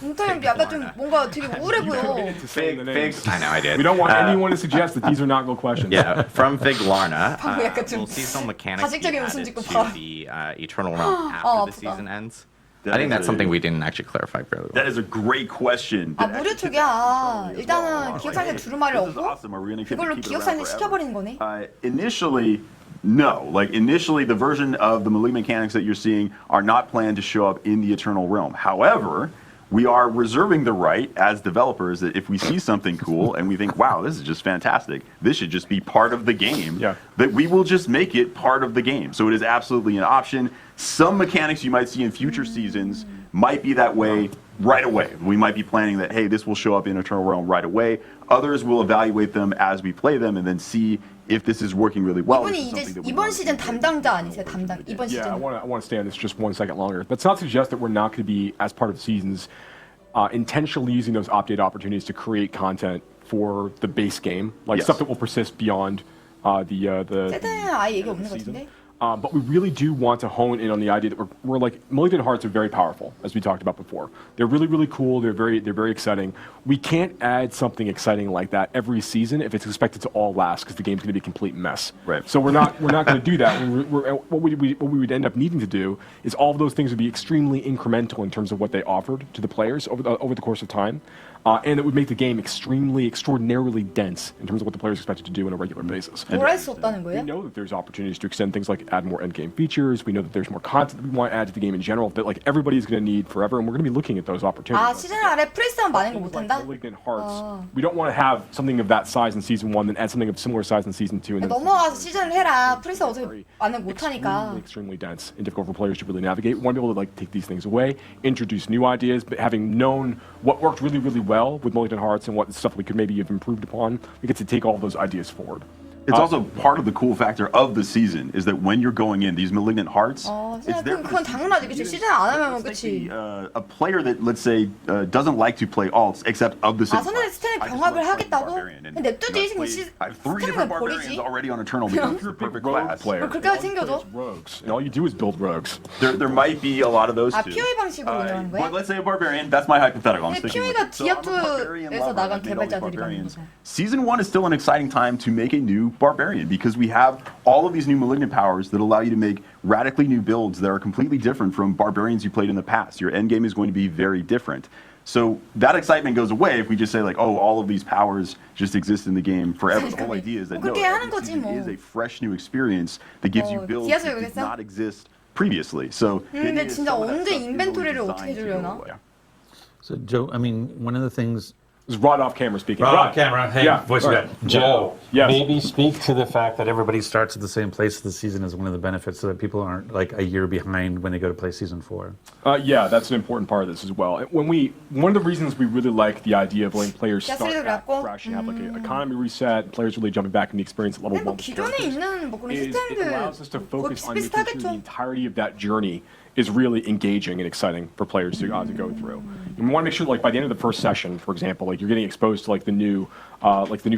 이모탈 약간 좀 뭔가 되게 우울해 보여. Fig. I know I did. We don't want anyone to suggest that these are not good questions. Yeah, from Fig Larna. 방금 약간 좀 Will seasonal mechanics be 가식적인 웃음 added 짓고 to 봐. the Eternal Realm after the 아프다. season ends? I think that's something we didn't actually clarify fairly well. That is a great question. 아, 무료 쪽이야. 일단은 기억상자 두루마리를 This is 얻고 awesome. Are we gonna keep 그걸로 it 기억상자 around 시켜버리는 거네. Initially, No, like initially the version of the malignant mechanics that you're seeing are not planned to show up in the Eternal Realm. However, we are reserving the right as developers that if we see something cool and we think, wow, this is just fantastic, this should just be part of the game, that we will just make it part of the game. So it is absolutely an option. Some mechanics you might see in future seasons might be that way right away. We might be planning that, hey, this will show up in Eternal Realm right away. Others will evaluate them as we play them and then see if this is working really well. 이분이 이제 이번 시즌 담당자 아니세요? 담당 이번 Yeah, 시즌. I want to stay on this just 1 second longer. That's not to suggest that we're not going to be, as part of the seasons, intentionally using those update opportunities to create content for the base game, like stuff that will persist beyond the 세대는 아예 얘기 없는 것 season. 같은데. But we really do want to hone in on the idea that we're like Malignant Hearts are very powerful, as we talked about before. They're really, really cool. They're very exciting. We can't add something exciting like that every season if it's expected to all last, because the game's going to be a complete mess. Right. So we're not going to do that. What we would end up needing to do is all of those things would be extremely incremental in terms of what they offered to the players over the course of time. And it would make the game extraordinarily dense in terms of what the players expected to do on a regular basis. 뭘 할 수 없다는 We 거예요? know that there's opportunities to extend things like add more endgame features. We know that there's more content that we want to add to the game in general that like everybody's going to need forever, and we're going to be looking at those 아 opportunities. 시즌 아래 프리스만 많은 거 못한다? Malignant Hearts. We don't want to have something of that size in season 1, then add something of similar size in season 2. And then 넘어가서 시즌을 해라. 프리스 어차피 반응 못하니까. extremely dense and difficult for players to really navigate. We want to be able to like take these things away, introduce new ideas, but having known what worked really, really well with Malignant Hearts and what stuff we could maybe have improved upon, we get to take all those ideas forward. It's also part of the cool factor of the season is that when you're going in, these Malignant Hearts, it's there 그건 당연하지, 그치? 시즌 안 하면 그치? a player that, let's say, doesn't like to play alts except of the 아, same 선생님 스탠을 병합을 하겠다고? 냅두지, three different 스탠을 barbarians 버리지. already on Eternal becomes the perfect class. 그렇게까지 챙겨줘? Rogues, and all you do is build rogues. There might be a lot of those 아, too. POE 방식으로 운영하는 But 거야? let's say a barbarian, that's my hypothetical. I'm 근데 sticking with POE가 it. So I'm a barbarian 디아2에서 lover, 나간 I've made all these 개발자들이 받는 barbarians. 거죠. Season 1 is still an exciting time to make a new barbarian because we have all of these new malignant powers that allow you to make radically new builds that are completely different from barbarians you played in the past. Your end game is going to be very different. So that excitement goes away if we just say like, oh, all of these powers just exist in the game forever. The whole idea is that no, 그렇게 하는 every 거지, season 뭐. is a fresh new experience that gives you builds that did not exist previously. So 근데 진짜 언제 인벤토리를 어떻게 해주려나? So Joe, I mean, one of the things. This is Rod off camera speaking. Rod camera. Hey, yeah, voice right. guy. Joe, Yes. maybe speak to the fact that everybody starts at the same place of the season is one of the benefits, so that people aren't like a year behind when they go to play season 4. Yeah, that's an important part of this as well. One of the reasons we really like the idea of letting players start out fresh and have like an economy reset, players really jumping back in the experience at level 1. 기존에 있는 뭐 그런 It 시스템들 allows us to 그거 focus on making sure the 비슷비슷하겠죠. entirety of that journey is really engaging and exciting for players to go through. And we want to make sure, like by the end of the first session, for example, like you're getting exposed to like the new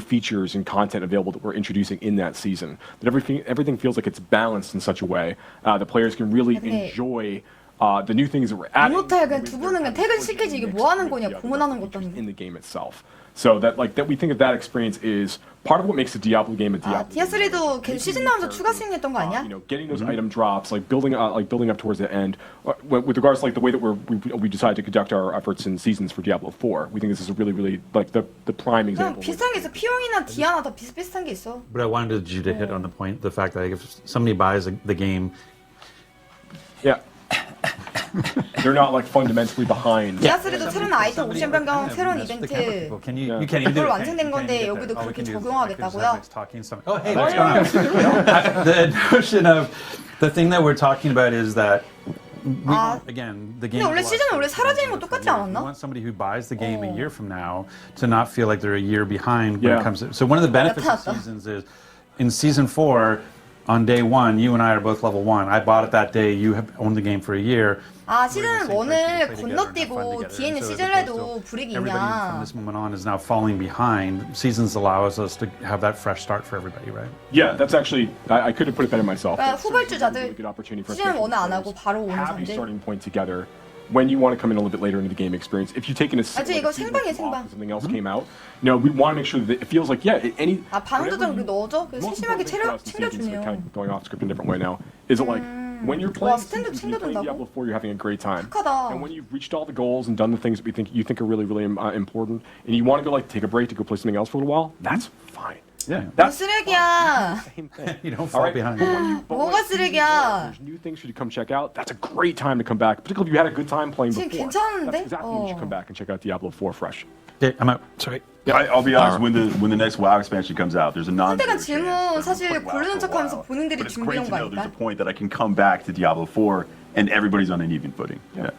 features and content available that we're introducing in that season. That everything feels like it's balanced in such a way that players can really enjoy the new things that we're adding. 이모탈 그냥 두 분은 그냥 퇴근시키지 이게 뭐 하는 거냐 공헌하는 것도 아니고. In the game itself. So that we think that experience is part of what makes the Diablo game a Diablo. 디아3도 계속 시즌 나오면서 추가 수익냈던 거 아니야? Getting those item drops, like building up towards the end. With regards to like the way that we decided to conduct our efforts in seasons for Diablo 4, we think this is a really like the prime 그냥 example. 비슷한 게 있어. 피용이나 디아나 다 비슷비슷한 게 있어. But I wanted you to hit on the point, the fact that if somebody buys the game, yeah. They're not like fundamentally behind. 디아3도 새로운 아이템 옵션 변경, 새로운 이벤트 그걸 완성된 건데 여기도 그렇게 적용하겠다고요? Oh, hey, what's going on? The notion of the thing that we're talking about is that again, the game. 근데 원래 시즌은 원래 사라지는 거 똑같지 You 않았나? want somebody who buys the game a year from now to not feel like they're a year behind when it comes to. So one of the benefits of seasons is in season 4. On day 1, you and I are both level 1. I bought it that day. You have owned the game for a year. 아 시즌 1을 건너뛰고 뒤에 있는 시즌에도 불이익이 Everybody from 있냐? this moment on is now falling behind. Seasons allows us to have that fresh start for everybody, right? Yeah, that's actually I couldn't put it better myself. 그러니까 후발주자들 시즌 1을 안 하고 바로 오는 have a 사람들. starting point together. When you want to come in a little bit later into the game experience, if you've taken a 이거 생방이야 생방. something else came out, we want to make sure that it feels like any. 아 반응도 좀 넣어줘. 그 세심하게 챙겨주네요. Kind of going off script in a different way now. Is it like when you're playing Diablo 4, you're having a great time, and when you've reached all the goals and done the things that you think are really important, and you want to go like take a break to go play something else for a little while, that's fine. Yeah. 뭐 쓰레기야. You don't fall behind. 뭐가 쓰레기야. There's new things for you to come check out. That's a great time to come back, particularly if you had a good time playing 지금 before. 괜찮은데? That's exactly when you should come back and check out Diablo 4 fresh. Okay, I'm out. Sorry. I'll be honest. When the next WoW expansion comes out, there's a 상대가 non. 질문 사실 고르는 척하면서 본인들이 But it's great 준비한 to 거 know there's a 아닐까? point that I can come back to Diablo 4 and everybody's on an even footing. Yeah.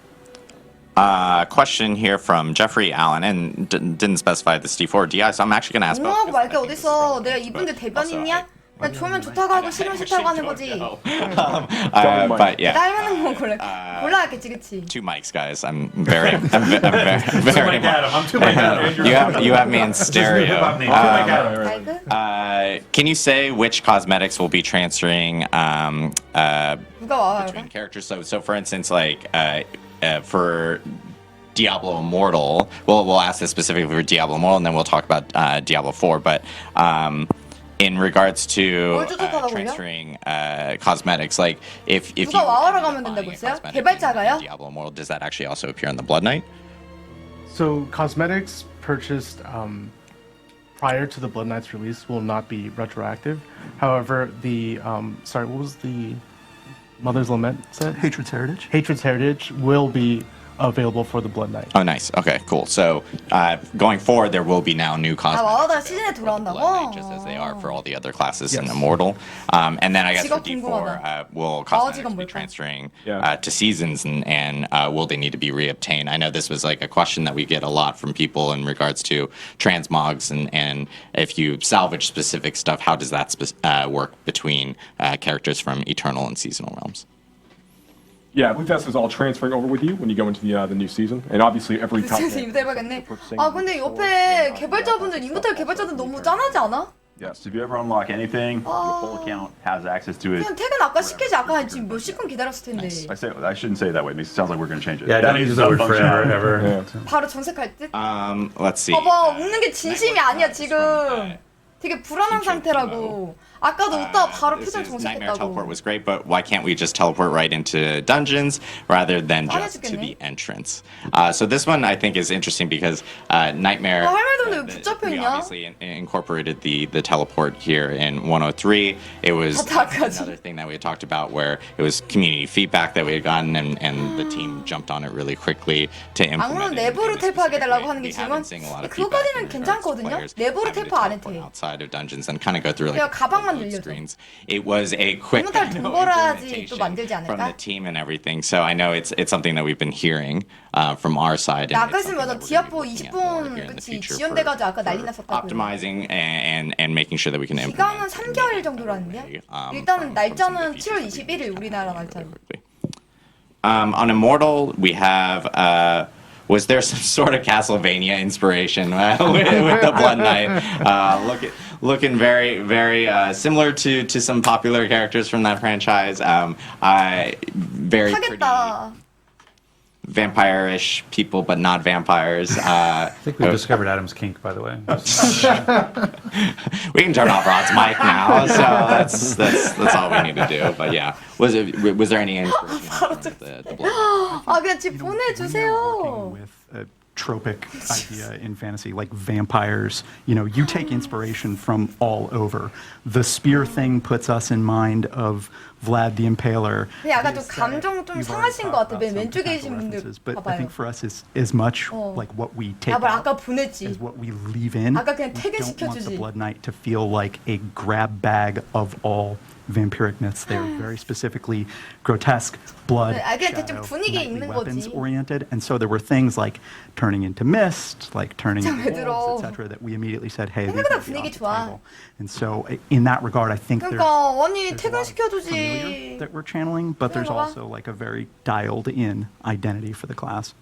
Question here from Jeffrey Allen, and didn't specify this D4 or DI, so I'm actually going to ask 옹호하고 both. 말게 어딨어. 내가 이분들 대변인이야? 그냥 좋으면 좋다고 하고 싫으면 싫다고 하는 거지. But yeah. 닮은 건 골라야겠지, 그치? Two mics, guys. I'm very very I'm too Mike Adam. you have me in stereo. 마이크? Can you say which cosmetics will be transferring 누가 와요? between characters? So for instance, like for Diablo Immortal, we'll ask this specifically for Diablo Immortal, and then we'll talk about Diablo 4. But in regards to transferring cosmetics, like if you 누가 와와라 가면 된다고 했어요? 개발자가요? Diablo Immortal, does that actually also appear on the Blood Knight? So cosmetics purchased prior to the Blood Knight's release will not be retroactive. However, the sorry, what was the Mother's Lament said? Hatred's Heritage. Hatred's Heritage will be available for the Blood Knight. Oh, nice. Okay, cool. So going forward, there will be now new cosmetics. 와와다 시즌에 돌아온다고? Just as they are for all the other classes in Immortal. And then I guess for D4, will cosmetics be transferring to seasons, and will they need to be reobtained? I know this was like a question that we get a lot from people in regards to transmogs, and if you salvage specific stuff, how does that work between characters from Eternal and Seasonal realms? Yeah, I believe that's all transferring over with you when you go into the new season, and obviously every top. 이거 해봐야겠네. 아 근데 옆에 개발자분들 이모탈 개발자들 너무 짠하지 않아? Yes. If you ever unlock anything, your full account has access to it. 그냥 퇴근 아까 시키지 아까 지금 몇십 분 기다렸을 텐데. I shouldn't say it that way. It sounds like we're going to change it. Yeah, don't use the word forever, ever. 바로 정색할 듯? Let's see. 봐봐 웃는 게 진심이 아니야 지금. 되게 불안한 상태라고. 아까도 웃다가 바로 표정 Nightmare 정색했다고. teleport was great, but why can't we just teleport right into dungeons rather than just to the entrance? So this one I think is interesting because Nightmare. 할 말도 없는데 왜 붙잡혀 We 있냐? obviously incorporated the teleport here in 103. It was another thing that we had talked about where it was community feedback that we had gotten, and the team jumped on it really quickly to implement 악물은 it. 내부로 텔포하게 달라고 하는 게 질문? 그거까지는 괜찮거든요? 내부로 텔포 안 해도 돼. Outside of dungeons and kind of go through like 그냥 가방만 늘려줘. screens. It was a quick 이모탈 동거라지 또 만들지 from the 않을까? team and everything. So I know it's something that we've been hearing from our side. 나 아까 있으면 맞아. 디아포 20분 그치 지연돼가지고 아까 난리 났었다고. Optimizing and making sure that we can implement. 기간은 3개월 정도라는데? 일단은 날짜는 7월 21일 우리나라 날짜로. On Immortal, we have. Was there some sort of Castlevania inspiration with the Blood Knight? Looking very, very similar to some popular characters from that franchise. Very pretty vampire-ish people, but not vampires. I think we discovered Adam's kink, by the way. We can turn off Rod's mic now, so that's all we need to do. But yeah, was there any inspiration from the Blood? 아 그냥 집 보내주세요. Tropic idea in fantasy, like vampires. You know, you take inspiration from all over. The spear thing puts us in mind of Vlad the Impaler. 근데 약간 좀 감정 좀 상하신 것 같아. 맨 왼쪽에 계신 분들 But I 봐봐요. think for us is as much like what we take 야, 뭘 out 아까 보냈지. as what we leave in. 아까 그냥 We don't want the 퇴근시켜주지. Blood Knight to feel like a grab bag of all vampiric myths. They are very specifically grotesque, blood, 네, 그냥 대충 shadow, 분위기에 nightly 있는 weapons 거지. oriented. And so there were things like turning into mist, like turning 왜 into 들어? wolves, etc. that we immediately said, hey, these 생각보다 are the 분위기 off the 좋아. table. And so in that regard, I think 그러니까 there's 언니 퇴근시켜주지. that we're channeling, but there's also like a very dialed in identity for the class.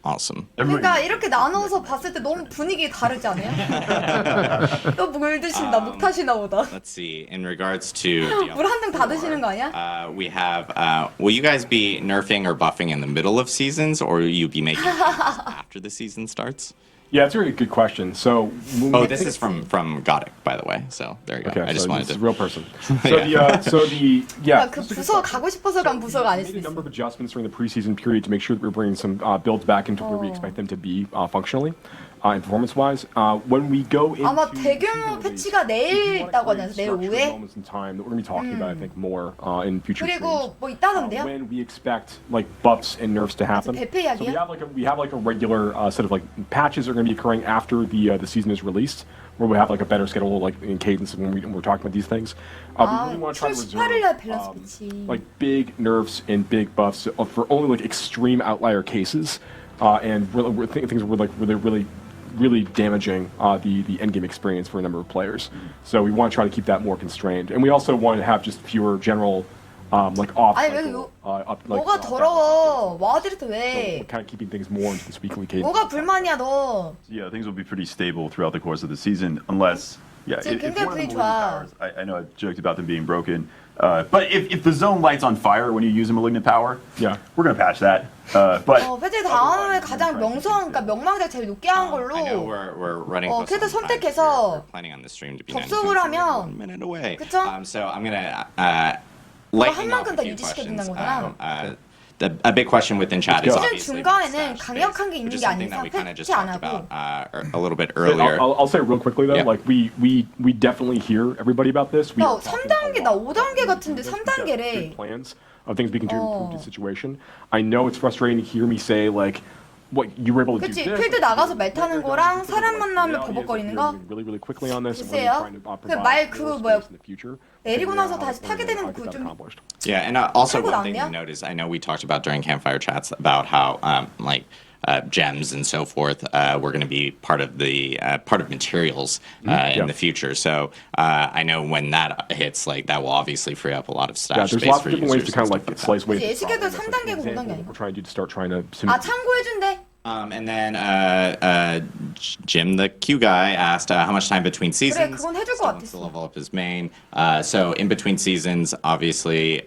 Awesome. 그러니까 이렇게 나눠서 봤을 때 너무 분위기 다르지 않아요? 또 물 드신다, 목 타시나 보다. Let's see. In regards to 물 한 등 다 드시는 거 아니야? we have. Will you guys be nerfing or buffing in the middle of seasons, or will you be making changes after the season starts? Yeah, it's a really good question. So, this is from Godic, by the way. So there you go. Okay, I just so wanted this is to. a real person. Yeah. 그 부서 가고 싶어서 간 부서가 아닐 We 수 made a 있어. number of adjustments during the preseason period to make sure that we're bringing some builds back into where we expect them to be functionally. and performance-wise. When we go into 아마 대규모 패치가 내일 있다고 하잖아요. 내일 오후에. moments in time that we're going to be talking about, I think, more in future 그리고 streams. 뭐 있다던데요? When we expect like buffs and nerfs to happen. 대패 So 이야기야? we have like a regular set of like patches that are going to be occurring after the season is released, where we have like a better schedule like in cadence when we're talking about these things. We really want to try to 18일 날 밸런스 패치. like big nerfs and big buffs for only like extreme outlier cases, and things were like really damaging the end game experience for a number of players. So we want to try to keep that more constrained, and we also want to have just fewer general like off. 아니 왜 뭐가 더러워? 와드리트 왜? Kind of keeping things more into this weekly cadence. 뭐가 불만이야 너? Yeah, things will be pretty stable throughout the course of the season, unless 지금 if 굉장히 one of 분위기 the 좋아. powers, I know I joked about them being broken, but if the zone lights on fire when you use a malignant power, yeah, we're gonna patch that. But 패치 다음에 가장 그러니까 명망작 제일 높게 한 걸로. I know we're running. 캐릭터 선택해서 planning on the stream to be 접속을 하면 1 minute away. 그쵸? So I'm gonna 한 만큼 다 유지시켜준다는 거잖아. A big question within chat is 시즌 obviously 중간에는 강력한 게 있는 게 something that 아닌 we 이상 kind of just 패치 안 talked 하고. about a little bit earlier. I'll say real quickly though, Yeah. like we definitely hear everybody about this. We 나 are talking 3단계 나 about 5단계 같은데 good 3단계래. plans of things we can do to improve the situation. I know it's frustrating to hear me say like, what you were able to 그치 do this. 필드 나가서 말 타는 거랑 사람 만나면 버벅거리는 거. Really quickly on this. 글쎄요. 그 뭐야 내리고 나서 다시 타게 되는 거 그거 좀. Yeah, and also 하고 one thing to 나왔냐? note is I know we talked about during campfire chats about how like gems and so forth were going to be part of materials in the future. So I know when that hits, like that will obviously free up a lot of stash there's space lots for of different ways users to kind of and like stuff like slice ways. 예시계도 3단계고 5단계 아니야? We're trying to start trying to. 아 참고해준대. And then Jim, the Q guy, asked how much time between seasons. 그건 해줄 것 Still wants to 같았어. level up his main. So in between seasons, obviously,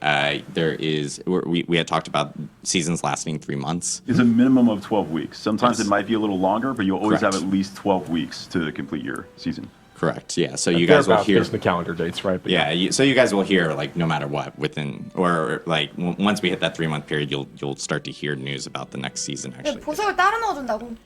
there is. We had talked about seasons lasting 3 months. it's a minimum of 12 weeks. Sometimes it might be a little longer, but you'll always Correct. have at least 12 weeks to complete your season. Correct. Yeah. So you guys will hear the calendar dates, right? But Yeah. So you guys will hear like no matter what within or like once we hit that 3-month period, you'll start to hear news about the next season actually. 보석을 따로 넣어준다고.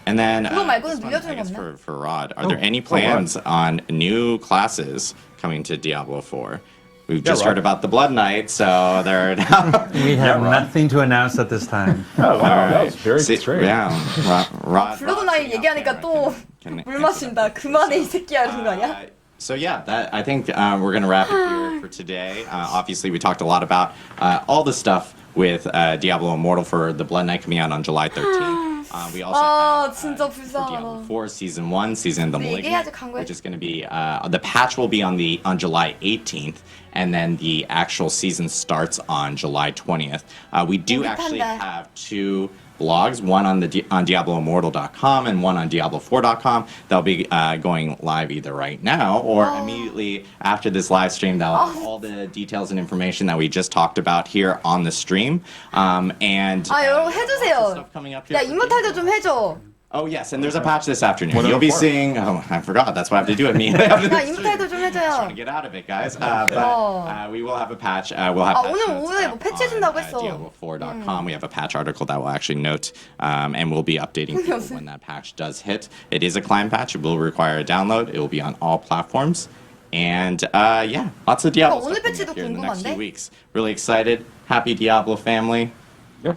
And then 그거 말고는 this one, 늘려주는 I guess 거 없나? for Rod, are there any plans on new classes coming to Diablo 4? We've just Rod. heard about the Blood Knight, so they're now. We have nothing to announce at this time. Oh wow, that was very strange. Yeah, Rod. 블러드 나이 얘기하니까 또 물 마신다. 그만해 이 새끼야 이런 거 아니야? So yeah, I think we're gonna wrap it here for today. Obviously, we talked a lot about all the stuff with Diablo Immortal for the Blood Knight coming out on July 13th. We also 아 have, 진짜 for Diablo 불쌍하다. 4 Season 1, Season of the 근데 얘기해야지, Malignant, 광고해. which is going to be the patch will be on July 18th, and then the actual season starts on July 20th. We do actually 못한다. have 2 blogs, one on DiabloImmortal.com and one on Diablo4.com. They'll be going live either right now or immediately after this live stream. They'll have all the details and information that we just talked about here on the stream. And 아 여러분 lots of 해주세요. stuff coming up here 야 for 이모탈도 좀 해줘. Oh yes, and there's a patch this afternoon. You'll be seeing. Oh, I forgot. That's why I have to do it. Me. 야 이모탈도 좀 Trying 해줘요. to get out of it, guys. But we will have a patch. We'll have. 아 patch 오늘 notes 오후에 뭐 up 패치해준다고 on, 했어. Diablo4.com. We have a patch article that will actually note, and we'll be updating people when that patch does hit. It is a client patch. It will require a download. It will be on all platforms. And yeah, lots of Diablo 오늘 stuff coming 패치도 up here in the next 궁금한데? few weeks. Really excited. Happy Diablo family. Yeah.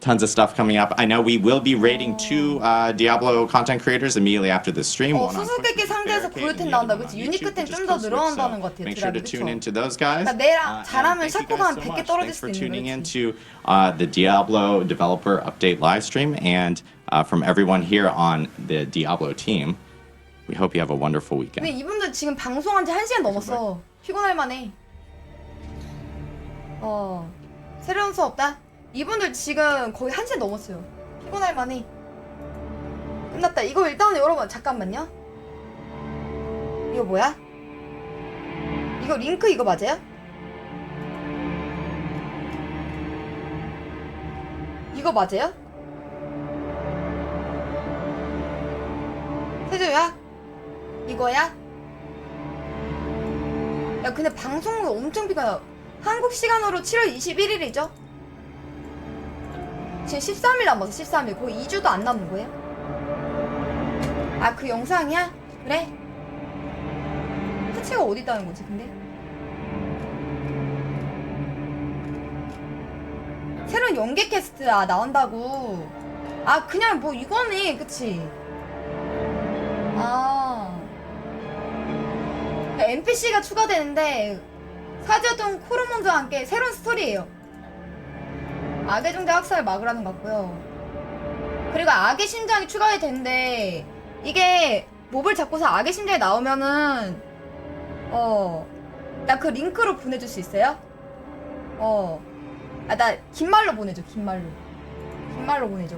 Tons of stuff coming up. I know we will be rating 2 Diablo content creators immediately after the stream. one on 수수께끼 Twitch, 상대에서 Barricade, 고요템 and the other 나온다 one 그치? on 유닛 YouTube, 끝엔 which is 좀 더 Cosmic. 늘어난다는 So 것 같아요 make sure to 드랍이 tune 그쵸? into those guys. 그러니까 내랑 And 잘하면 thank you 샤코가 guys 한 so 100개 much. 떨어질 Thanks for 수도 있는 tuning 거지. into the Diablo developer update live stream, and from everyone here on the Diablo team, we hope you have a wonderful weekend. 근데 이분들 지금 방송한 지 1시간 넘었어. 피곤할 만해. 새로운 수업 없다? 이분들 지금 거의 1시간 넘었어요. 피곤할 만해. 끝났다. 이거 일단 여러분 잠깐만요. 이거 뭐야? 이거 링크 이거 맞아요? 이거 맞아요? 세조야? 이거야? 야 근데 방송국 엄청 비가 한국 시간으로 7월 21일이죠? 지금 13일 남았어 13일 거의 2주도 안 남은 거예요? 아, 그 영상이야? 그래? 패치가 어디 있다는 거지, 근데? 새로운 연계 캐스트, 아, 나온다고. 아, 그냥 뭐 이거네, 그치? 아. NPC가 추가되는데, 사제동 코르몬즈와 함께 새로운 스토리예요. 악의 종대 학살을 막으라는 것 같고요. 그리고 악의 심장이 추가가 되는데, 이게 몹을 잡고서 악의 심장이 나오면은 나 그 링크로 보내줄 수 있어요? 나 긴 말로 보내줘. 긴 말로 보내줘.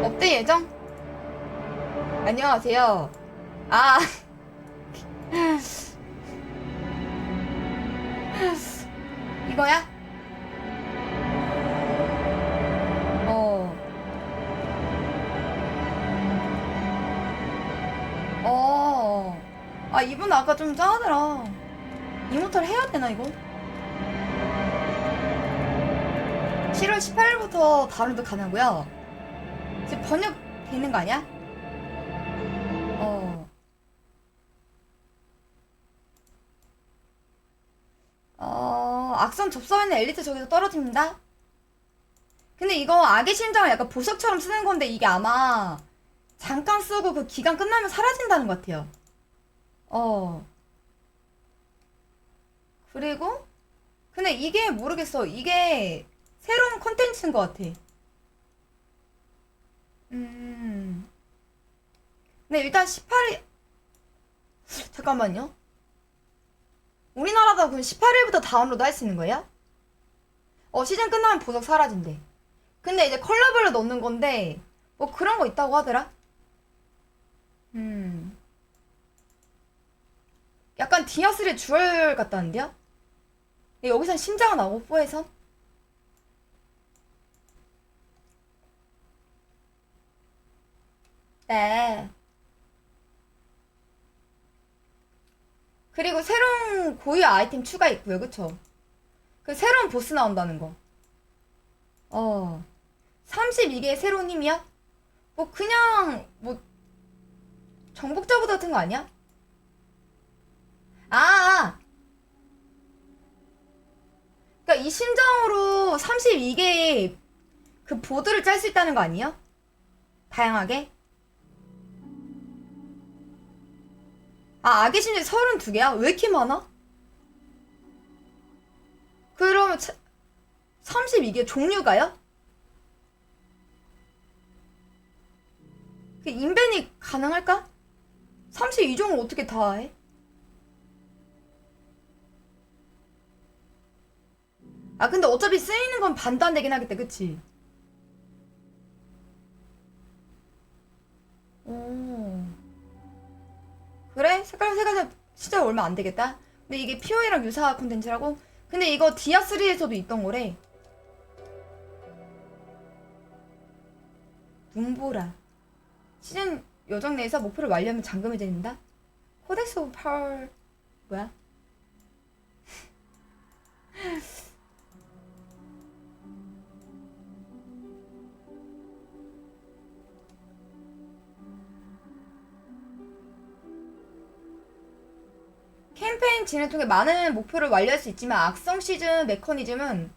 업데이 예정? 안녕하세요. 아 이거야? 아, 이분 아까 좀 짠하더라. 이모탈 해야 되나, 이거? 7월 18일부터 다운로드 가능하고요. 지금 번역 되는 거 아니야? 악성 접속에는 엘리트 저기서 떨어집니다. 근데 이거 악의 심장을 약간 보석처럼 쓰는 건데 이게 아마 잠깐 쓰고 그 기간 끝나면 사라진다는 것 같아요. 그리고 근데 이게 모르겠어. 이게 새로운 컨텐츠인 것 같아. 근데 일단 18일 잠깐만요. 우리나라도 그럼 18일부터 다운로드 할 수 있는 거야? 시즌 끝나면 보석 사라진대. 근데 이제 컬러별로 넣는 건데 뭐 그런 거 있다고 하더라. 약간 디아3 주얼 같다는데요? 여기선 심장은 나오고 4에선? 네. 그리고 새로운 고유 아이템 추가 있고요. 그쵸? 그 새로운 보스 나온다는 거. 32개의 새로운 힘이야? 뭐 그냥 뭐 정복자보다 같은 거 아니야? 그니까 이 심장으로 32개의 그 보드를 짤 수 있다는 거 아니야? 다양하게? 악의 심장이 32개야? 왜 이렇게 많아? 그러면 32개 종류가요? 그 인벤이 가능할까? 32종을 어떻게 다 해? 근데 어차피 쓰이는 건 반도 안 되긴 하겠다, 그치? 그래? 색깔 진짜 얼마 안 되겠다? 근데 이게 POE랑 유사 콘텐츠라고? 근데 이거 디아3에서도 있던 거래. 눈보라. 시즌 여정 내에서 목표를 완료하면 잠금이 됩니다. 코덱스 오브 파워 뭐야? 캠페인 진행을 통해 많은 목표를 완료할 수 있지만 악성 시즌 메커니즘은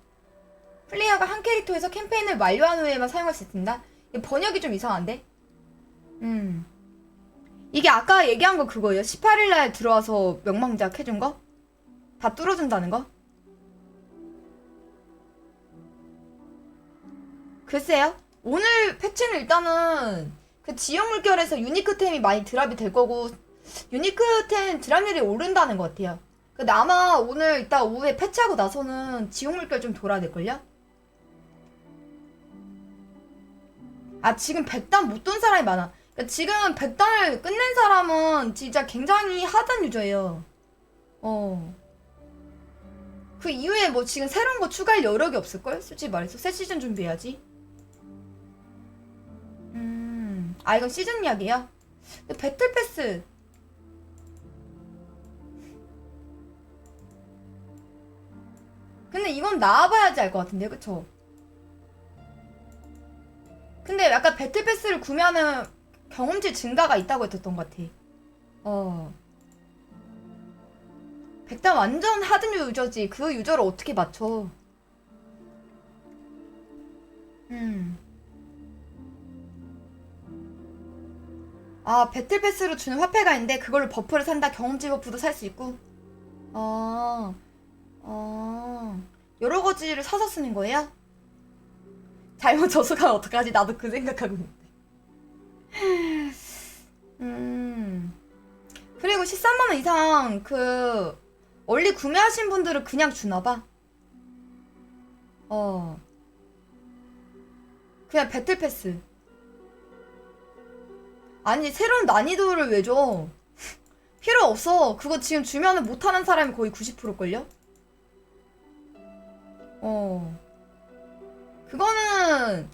플레이어가 한 캐릭터에서 캠페인을 완료한 후에만 사용할 수 있습니다. 번역이 좀 이상한데? 이게 아까 얘기한 거 그거예요? 18일날 들어와서 명망작 해준 거? 다 뚫어준다는 거? 글쎄요? 오늘 패치는 일단은 그 지역 물결에서 유니크템이 많이 드랍이 될 거고 유니크템 드랍률이 오른다는 것 같아요. 근데 아마 오늘 이따 오후에 패치하고 나서는 지옥 물결 좀 돌아야 될걸요? 지금 100단 못 돈 사람이 많아. 그러니까 지금 100단을 끝낸 사람은 진짜 굉장히 하단 유저예요. 그 이후에 뭐 지금 새로운 거 추가할 여력이 없을걸? 솔직히 말해서 새 시즌 준비해야지. 이건 시즌 이야기야? 근데 배틀 패스 근데 이건 나와봐야지 알 것 같은데, 그쵸? 근데 약간 배틀 패스를 구매하는 경험치 증가가 있다고 했던 것 같아. 백단 완전 하드 유저지. 그 유저를 어떻게 맞춰? 아, 배틀 패스로 주는 화폐가 있는데 그걸로 버프를 산다. 경험치 버프도 살 수 있고. 여러 가지를 사서 쓰는 거예요? 잘못 저수가면 어떡하지? 나도 그 생각하고 있는데. 그리고 13만원 이상 그 원리 구매하신 분들은 그냥 주나봐. 그냥 배틀 패스. 아니, 새로운 난이도를 왜 줘? 필요 없어. 그거 지금 주면은 못하는 사람이 거의 90%걸요? 그거는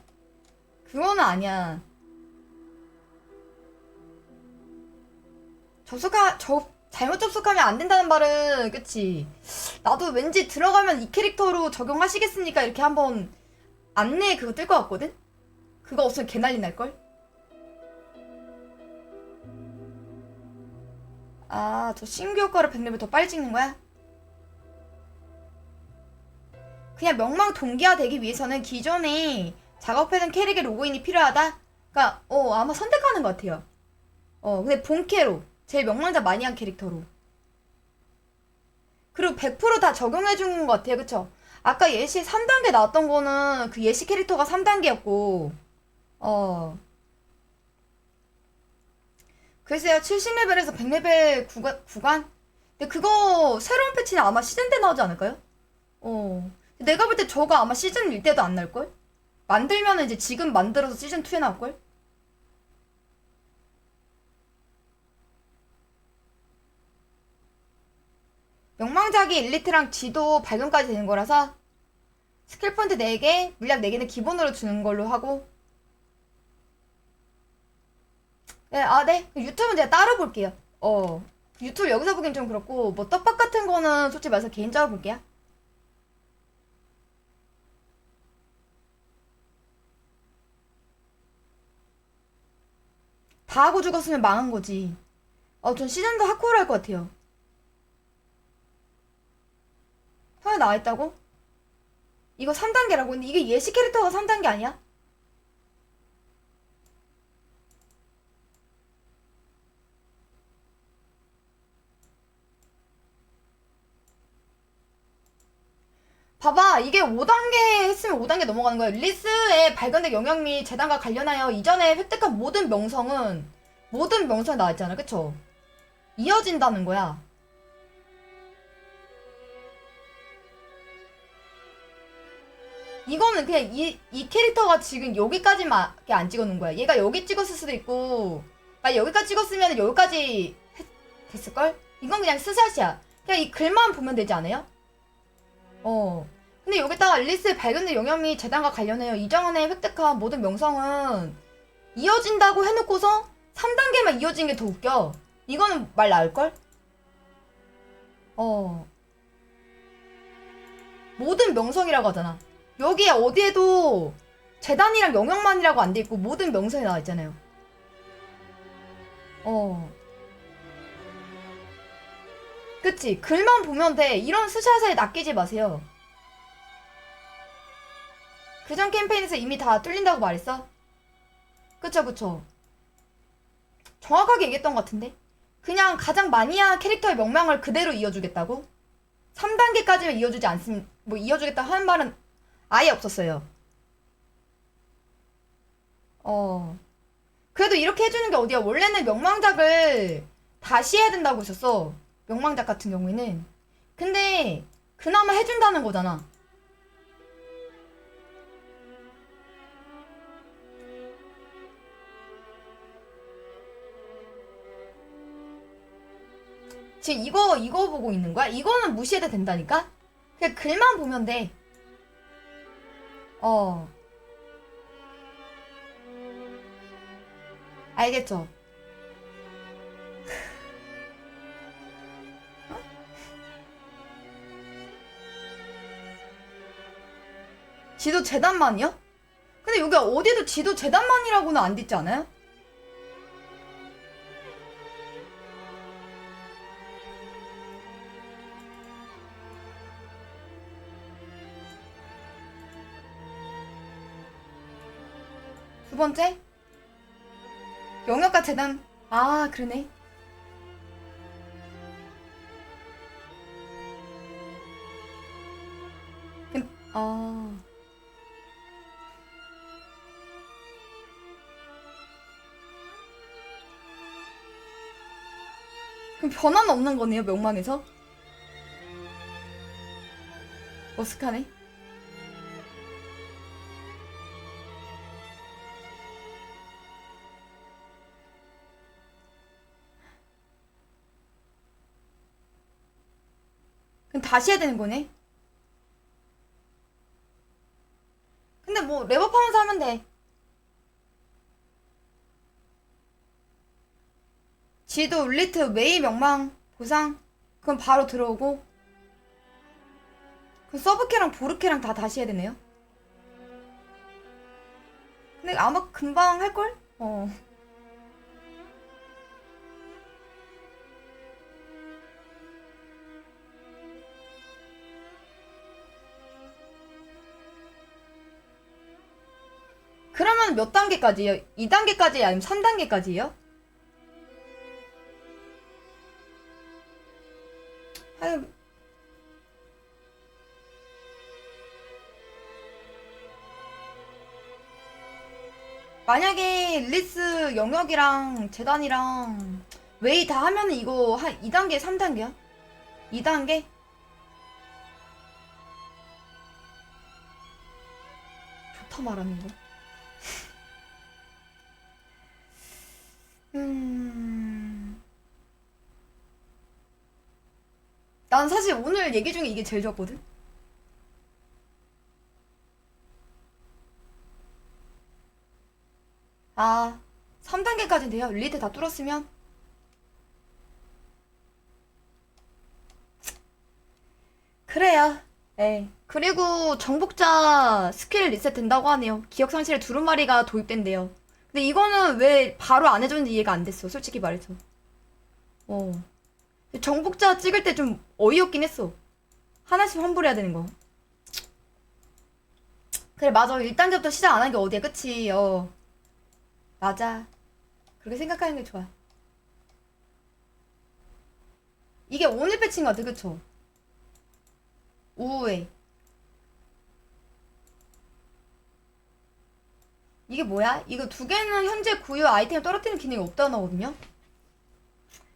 아니야. 잘못 접속하면 안 된다는 말은, 그치? 나도 왠지 들어가면 이 캐릭터로 적용하시겠습니까? 이렇게 한번 안내 그거 뜰 것 같거든? 그거 없으면 개난리 날걸? 아, 저 신규 효과로 100레벨 더 빨리 찍는 거야? 그냥 명망 동기화 되기 위해서는 기존에 작업해둔 캐릭의 로그인이 필요하다? 그니까, 아마 선택하는 것 같아요. 근데 본캐로. 제일 명망자 많이 한 캐릭터로. 그리고 100% 다 적용해준 것 같아요. 그쵸? 아까 예시 3단계 나왔던 거는 그 예시 캐릭터가 3단계였고, 글쎄요, 70레벨에서 100레벨 구간? 근데 그거 새로운 패치는 아마 시즌 때 나오지 않을까요? 내가 볼 때 저거 아마 시즌 1 때도 안 나올걸? 만들면은 이제 지금 만들어서 시즌 2에 나올걸? 명망작이 엘리트랑 지도 발견까지 되는 거라서 스킬 포인트 4개, 물약 4개는 기본으로 주는 걸로 하고. 네, 네. 유튜브는 제가 따로 볼게요. 유튜브 여기서 보긴 좀 그렇고, 뭐 떡밥 같은 거는 솔직히 말해서 개인적으로 볼게요. 다 하고 죽었으면 망한 거지. 전 시즌도 하코를 할 것 같아요. 손에 나와있다고? 이거 3단계라고? 근데 이게 예시 캐릭터가 3단계 아니야? 봐봐, 이게 5단계 했으면 5단계 넘어가는 거야. 릴리스에 발견된 영역 및 재단과 관련하여 이전에 획득한 모든 명성에 나와있잖아. 그쵸? 이어진다는 거야. 이거는 그냥 이 캐릭터가 지금 여기까지밖에 안 찍어놓은 거야. 얘가 여기 찍었을 수도 있고, 여기까지 찍었으면 여기까지 됐을걸? 이건 그냥 스샷이야. 그냥 이 글만 보면 되지 않아요? 근데 여기다가 릴리스에 발견된 영역 및 재단과 관련해요. 이전에 획득한 모든 명성은 이어진다고 해놓고서 3단계만 이어진 게 더 웃겨. 이거는 말 나을걸? 모든 명성이라고 하잖아. 여기에 어디에도 재단이랑 영역만이라고 안 돼있고 모든 명성이 나와있잖아요. 그치? 글만 보면 돼. 이런 스샷에 낚이지 마세요. 그전 캠페인에서 이미 다 뚫린다고 말했어? 그쵸. 정확하게 얘기했던 것 같은데? 그냥 가장 많이 한 캐릭터의 명망을 그대로 이어주겠다고? 3단계까지는 이어주지 않습니다. 뭐 이어주겠다 하는 말은 아예 없었어요. 그래도 이렇게 해주는 게 어디야. 원래는 명망작을 다시 해야 된다고 했었어. 명망작 같은 경우에는. 근데 그나마 해준다는 거잖아. 지금 이거 보고 있는 거야? 이거는 무시해도 된다니까? 그냥 글만 보면 돼. 알겠죠? 지도 재단만이요? 근데 여기 어디도 지도 재단만이라고는 안 됐지 않아요? 두 번째? 영역과 재단. 아, 그러네. 아. 그럼 변화는 없는 거네요, 명망에서? 어색하네. 그럼 다시 해야 되는 거네? 근데 뭐 랩업하면서 하면 돼. 지도, 울리트, 메이 명망, 보상. 그럼 바로 들어오고. 그럼 서브캐랑 보르캐랑 다 다시 해야 되네요. 근데 아마 금방 할걸? 그러면 몇 단계까지요? 2단계까지 아니면 3단계까지요? 아유. 만약에 릴리스 영역이랑 재단이랑 웨이 다 하면은 이거 한 2단계, 3단계야? 2단계? 좋다 말하는 거. 난 사실 오늘 얘기 중에 이게 제일 좋았거든? 아, 3단계까지 돼요? 릴리트 다 뚫었으면? 그래요. 예. 그리고 정복자 스킬 리셋 된다고 하네요. 기억 상실에 두루마리가 도입된대요. 근데 이거는 왜 바로 안 해줬는지 이해가 안 됐어. 솔직히 말해서. 정복자 찍을 때 좀 어이없긴 했어. 하나씩 환불해야 되는 거. 그래, 맞아. 1단계부터 시작 안 한 게 어디야, 그치? 맞아. 그렇게 생각하는 게 좋아. 이게 오늘 패치인 것 같아, 그쵸? 오후에. 이게 뭐야? 이거 두 개는 현재 구유 아이템을 떨어뜨리는 기능이 없다고 나오거든요?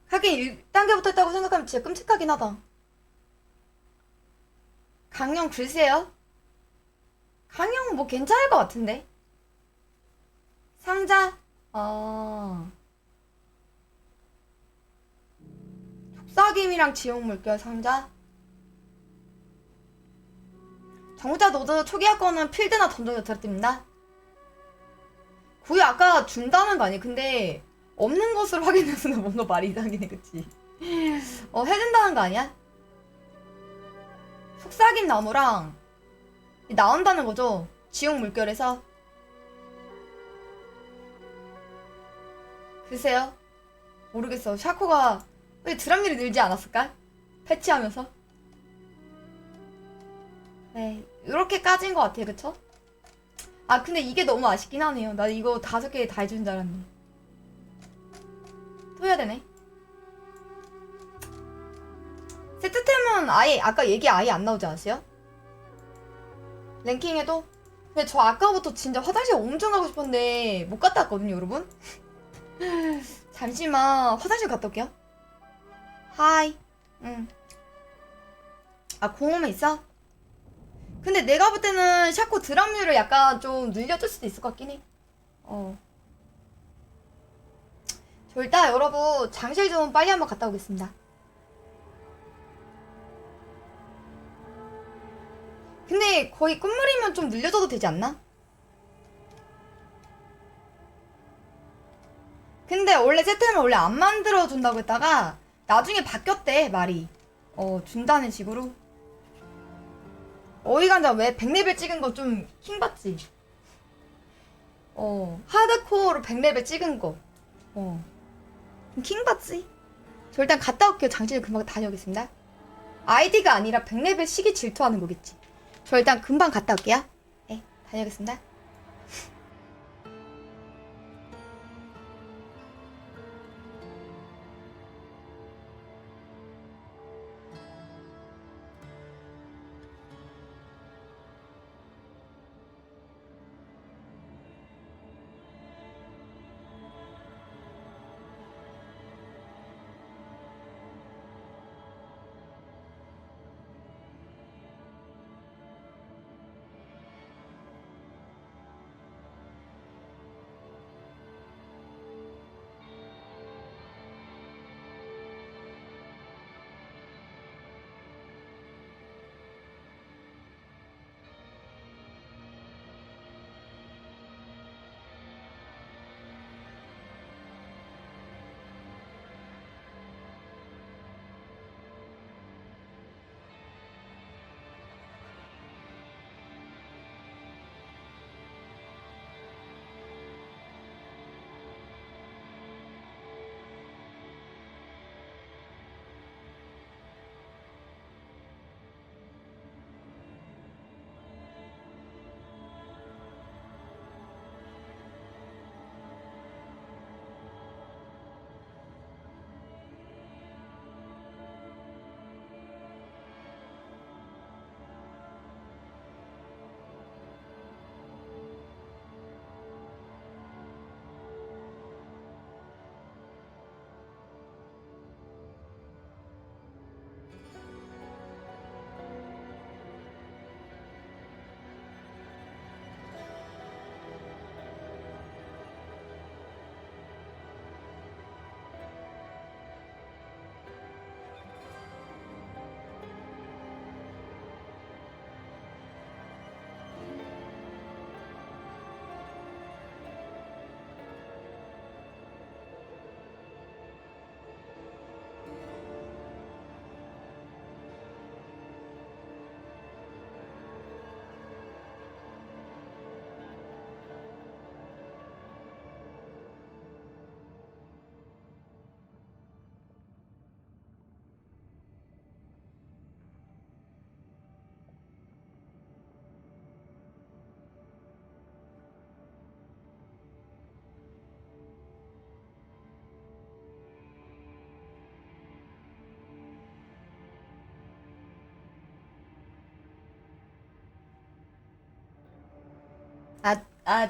하긴 1단계부터 했다고 생각하면 진짜 끔찍하긴 하다. 강령 글쎄요? 강령은 뭐 괜찮을 것 같은데? 상자? 속삭임이랑 지옥물결 상자? 정보자 노드 초기화 거는 필드나 던전에 들어뜨립니다. 구이 아까 준다는 거 아니야? 근데 없는 것을 확인해서는 뭔가 말이 이상하네, 그치? 해준다는 거 아니야? 속삭임 나무랑 나온다는 거죠? 지옥 물결에서. 글쎄요, 모르겠어. 샤코가 왜 드랍률이 늘지 않았을까? 패치하면서. 네, 이렇게까지인 것 같아요, 그쵸? 아, 근데 이게 너무 아쉽긴 하네요. 나 이거 5개 다 해준 줄 알았네. 또 해야 되네. 세트템은 아예 아까 얘기 아예 안 나오지 않았어요? 랭킹에도? 근데 저 아까부터 진짜 화장실 엄청 가고 싶었는데 못 갔다 왔거든요, 여러분? 잠시만 화장실 갔다 올게요. 하이. 아, 공홈에 있어? 근데 내가 볼 때는 샤코 드랍률을 약간 좀 늘려줄 수도 있을 것 같긴 해. 저 일단 여러분 장실 좀 빨리 한번 갔다 오겠습니다. 근데 거의 끝물이면 좀 늘려줘도 되지 않나? 근데 원래 세트는 원래 안 만들어준다고 했다가 나중에 바뀌었대, 말이. 준다는 식으로. 어이간자 왜 100레벨 찍은 거 좀 킹받지? 하드코어로 100레벨 찍은 거. 킹받지? 저 일단 갔다 올게요. 장치를 금방 다녀오겠습니다. 아이디가 아니라 100레벨 시기 질투하는 거겠지. 저 일단 금방 갔다 올게요. 네, 다녀오겠습니다.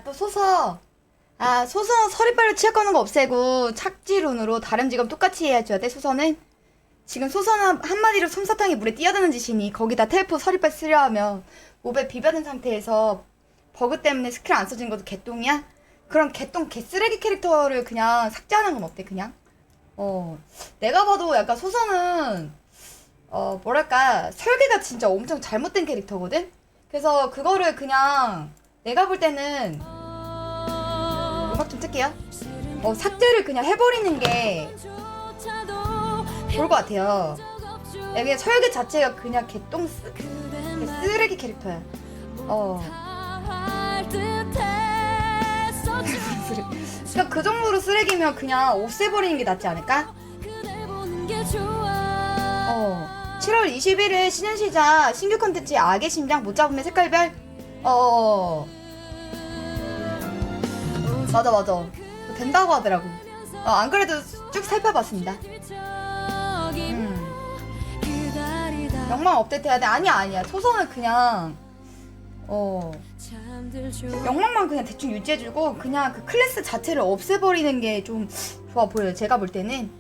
또 소서. 소서 서리빨로 치약 거는 거 없애고 착지룬으로 다름지검 똑같이 해야죠. 내 소서는 지금 소서는 한마디로 솜사탕이 물에 뛰어드는 짓이니 거기다 텔포 서리빨 쓰려 하면 몹에 비벼든 상태에서 버그 때문에 스킬 안 써진 것도 개똥이야? 그럼 개똥 개쓰레기 캐릭터를 그냥 삭제하는 건 어때 그냥? 내가 봐도 약간 소서는 뭐랄까 설계가 진짜 엄청 잘못된 캐릭터거든? 그래서 그거를 그냥 내가 볼 때는 음악 좀 틀게요. 삭제를 그냥 해버리는 게 좋을 것 같아요. 그냥 설계 자체가 그냥 개쓰레기 캐릭터야. 그러니까 그 정도로 쓰레기면 그냥 없애버리는 게 낫지 않을까? 7월 21일 쉬는 시작 신규 컨텐츠 악의 심장 못 잡으면 색깔별. 맞아 된다고 하더라고. 안 그래도 쭉 살펴봤습니다. 영망 업데이트 해야 돼. 아니야 소선은 그냥 영망만 그냥 대충 유지해주고 그냥 그 클래스 자체를 없애버리는 게 좀 좋아 보여요. 제가 볼 때는.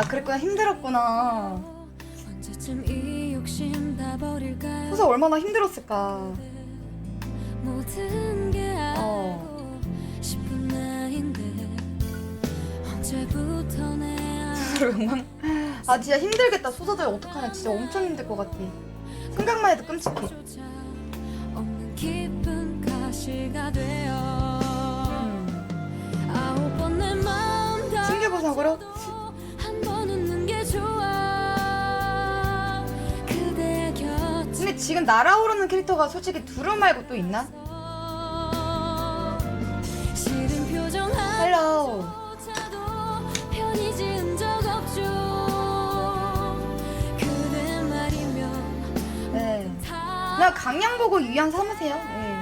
그랬구나. 힘들었구나. 소서 얼마나 힘들었을까. 스스로 욕망. 진짜 힘들겠다. 소서들 어떡하냐. 진짜 엄청 힘들 것 같아. 생각만 해도 끔찍해. 신규 보석으로. 근데 지금 날아오르는 캐릭터가 솔직히 두루 말고 또 있나? 나 강량 보고 유형 삼으세요. 네.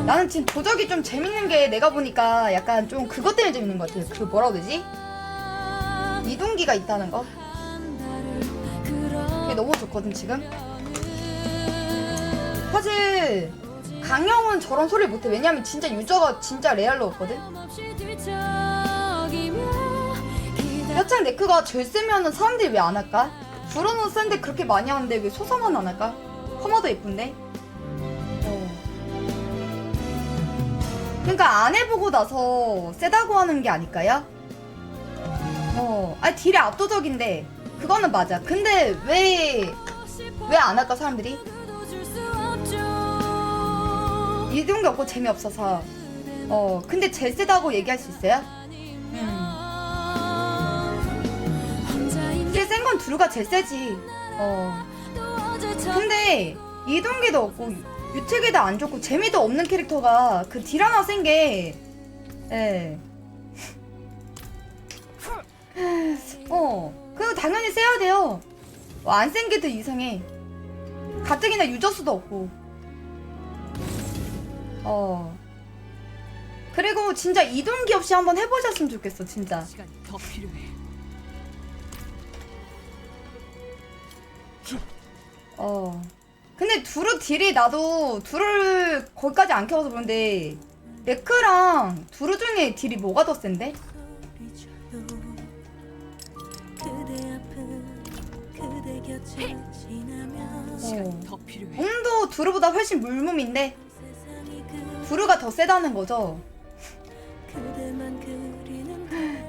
나는 지금 도적이 좀 재밌는 게 내가 보니까 약간 좀 그것 때문에 재밌는 것 같아요. 그 뭐라고 해야 되지? 이동기가 있다는 거. 그게 너무 좋거든 지금. 사실 강령은 저런 소리를 못해. 왜냐면 진짜 유저가 진짜 레알로 없거든. 여창 네크가 제일 세면은 사람들이 왜 안 할까? 불어는 센데 그렇게 많이 하는데 왜 소서만 안 할까? 커마도 예쁜데. 그러니까 안 해보고 나서 세다고 하는 게 아닐까요? 아니 딜이 압도적인데 그거는 맞아. 근데 왜 안 할까 사람들이? 이동기 없고 재미없어서. 근데 제일 세다고 얘기할 수 있어요? 제일 센 건 두루가 제일 세지. 근데 이동기도 없고 유택에도 안 좋고 재미도 없는 캐릭터가 그 딜 하나 센 게, 예. 그거 당연히 세야 돼요. 안 센 게 더 이상해. 가뜩이나 유저수도 없고. 그리고 진짜 이동기 없이 한번 해보셨으면 좋겠어, 진짜. 더 필요해. 근데 두루 딜이 나도 두루를 거기까지 안 켜서 그런데 네크랑 두루 중에 딜이 뭐가 더 센데? 더 필요해. 몸도 두루보다 훨씬 물몸인데 두루가 더 세다는 거죠.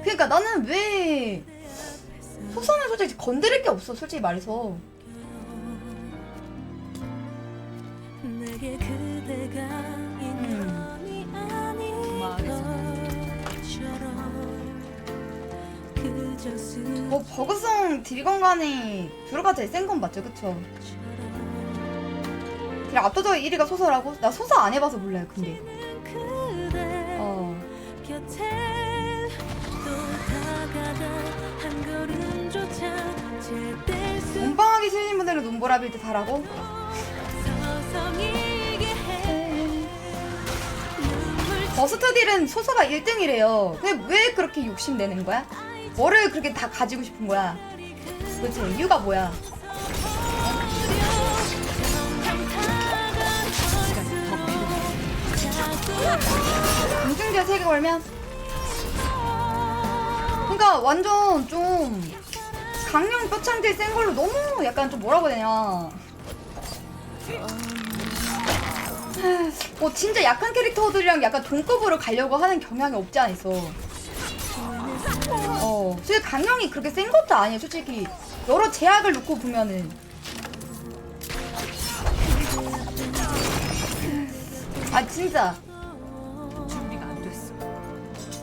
그러니까 나는 왜 소선은 솔직히 건드릴 게 없어, 솔직히 말해서. 뭐 버그성 딜건간에 두루가 제일 센 건 맞죠, 그쵸? 딜 압도적 1위가 소서라고? 나 소서 안 해봐서 몰라요, 근데. 몸빵하기 싫으신 분들은 눈보라 빌드 달라고? 버스트 딜은 소서가 1등이래요. 근데 왜 그렇게 욕심내는 거야? 뭐를 그렇게 다 가지고 싶은 거야? 도대체 이유가 뭐야? 인증제 3개 걸면? 그러니까 완전 좀 강령 뼈창질 센 걸로 너무 약간 좀 뭐라고 해야 되냐. 진짜 약한 캐릭터들이랑 약간 동급으로 가려고 하는 경향이 없지 않아 있어. 솔직히 강령이 그렇게 센 것도 아니에요, 솔직히. 여러 제약을 놓고 보면은. 아, 진짜. 준비가 안 됐어.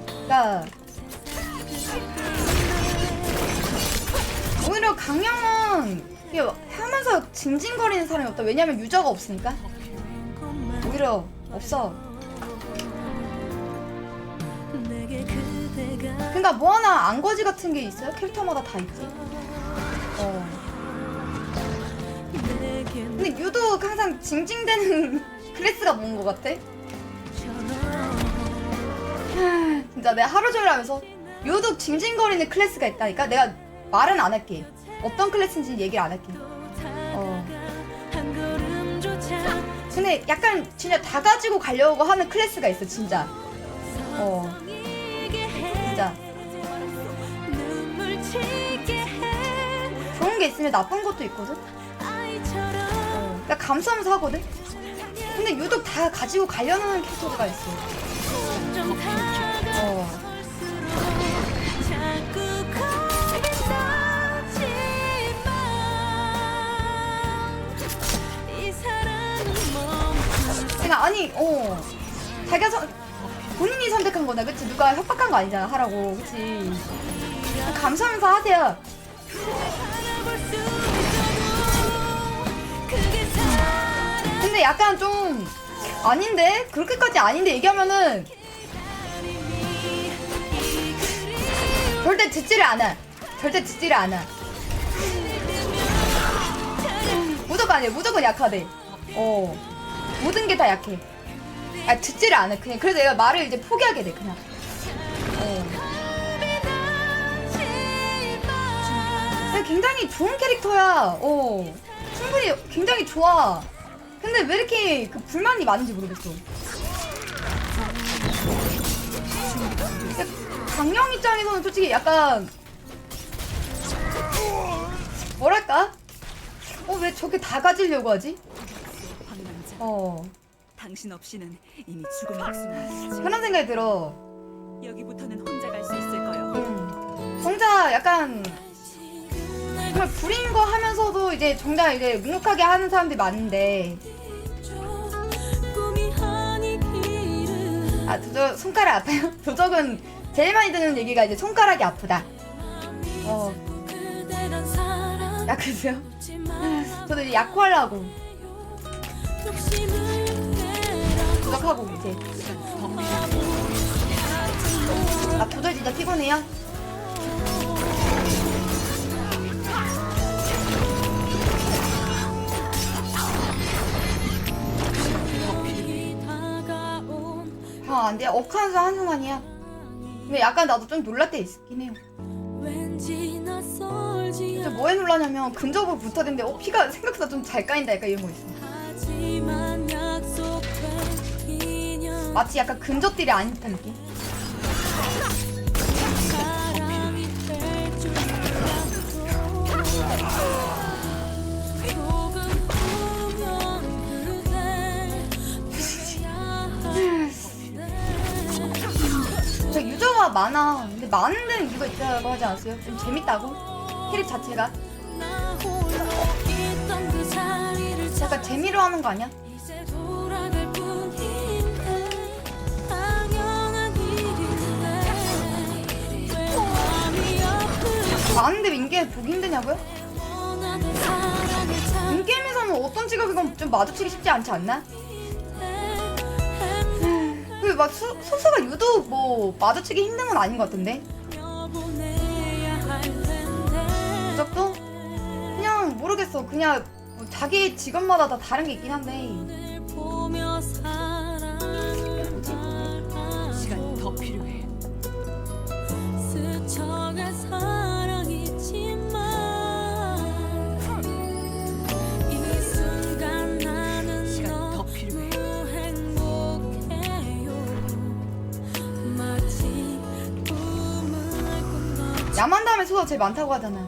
그니까. 오히려 강령은 하면서 징징거리는 사람이 없다. 왜냐면 유저가 없으니까. 오히려 없어. 그러니까 뭐 하나 안거지 같은 게 있어요? 캐릭터마다 다 있지. 근데 유독 항상 징징대는 클래스가 뭔 것 같아? 진짜 내가 하루 종일 하면서 유독 징징거리는 클래스가 있다니까? 내가 말은 안 할게. 어떤 클래스인지 얘기를 안 할게. 근데 약간 진짜 다 가지고 가려고 하는 클래스가 있어, 진짜. 진짜. 좋은 게 있으면 나쁜 것도 있거든? 나 감수하면서 하거든? 근데 유독 다 가지고 가려는 캐릭터가 있어. 그러니까 아니, 자기가 본인이 선택한 거다, 그치? 누가 협박한 거 아니잖아, 하라고, 그치? 감수하면서 하세요. 근데 약간 좀 아닌데? 그렇게까지 아닌데 얘기하면은 절대 듣지를 않아. 절대 듣지를 않아. 무조건 아니야. 무조건 약하대. 모든 게 다 약해. 아, 듣지를 않아. 그냥 그래서 얘가 말을 이제 포기하게 돼. 그냥. 굉장히 좋은 캐릭터야. 충분히 굉장히 좋아. 근데 왜 이렇게 그 불만이 많은지 모르겠어. 강령 입장에서는 솔직히 약간 뭐랄까? 왜 저렇게 다 가지려고 하지? 당신 없이는 이미 죽은 목숨이야. 그런 생각이 들어. 여기부터는 혼자 갈 수 있을 거요. 정작 약간 정말 불인 거 하면서도 이제 정작 이제 묵묵하게 하는 사람들이 많은데. 아, 도적 손가락 아파요? 도적은 제일 많이 듣는 얘기가 이제 손가락이 아프다. 약하세요? 저도 이제 약화하려고 도적하고 이제. 아, 도적 진짜 피곤해요? 안 돼. 억하는 한순간이야. 근데 약간 나도 좀 놀랄 때 있긴 해요. 진짜 뭐에 놀라냐면 근접으로 붙어댔는데 피가 생각보다 좀 잘 까인다 약간 이런 거 있어. 마치 약간 근접딜이 아닌 듯한 느낌? 유저가 많아. 근데 많은 데는 이유가 있다고 하지 않았어요? 좀 재밌다고? 캐릭 자체가? 약간 재미로 하는 거 아니야? 많은데 인게임 보기 힘드냐고요? 인게임에서는 어떤 직업이건 좀 마주치기 쉽지 않지 않나? 막 소수가 유독 뭐 마주치기 힘든 건 아닌 것 같은데. 무적도 그냥 모르겠어. 그냥 뭐 자기 직업마다 다 다른 게 있긴 한데. 시간이 더 필요해. 야만 다음에 소가 제일 많다고 하잖아.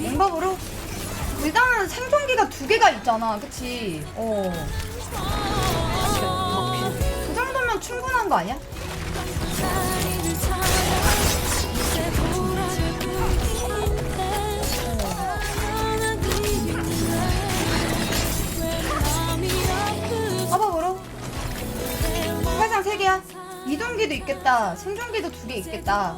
엠밥으로? 일단은 생존기가 2개가 있잖아. 그치? 그 정도면 충분한 거 아니야? 화법으로? 활상 3개야? 이동기도 있겠다. 생존기도 2개 있겠다.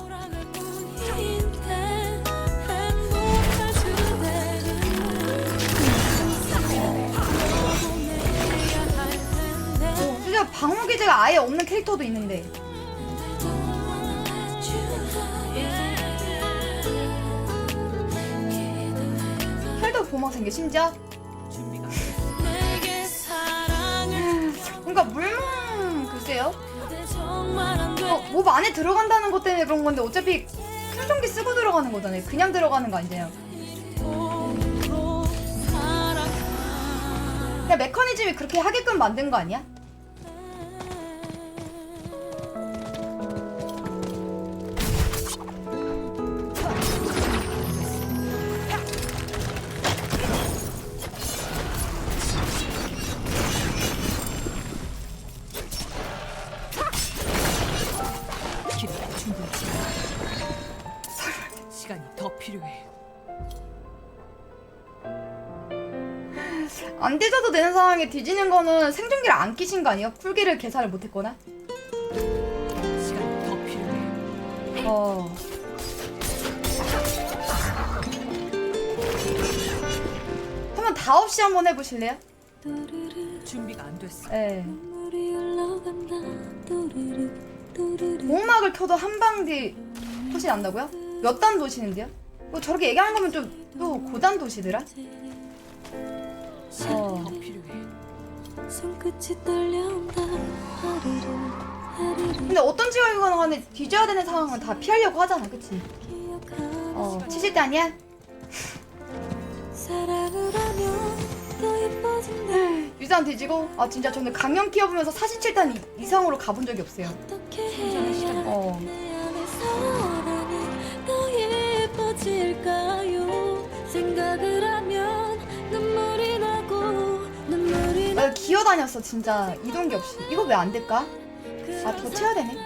진짜 방어 기제가 아예 없는 캐릭터도 있는데. 혈도 보막 생겨 심지어? 그러니까 물몸 글쎄요. 몹 안에 들어간다는 것 때문에 그런 건데 어차피 생존기 쓰고 들어가는 거잖아요. 그냥 들어가는 거 아니잖아요. 그냥 메커니즘이 그렇게 하게끔 만든 거 아니야? 시간이 더 필요해. 안 뒤져도 되는 상황에 뒤지는 거는 생존기를 안 끼신 거 아니에요? 쿨기를 계산을 못했거나? 시간이 더 필요해. 한번 다 없이 한번 해보실래요? 준비가 안 됐어. 네. 보호막을 켜도 한방 뒤 도시 난다고요? 몇 단 도시는데요? 뭐 저렇게 얘기하는 거면 좀 또 고단 도시더라? 더 필요해. 손끝이 떨려온다. 근데 어떤 지역이거나 간에 뒤져야 되는 상황은 다 피하려고 하잖아, 그치? 치실 때 아니야? 사랑을 하면 더 예뻐진다. 유산 뒤지고 아 진짜 저는 강령 키워보면서 47단 이상으로 가본 적이 없어요. 어떻게 해야 내 안에 사랑이 더 예뻐질까요? 생각을 하면 눈물이 나고 눈물이 나 기어다녔어 진짜 이동기 없이. 이거 왜 안 될까? 아 더 채워야 되네.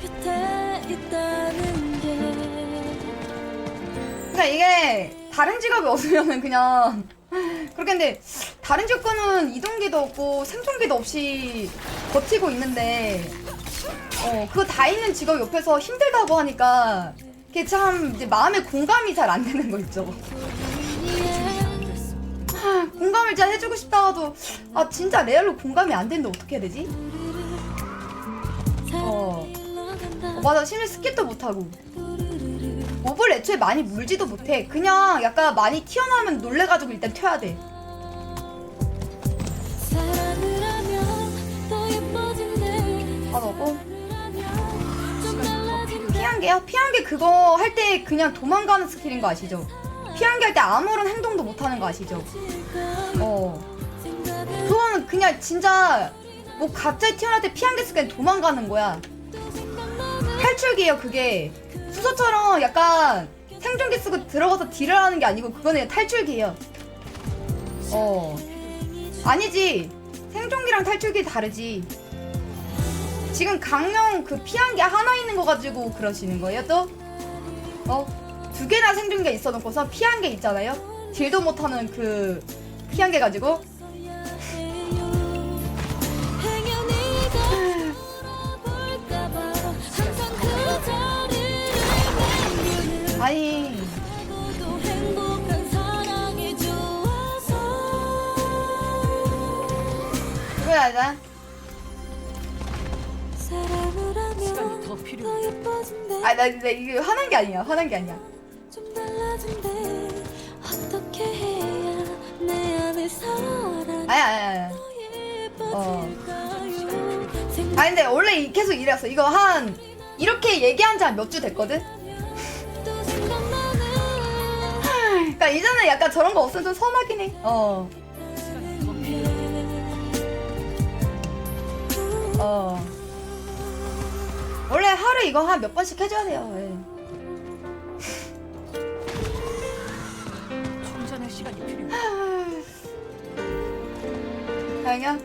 곁에 있다는 게 그러니까 이게 다른 직업이 없으면은 그냥 그렇겠는데 다른 직업은 이동기도 없고 생존기도 없이 버티고 있는데 그거 다 있는 직업 옆에서 힘들다고 하니까 그게 참 이제 마음에 공감이 잘 안 되는 거 있죠. 공감을 잘 해주고 싶다가도 아 진짜 레알로 공감이 안 되는데 어떻게 해야 되지? 맞아 심지어 스킵도 못하고 몹을 애초에 많이 물지도 못해. 그냥 약간 많이 튀어나오면 놀래가지고 일단 튀어야 돼. 넣고 피한개요? 피한개 그거 할 때 그냥 도망가는 스킬인 거 아시죠? 피한개 할 때 아무런 행동도 못하는 거 아시죠? 그거는 그냥 진짜 뭐 갑자기 튀어나올 때 피한개 쓰기엔 도망가는 거야. 탈출기예요 그게. 수소처럼 약간 생존기 쓰고 들어가서 딜을 하는 게 아니고 그거는 탈출기예요. 아니지. 생존기랑 탈출기 다르지. 지금 강령 그 피한 게 하나 있는 거 가지고 그러시는 거예요 또? 두 개나 생존기가 있어놓고서 피한 게 있잖아요? 딜도 못하는 그 피한 게 가지고 아니 그거야 아니야? 시간이 더 필요해. 나 이게 화난 게 아니야. 화난 게 아니야. 좀 달라진대. 어떻게 해야 내 안에 사랑이 아니야. 더 예뻐질까요? 아니 근데 원래 계속 이랬어. 이거 한 이렇게 얘기한 지 한 몇 주 됐거든? 그니까 이제는 약간 저런 거 없으면 좀 서운하긴 해. 원래 하루에 이거 한 몇 번씩 해줘야 돼요. 충전할 시간이 필요해. 다행이야?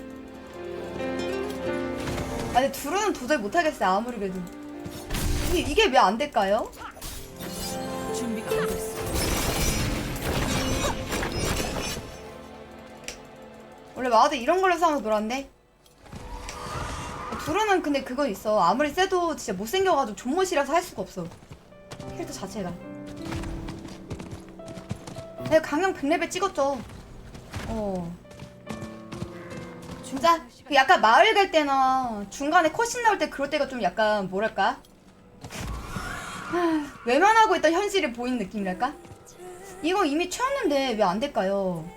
아니 둘은 도저히 못하겠어요. 아무리 그래도 이게 왜 안 될까요? 준비가 됐어. 원래 마우드 이런 걸로 싸워서 놀았는데 둘은 근데 그거 있어. 아무리 세도 진짜 못생겨가지고 존못이라서 할 수가 없어. 캐릭터 자체가. 내가 강령 100레벨 찍었죠. 진짜 그 약간 마을 갈 때나 중간에 컷신 나올 때 그럴 때가 좀 약간 뭐랄까 외면하고 있던 현실이 보이는 느낌이랄까? 이거 이미 채웠는데 왜 안 될까요?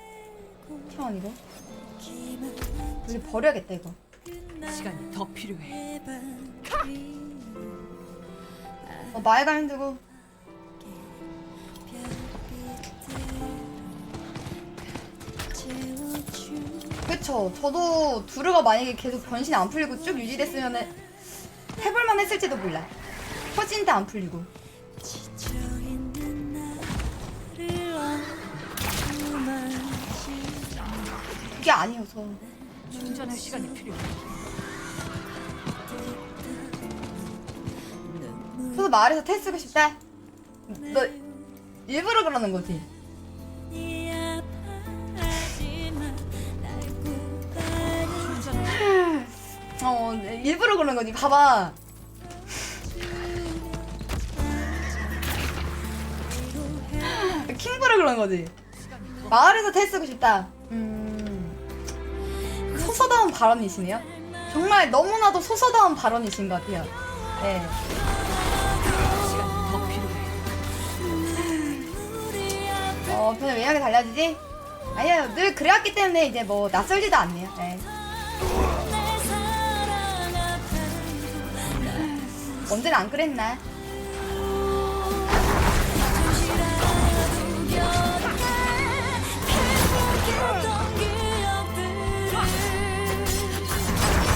태원 이거 이제 버려야겠다 이거. 시간이 더 필요해. 마을가 힘들고 그쵸. 저도 두루가 만약에 계속 변신이 안 풀리고 쭉 유지됐으면은 해볼만 했을지도 몰라. 퍼진 때 안 풀리고. 그게 아니어서. 충전할 시간이 필요해. 그래서 마을에서 텔 쓰고 싶다? 너 일부러 그러는 거지? 일부러 그러는 거지. 봐봐. 킹부러 그러는 거지. 마을에서 텔 쓰고 싶다. 소서다운 발언이시네요. 정말 너무나도 소서다운 발언이신 것 같아요. 네. 시간이 더 필요해. 편을 왜 이렇게 달라지지? 아니요, 늘 그래왔기 때문에 이제 뭐 낯설지도 않네요. 네. 언제는 안 그랬나?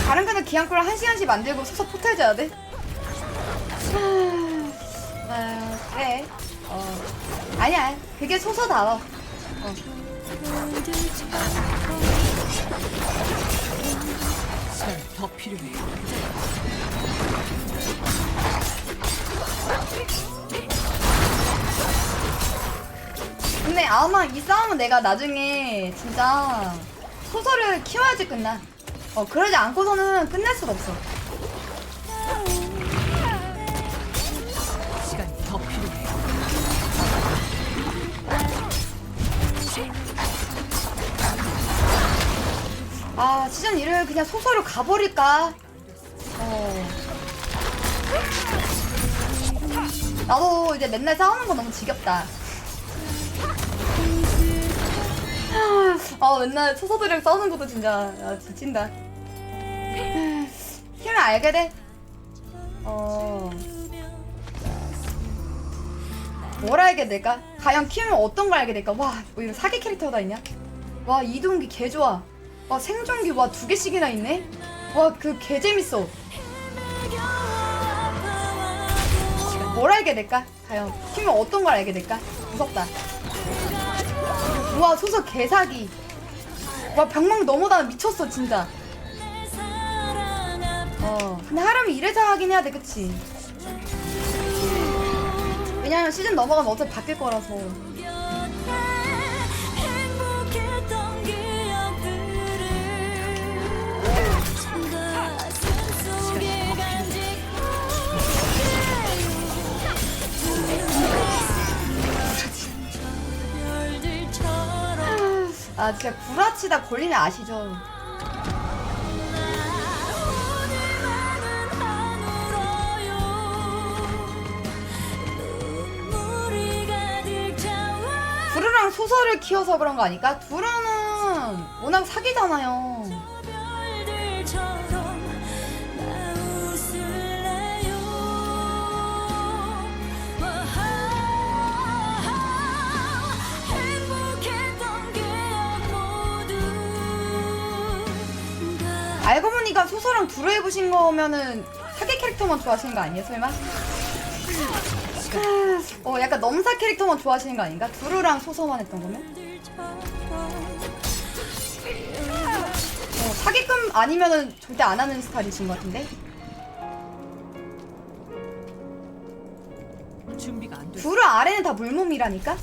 다른 편은 기한콜을 1시간씩 만들고 서서 포탈해줘야 돼? 그래. 아니야. 그게 소서다워. 시간이 더 필요해. 근데 아마 이 싸움은 내가 나중에 진짜 소설을 키워야지 끝나. 그러지 않고서는 끝낼 수가 없어. 시간이 더 필요해. 시즌 1을 그냥 소설로 가버릴까? 나도 이제 맨날 싸우는 거 너무 지겹다. 맨날 소서들이랑 싸우는 것도 진짜 지친다. 힘을 알게 돼. 뭘 알게 될까? 과연 키우면 어떤 걸 알게 될까? 와, 뭐 이런 사기 캐릭터가 있냐? 와, 이동기 개 좋아. 와, 생존기 와 2개씩이나 있네? 와, 그 개 재밌어. 뭘 알게 될까? 과연 키우면 어떤 걸 알게 될까? 무섭다. 우와, 소서 개사기. 와, 병망 너무나 미쳤어 진짜. 근데 하람이 이래서 하긴 해야 돼, 그치? 왜냐면 시즌 넘어가면 어차피 바뀔 거라서. 진짜 구라치다 걸리면 아시죠? 두루랑 소설을 키워서 그런 거 아닐까? 두루는 워낙 사기잖아요. 알고 보니까 소설랑 두루 해보신 거면은 사기 캐릭터만 좋아하시는 거 아니에요, 설마? 약간 넘사 캐릭터만 좋아하시는 거 아닌가? 두루랑 소서만 했던 거면? 사기꾼 아니면은 절대 안 하는 스타일이신 것 같은데? 준비가 안 돼. 두루 아래는 다 물몸이라니까?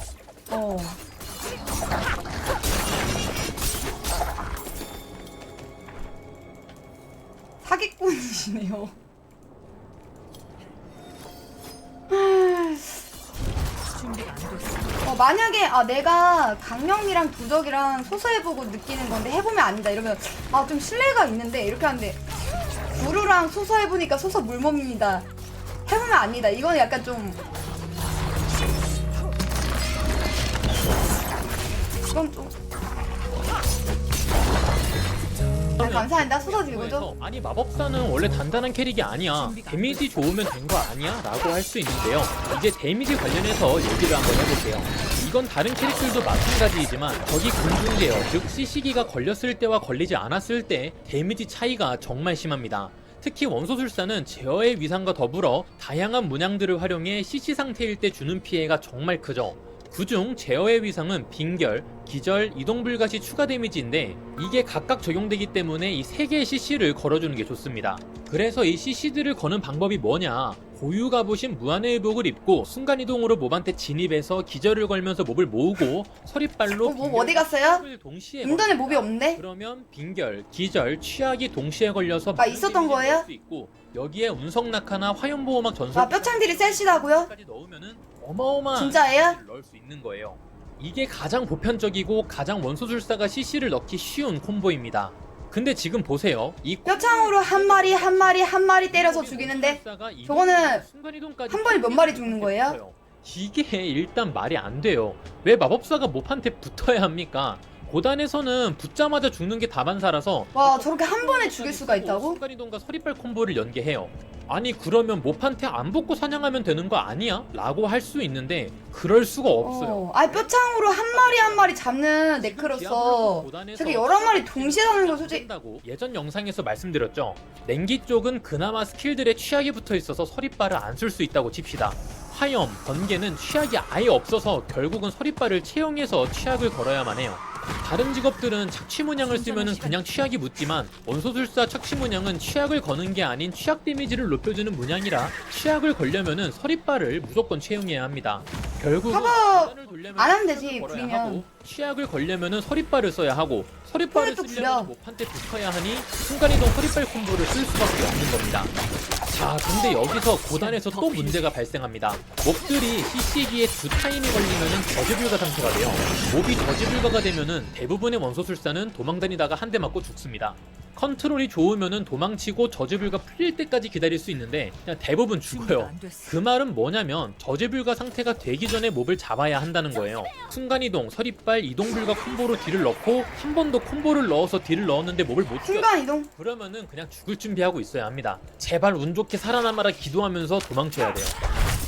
사기꾼이시네요. 준비가 안 됐어. 만약에 내가 강령이랑 도적이랑 소서해보고 느끼는 건데 해보면 아니다 이러면 좀 신뢰가 있는데 이렇게 하는데 두루랑 소서해보니까 소서 물몸입니다. 해보면 아니다. 이거는 약간 좀 이건 좀 감사합니다. 소서 들고도. 아니 마법사는 원래 단단한 캐릭이 아니야. 데미지 좋으면 된 거 아니야? 라고 할 수 있는데요. 이제 데미지 관련해서 얘기를 한번 해볼게요. 이건 다른 캐릭터들도 마찬가지이지만 적이 공중제어, 즉 CC기가 걸렸을 때와 걸리지 않았을 때 데미지 차이가 정말 심합니다. 특히 원소술사는 제어의 위상과 더불어 다양한 문양들을 활용해 CC 상태일 때 주는 피해가 정말 크죠. 그중 제어의 위상은 빙결, 기절, 이동 불가 시 추가 데미지인데 이게 각각 적용되기 때문에 이 3개의 CC를 걸어주는 게 좋습니다. 그래서 이 CC들을 거는 방법이 뭐냐? 고유 갑옷인 무한의 의복을 입고 순간이동으로 몹한테 진입해서 기절을 걸면서 몹을 모으고 서리발로 몹 어디 갔어요? 동시에 인던에 몹이 없네? 그러면 빙결, 기절, 취약이 동시에 걸려서 있었던 거예요? 수 있고 여기에 운석낙하나 화염보호막 전설 뼈창들이 셋이라고요? 넣으면은 어마어마한 진짜예요? 넣을 수 있는 거예요. '이게 가장 보편적이고 가장 원소술사가 CC를 넣기 쉬운 콤보입니다. 그래서 이 CC들을 거는 방법이 뭐냐? 고유 갑옷인 무한의 의복을 입고 순간이동으로 몹한테 진입해서 기절을 걸면서 몹을 모으고 서리발로 빙결, 기절, 취약이 동시에 걸려서 진짜예요? 근데 지금 보세요. 이 뼈창으로 한 마리 때려서 죽이는데 저거는 한 번에 몇 마리 죽는 거예요? 이게 일단 말이 안 돼요. 왜 마법사가 몹한테 붙어야 합니까? 고단에서는 붙자마자 죽는 게 다반사라서 와, 저렇게 한 번에 죽일 수가 있다고? 순간이동과 서리빨 콤보를 연계해요. 아니 그러면 몹한테 안 붙고 사냥하면 되는 거 아니야? 라고 할 수 있는데 그럴 수가 없어요. 아니 뼈창으로 한 마리 잡는 네크로서 저게 여러 마리 동시에 잡는 거 솔직히 예전 영상에서 말씀드렸죠. 냉기 쪽은 그나마 스킬들에 취약이 붙어 있어서 서리빨을 안 쓸 수 있다고 칩시다. 화염, 번개는 취약이 아예 없어서 결국은 서리빨을 채용해서 취약을 걸어야만 해요. 다른 직업들은 착취 문양을 쓰면은 그냥 취약이 묻지만 원소술사 착취 문양은 취약을 거는 게 아닌 취약 데미지를 높여주는 문양이라 취약을 걸려면은 서리빨을 무조건 채용해야 합니다. 결국은 안 하면 되지, 부리면. 취약을 걸려면은 서리빨을 써야 하고 서리빨을 쓰려면 몹한테 붙어야 하니 순간이동 서리빨 콤보를 쓸 수밖에 없는 겁니다. 자, 근데 여기서 고단에서 또 문제가 발생합니다. 몹들이 CC기에 2타임이 걸리면은 저지불가 상태가 돼요. 몹이 저지불가가 되면은 대부분의 원소술사는 도망다니다가 한 대 맞고 죽습니다. 컨트롤이 좋으면은 도망치고 저지불가 풀릴 때까지 기다릴 수 있는데 그냥 대부분 죽어요. 그 말은 뭐냐면 저지불가 상태가 되기 전에 몹을 잡아야 한다는 거예요. 순간이동, 서리빨, 이동불가 콤보로 딜을 넣고 한 번 더 콤보를 넣어서 딜을 넣었는데 몹을 못 죽여. 순간이동? 그러면은 그냥 죽을 준비하고 있어야 합니다. 제발 운 좋게 살아남아라 기도하면서 도망쳐야 돼요.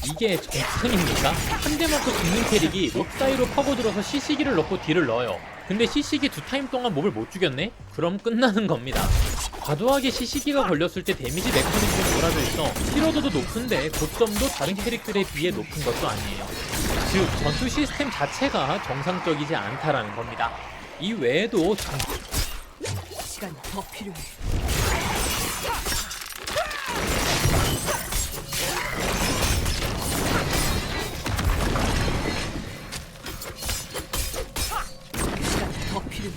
이게 정상입니까? 한 대 맞고 죽는 캐릭이 몹 사이로 파고들어서 CC기를 넣고 딜을 넣어요. 근데 CC기 2타임 동안 몹을 못 죽였네? 그럼 끝나는 겁니다. 과도하게 CC기가 걸렸을 때 데미지 메커니즘이 몰아져 있어 피로도도 높은데 고점도 다른 캐릭들에 비해 높은 것도 아니에요. 즉 전투 시스템 자체가 정상적이지 않다라는 겁니다. 이 외에도 시간이 더 필요해. 더 필요해.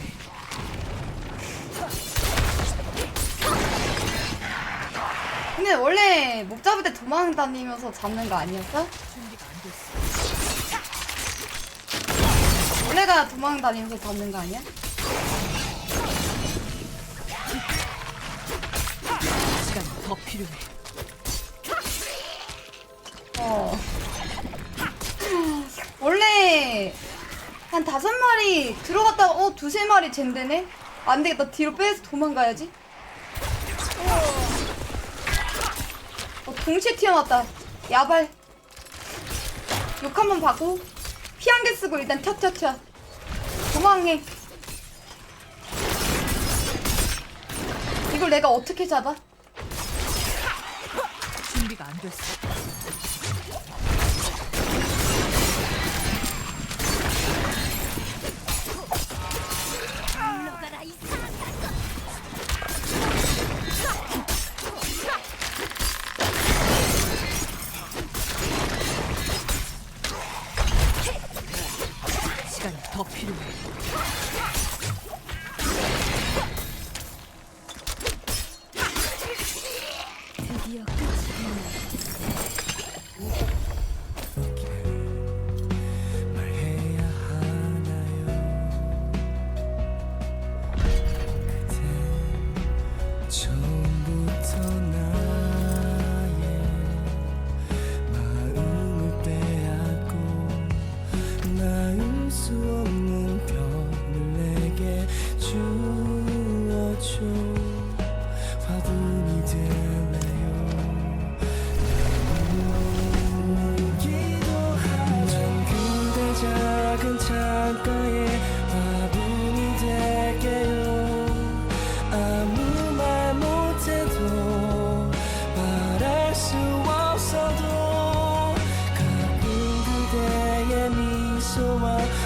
근데 원래 목 잡을 때 도망 다니면서 잡는 거 아니었어? 원래가 도망 다니면서 잡는 거 아니야? 시간이 더 필요해. 원래 한 5마리 들어갔다가 2-3마리 젠데네? 안되겠다, 뒤로 빼서 도망가야지. 동시에 튀어나왔다. 야발. 욕 한번 받고 피 한 개 쓰고 일단 튀어 도망해. 이걸 내가 어떻게 잡아? 준비가 안 됐어. 시간이 더 필요해. 드디어 끝이네.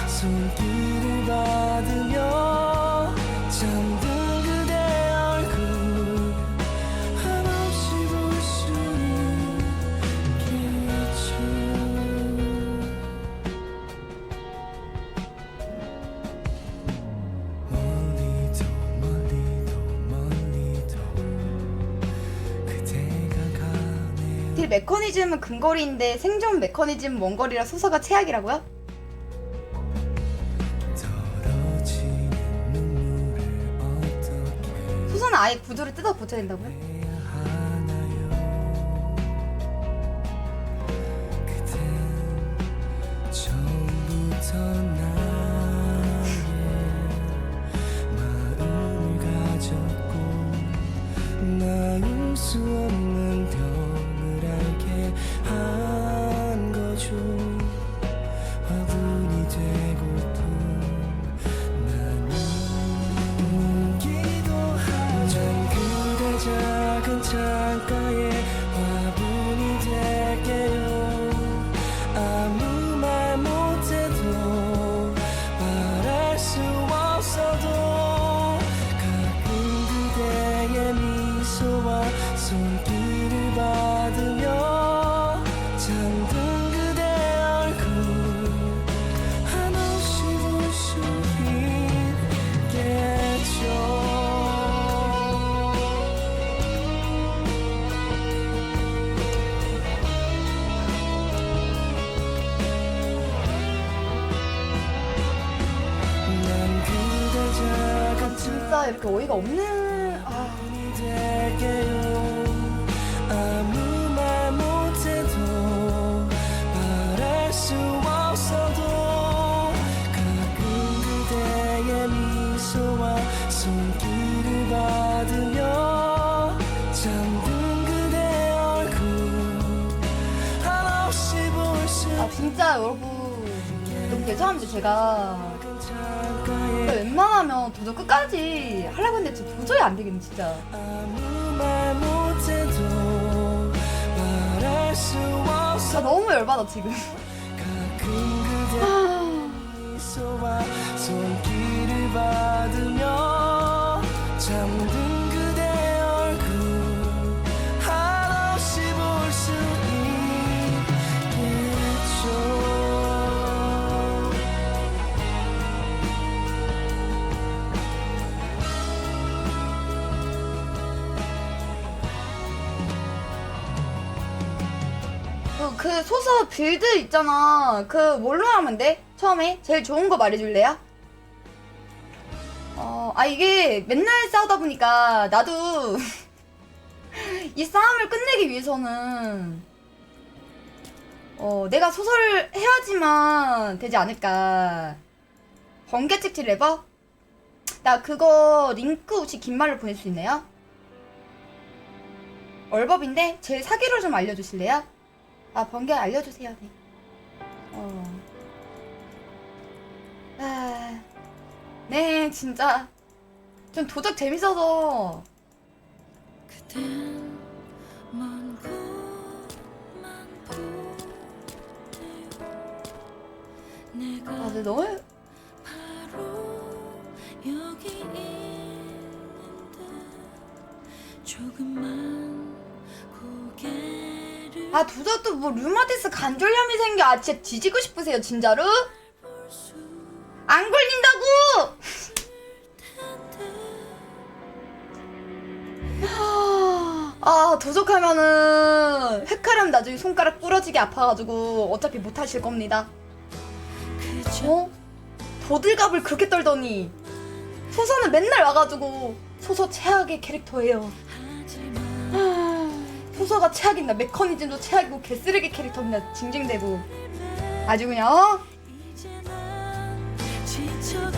손길을 받으며 잠든 그대 얼굴 한없이 볼 수 있겠죠. 멀리도 그대가 가네. 딜 메커니즘은 근거리인데 생존 메커니즘은 원거리라 소서가 최악이라고요? 아예 구두를 뜯어 고쳐야 된다고요? 처음부터 나의 마음을 가졌고 나을 수 없는 병을 앓게 한 거죠. 화분이 되고픈 나는 기도하자. 그대 작은 창가에 화분이 될게요. 아무 말 못해도 말할 수 없어도 가끔 그대의 미소와 손길을 받으며 잠든 그대 얼굴 한없이 볼 수 있겠죠. 난 그대 작은 진짜 이렇게 어이가 없는. 될게요. 아무 말 못해도 말할 수 없어도 가끔 그대의 미소와 손길을 받으며 잠든 그대 얼굴 한없이 볼 수 진짜 여러분 너무 죄송한데 제가 웬만하면 도저 끝까지 하려고 했는데 진짜 도저히 안 되겠네 진짜. 아무 말 못해도 말할 수 없어. 진짜 너무 열받아 지금. 가끔 그대 미소와 손길을 받으며 잠든 그대 얼굴 한없이 볼 수 있겠죠. 그 소서 빌드 있잖아. 그 뭘로 하면 돼? 처음에 제일 좋은 거 말해줄래요? 이게 맨날 싸우다 보니까 나도 이 싸움을 끝내기 위해서는 내가 소설을 해야지만 되지 않을까. 번개찍지 레버? 나 그거 링크 혹시 긴 말로 보낼 수 있나요? 얼법인데 제일 사기로 좀 알려주실래요? 번개 알려주세요. 네. 네, 진짜 좀 도적 재밌어서. 근데 너무 도적도 뭐 류마티스 관절염이 생겨. 진짜 뒤지고 싶으세요 진짜로? 안 걸린다고! 도적하면은 획하려면 나중에 손가락 부러지게 아파가지고 어차피 못하실 겁니다. 도들갑을 그렇게 떨더니 소서는 맨날 와가지고 소서 최악의 캐릭터예요. 소서가 최악입니다. 메커니즘도 최악이고 개쓰레기 캐릭터입니다. 징징대고 아주 그냥 진짜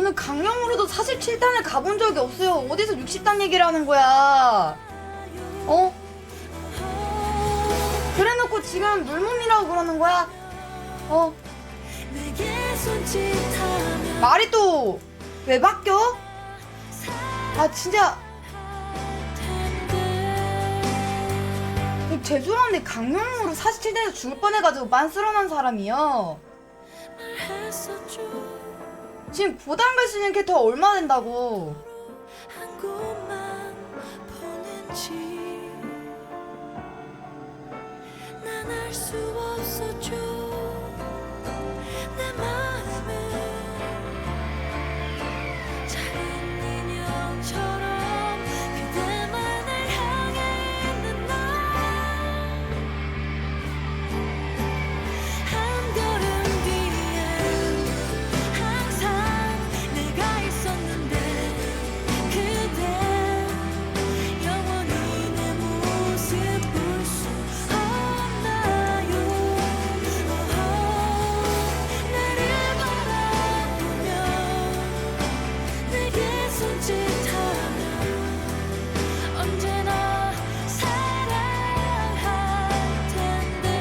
저는 강령으로도 사실 7단을 가본 적이 없어요. 어디서 60단 얘기를 하는 거야? 어? 그래놓고 지금 물몸이라고 그러는 거야? 어? 말이 또 왜 바뀌어? 아 진짜 죄송한데 강령으로 47단에서 죽을 뻔해가지고 빤스런한 사람이요. 지금 고단 갈 수 있는 캐릭터 얼마 된다고?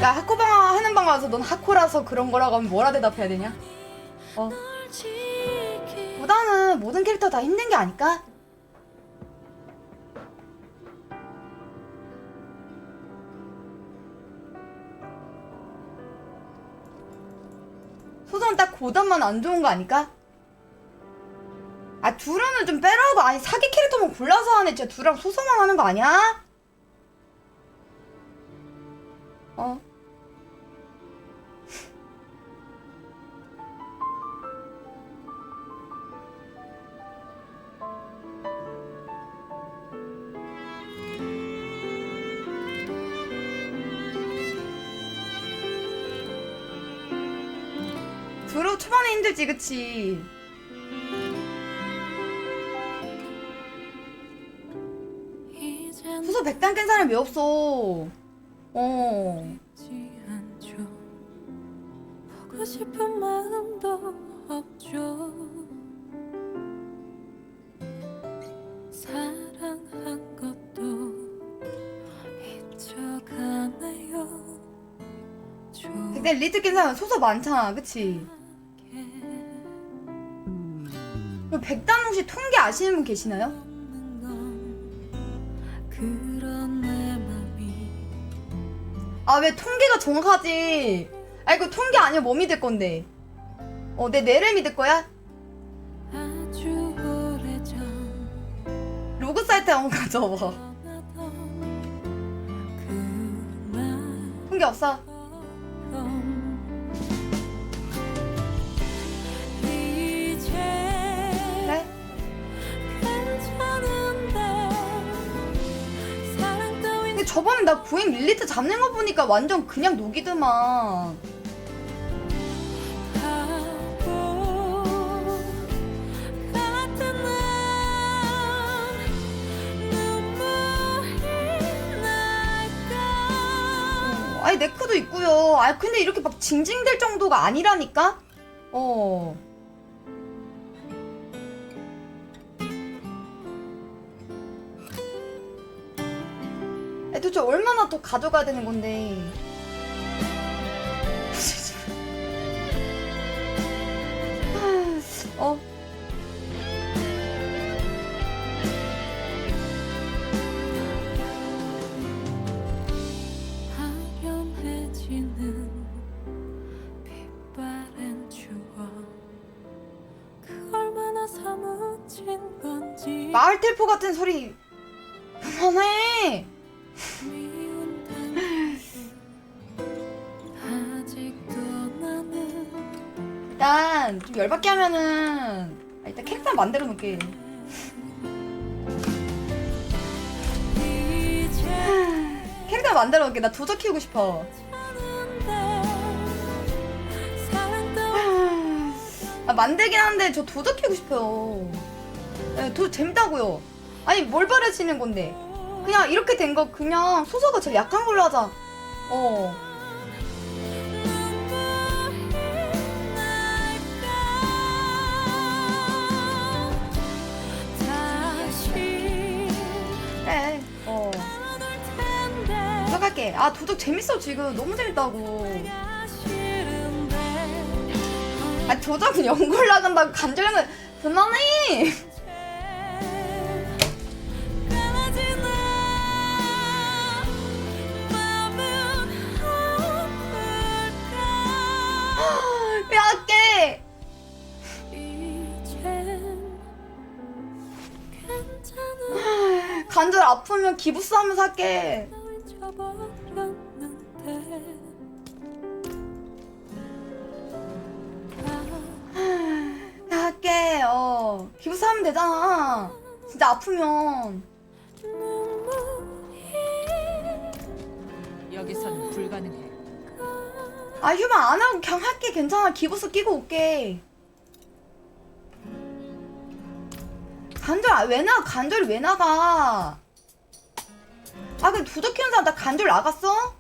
야, 하코방 하는 방 와서 넌 하코라서 그런 거라고 하면 뭐라 대답해야 되냐? 어. 보다는 모든 캐릭터 다 힘든 게 아닐까? 소선 딱 고단만 안 좋은 거 아닐까? 아, 두랑은 좀 빼라고. 아니, 사기 캐릭터만 골라서 하네. 진짜 두랑 소서만 하는 거 아니야? 어. 두로 초반에 힘들지, 그치? 소서 100단 깬 사람이 왜 없어? 어. 보고 싶은 마음도 없죠. 사랑한 것도 잊혀가네요. 100단 리트 깬 사람 소서 많잖아, 그치? 100단 혹시 통계 아시는 분 계시나요? 아, 왜 통계가 정확하지? 아, 이거 통계 아니면 뭐 믿을 건데? 어, 내 뇌를 믿을 거야? 로그 사이트에 한번 가져와. 통계 없어. 그래? 근데 저번에 나 구인 릴리트 잡는 거 보니까 완전 그냥 녹이더만. 아니, 네크도 있고요. 아, 근데 이렇게 막 징징댈 정도가 아니라니까? 어. 도대체 얼마나 더 가져가야 되는 건데. 어? 화려해지는 빛바랜 추억 그 얼마나 사무친 건지 마을 텔포 같은 소리 그만해. 일단 좀 열받게 하면은 일단 캐릭터 만들어 놓을게. 캐릭터 만들어 놓을게. 나 도적 키우고 싶어. 아, 만들긴 한데 저 도적 키우고 싶어요. 네, 도적 재밌다고요. 아니, 뭘 바라시는 건데? 그냥 이렇게 된 거 그냥 소서가 제일 약한 걸로 하자. 어. 할게. 아 도적 재밌어 지금. 너무 재밌다고. 아 도적은 연골 나간다고 간절하면 그만해. 왜 할게? 관절 아프면 기부스 하면서 할게. 야, 할게. 기부스 하면 되잖아. 진짜 아프면. 여기서는 불가능해. 아 휴만 안 하고 그냥 할게. 괜찮아. 기부스 끼고 올게. 관절 왜 나가? 관절이 왜 나가? 아 근데 도적 키우는 사람 다 관절 나갔어?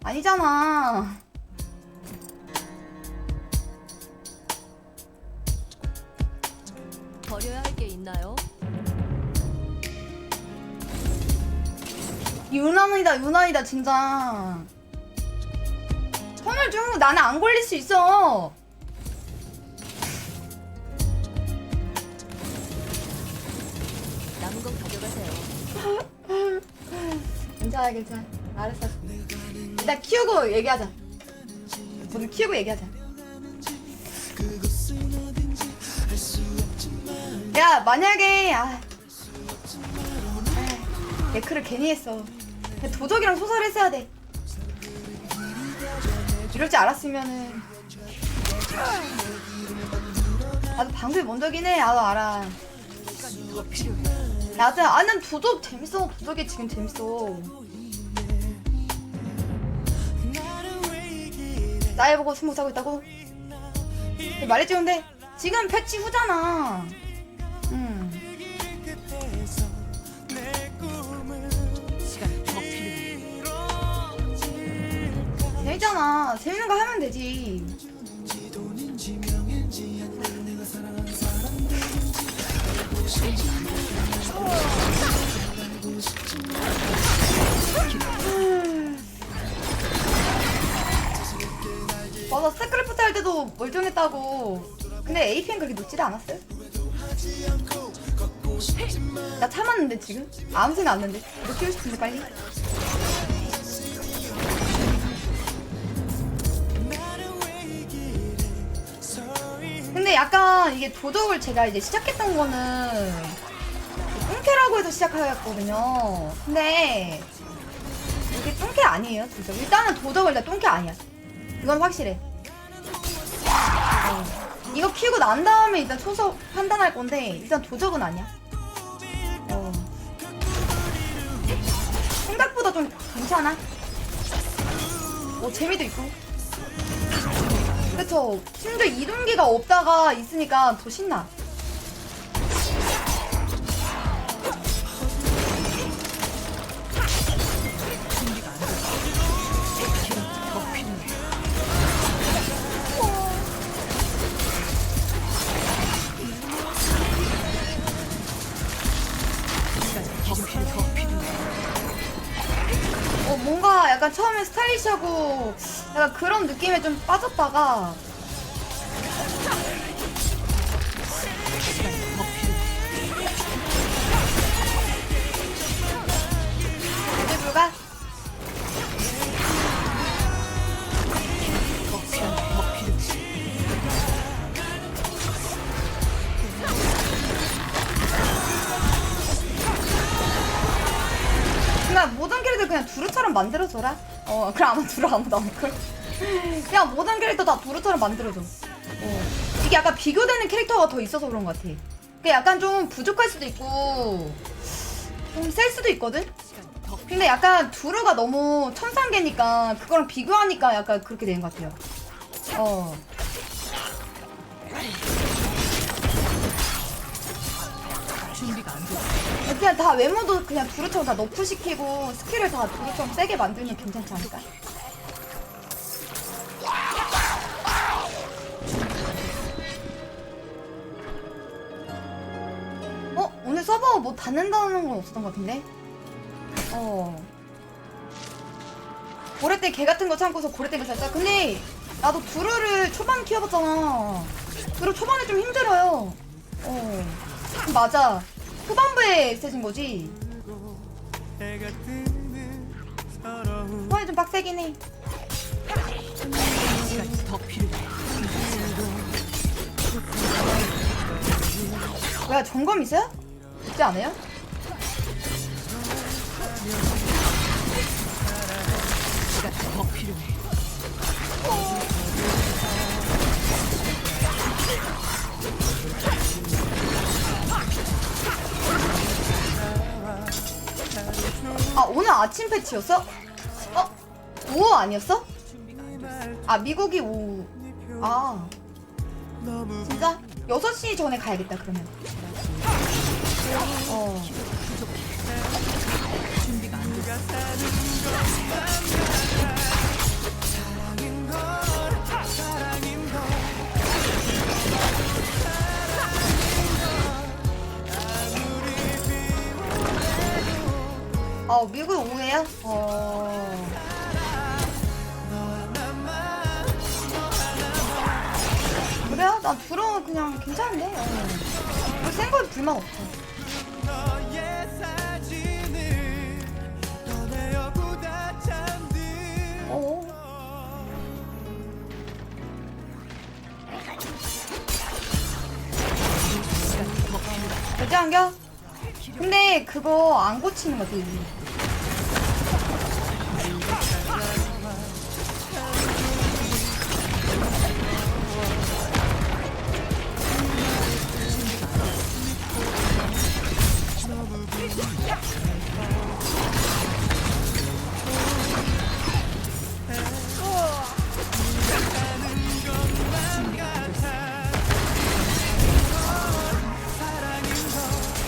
아니잖아. 버려야 할 게 있나요? 유난이다 진짜. 손을 좀 나는 안 걸릴 수 있어. 남은 건 가져가세요. 괜찮아. 알았어. 일단 키우고 얘기하자. 우리 키우고 얘기하자. 야 만약에 네크를 괜히 했어. 도적이랑 소설 했어야 돼. 이럴 줄 알았으면은. 나도 방송이 먼저긴 해. 나도 알아. 난 도적 재밌어. 도적이 지금 재밌어. 나이 보고 스무 사고 있다고? 말했지 근데 지금 패치 후잖아. 시간이 더 필요해. 재밌잖아. 재밌는 거 하면 되지. 맞아. 스타크래프트 할 때도 멀쩡했다고. 근데 AP는 그렇게 높지도 않았어요. 나 참았는데 지금? 아무 생각 안 났는데. 너 키우고 싶은데 빨리. 근데 약간 이게 도적을 제가 이제 시작했던 거는 뚱캐라고 해서 시작하였거든요. 근데 이게 뚱캐 아니에요, 도적. 일단은 도적은 일단 뚱캐 아니야. 이건 확실해. 이거 키우고 난 다음에 일단 초석 판단할 건데 일단 도적은 아니야. 생각보다 좀 괜찮아. 재미도 있고. 그쵸. 심지어 이동기가 없다가 있으니까 더 신나. 뭔가 약간 처음에 스타일리시하고 약간 그런 느낌에 좀 빠졌다가 이제 불가? 그냥 모든 캐릭터 그냥 두루처럼 만들어줘라. 그럼 아마 두루 아무도 안 올걸. 그냥 모든 캐릭터 다 두루처럼 만들어줘. 이게 약간 비교되는 캐릭터가 더 있어서 그런 것 같아. 그게 약간 좀 부족할 수도 있고 좀 셀 수도 있거든? 근데 약간 두루가 너무 천상계니까 그거랑 비교하니까 약간 그렇게 되는 것 같아요. 준비가 안 돼. 그냥 다 외모도 그냥 두루처럼 다 너프시키고 스킬을 다 두루처럼 세게 만들면 괜찮지 않을까? 오늘 서버 뭐 닫는다는 건 없었던 것 같은데? 고래 때 개 같은 거 참고서 고래 때 살짝. 근데 나도 두루를 초반 키워봤잖아. 두루 초반에 좀 힘들어요. 맞아. 후반부에 세진 거지. 후반에 좀 빡세긴 해. 시간이 더 필요해. 뭐야, 점검 있어요? 있지 않아요? 시간이 더 필요해. 아, 오늘 아침 패치였어? 오후 아니었어? 아, 미국이 오후. 아, 진짜? 6시 전에 가야겠다, 그러면. 준비가 안 됐어. 미국 오후에요? 그래요? 난 두루 그냥 괜찮은데? 센 거에 불만 없어. 결제 안겨? 근데 그거 안 고치는 거 같아.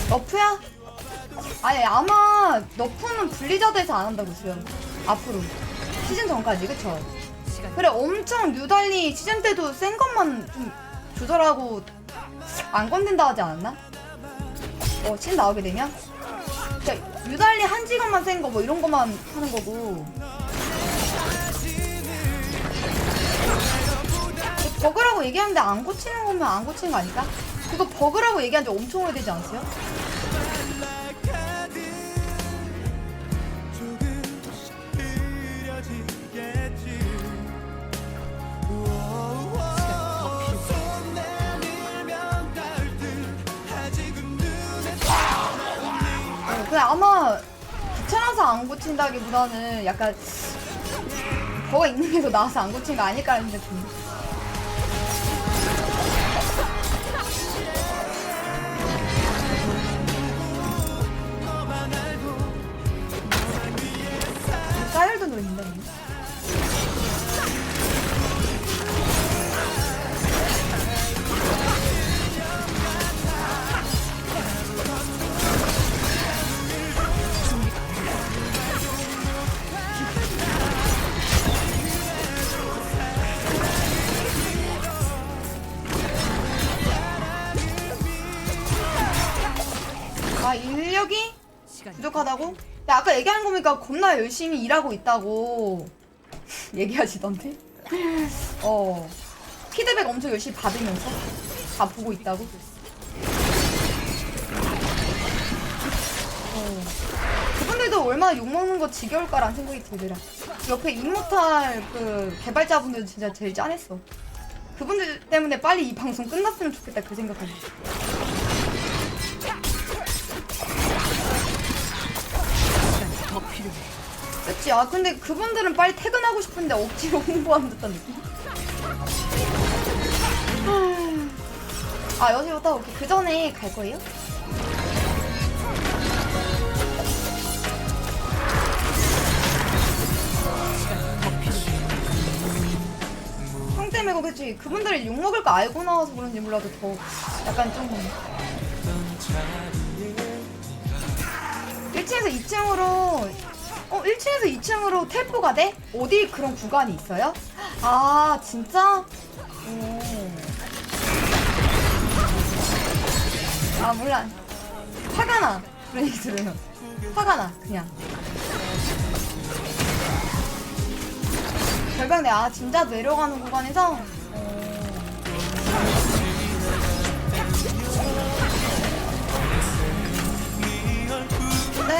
너프야? 아니, 아마 너프는 블리자드에서 안 한다고 했어요. 앞으로 시즌 전까지. 그쵸? 그래, 엄청 뉴달리 시즌 때도 센 것만 좀 조절하고 안 건든다 하지 않았나? 시즌 나오게 되면? 그러니까 뉴달리 한 직업만 센 거 뭐 이런 거만 하는 거고. 버그라고 얘기하는데 안 고치는 거면 안 고치는 거 아닐까? 그거 버그라고 얘기한 지 엄청 오래되지 않았어요? 그냥 아마 귀찮아서 안 고친다기보다는 약간 버가 있는 게 더 나아서 안 고친 거 아닐까 하는 느낌. 사이얼도 노래인데. 아, 인력이 부족하다고? 야, 아까 얘기한 거 보니까 겁나 열심히 일하고 있다고 얘기하시던데? 피드백 엄청 열심히 받으면서 다 보고 있다고? 그분들도 얼마나 욕먹는 거 지겨울까라는 생각이 들더라. 옆에 이모탈 그 개발자분들 진짜 제일 짠했어. 그분들 때문에 빨리 이 방송 끝났으면 좋겠다 그 생각하지. 더 필요해. 그치? 아, 근데 그분들은 빨리 퇴근하고 싶은데 억지로 홍보하는 듯한 느낌? 아, 6시부터? 오케이. 그 전에 갈 거예요? 형 때문에 그치? 그분들이 욕먹을 거 알고 나와서 그런지 몰라도 더 약간 좀 1층에서 2층으로 1층에서 2층으로 텔포가 돼? 어디 그런 구간이 있어요? 아, 진짜? 아, 몰라. 화가 나. 그런 얘기 들으면. 화가 나, 그냥. 결벽 아 진짜 내려가는 구간에서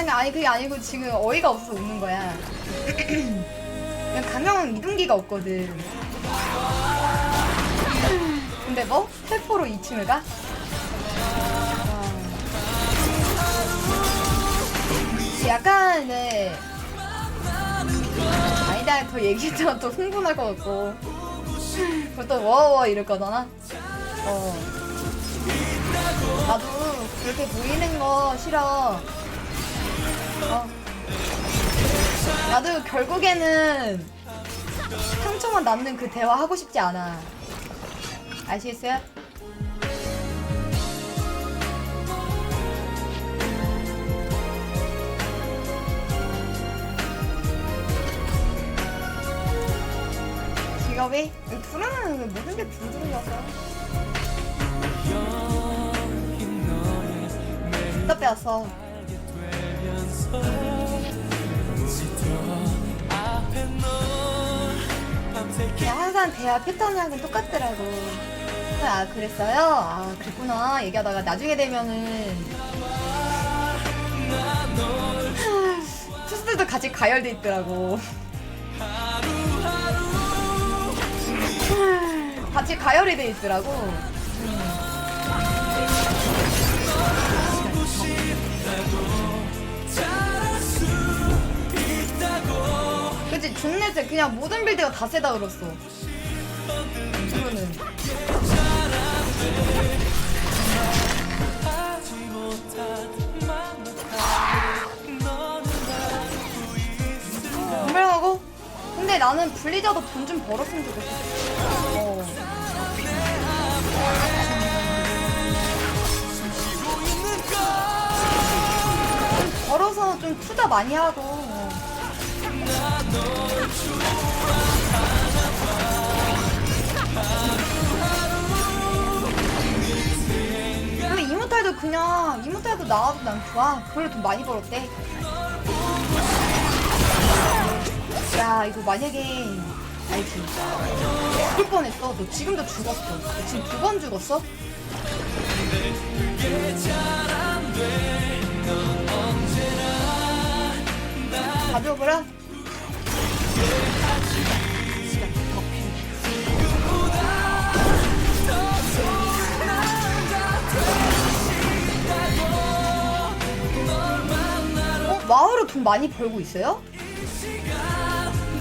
아니 그게 아니고 지금 어이가 없어서 웃는 거야. 그냥 강형은 이동기가 없거든. 근데 뭐? 세포로 2층을 가? 약간 네. 아니다 더 얘기했다가 또 흥분할 것 같고 그것도 워워 이럴 거잖아. 나도 그렇게 보이는 거 싫어. 나도 결국에는 상처만 남는 그 대화 하고 싶지 않아. 아시겠어요? 직업이? 둘은 모든 게 둘둘이어서 또 빼왔어. 그냥 항상 대화 패턴이 항상 똑같더라고. 아 그랬어요? 아 그랬구나 얘기하다가 나중에 되면은 투수들도 같이 가열돼 있더라고. 같이 가열이 돼 있더라고. 그치 존내세 그냥 모든 빌드가 다 세다 그랬어. 이거는 분별하고 근데 나는 블리자드 돈 좀 벌었으면 좋겠어. 좀 벌어서 좀 투자 많이 하고 근데 이모탈도 그냥 이모탈도 나와도 난 좋아. 그걸로 돈 많이 벌었대. 야 이거 만약에 알지 죽을 뻔했어. 너 지금도 죽었어. 너 지금 2번 죽었어? 가져오거라. 마을로 돈 많이 벌고 있어요?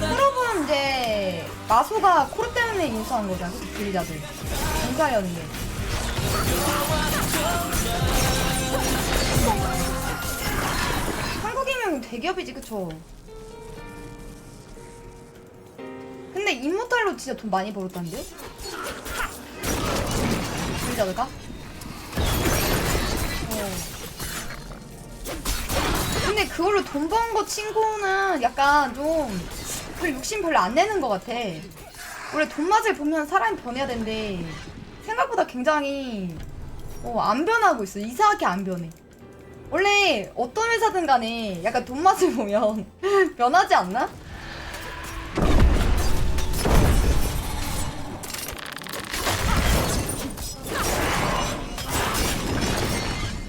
여러분 이제 마소가 코르 때문에 인수한 거잖아. 그치? 블리자드 인수하려는 게. 한국이면 대기업이지 그쵸? 근데 임모탈로 진짜 돈 많이 벌었다는데요? 블리자드가? 근데 그걸로 돈 번 거 친구는 약간 좀 그 욕심 별로 안 내는 것 같아. 원래 돈 맛을 보면 사람이 변해야 된대. 생각보다 굉장히 안 변하고 있어. 이상하게 안 변해. 원래 어떤 회사든 간에 약간 돈 맛을 보면 변하지 않나?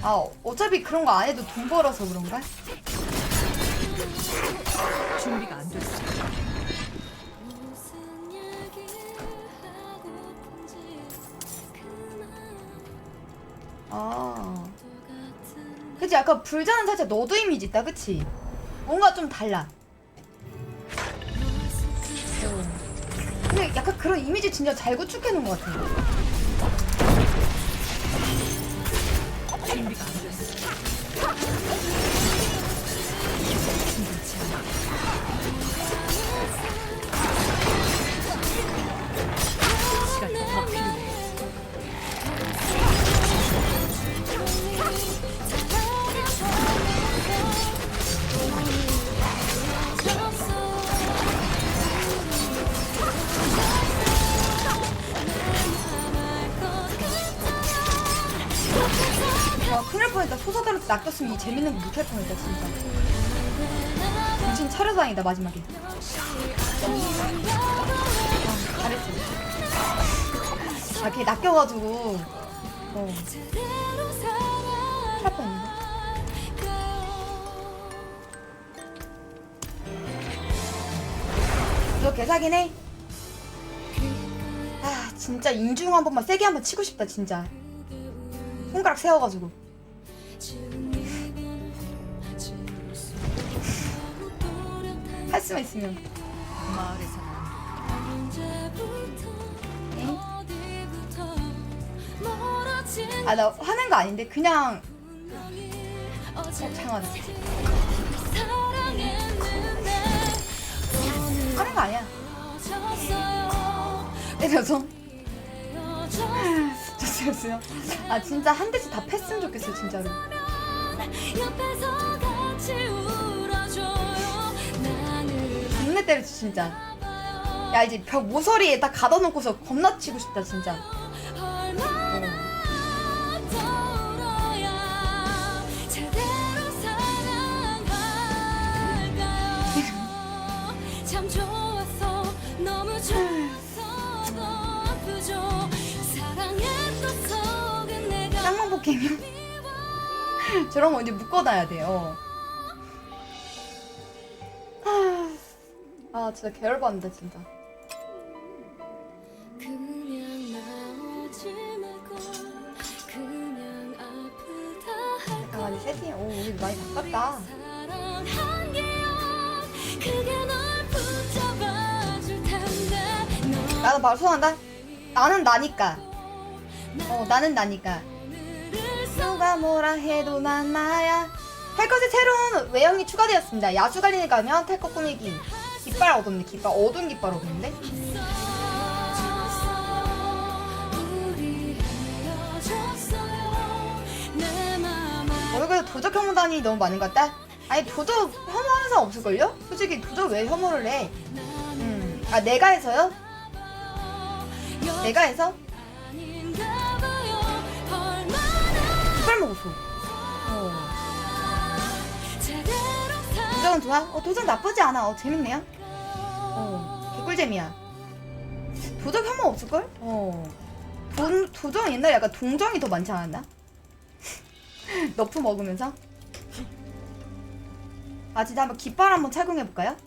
아 어차피 그런 거 안 해도 돈 벌어서 그런가? 준비가 안 됐어. 아 그치 아까 불자는 살짝 너도 이미지 있다 그치? 뭔가 좀 달라. 근데 약간 그런 이미지 진짜 잘 구축해놓은 것 같아. 준비가 안 됐어. 시간이 더 필요해. 와 큰일 날 뻔했다. 소사다로 낚였으면 이 재밌는 거 못할 뻔했다 진짜. 정신 차려 다행이다 마지막에. 잘했어. 아, 걔 낚여가지고. 탈 뻔했네. 이거 개사긴 해. 아, 진짜 인중 한 번만 세게 한번 치고 싶다, 진짜. 손가락 세워가지고. 할 수만 있으면. 아, 나 화낸 거 아닌데 그냥 장하다. 화낸 거 아니야. 때려서. 좋았어요. 아, 진짜 한 대씩 다 팼으면 좋겠어, 진짜로. 겁내 때렸지, 진짜. 야, 이제 벽 모서리에 딱 가둬놓고서 겁나 치고 싶다, 진짜. 쌍망복 개명? 저런 거 이제 묶어놔야 돼요. 아, 진짜 개열받는다, 진짜. 잠깐만, 세팅. 오, 우리 많이 바꿨다. 나도 바로 소환한다. 나는 나니까. 나는 나니까. 누가 뭐라 해도 난 나야. 탈 것에 새로운 외형이 추가되었습니다. 야수 갈리는 가면 탈 것 꾸미기. 깃발 얻었네. 깃발 어두운 깃발 얻었는데. 그래도 도적 혐오단이 너무 많은 것 같다. 아니, 도적 혐오하는 사람 없을걸요? 솔직히 도적 왜 혐오를 해? 아, 내가 해서요? 내가 해서? 깃발 먹었어. 도적은 좋아? 도적 나쁘지 않아. 재밌네요. 개꿀잼이야. 도적 혐오 없을걸? 도적은 옛날에 약간 동정이 더 많지 않았나? 너프 먹으면서? 아, 진짜 한번 깃발 한번 착용해볼까요?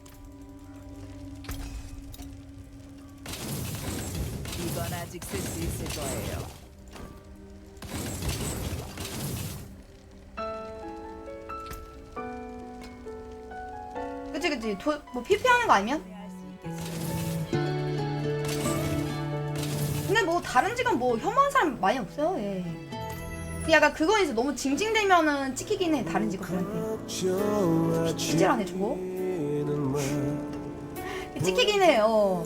이건 아직 쓸 수 있을 거예요. 그치. 뭐 PP하는 거 아니면? 근데 뭐 다른 직업 뭐 혐오한 사람 많이 없어요. 예. 그 약간 그거 있어. 너무 징징대면은 찍히긴 해. 다른 직업들한테. 찌질하네 저거. 찍히긴 해요.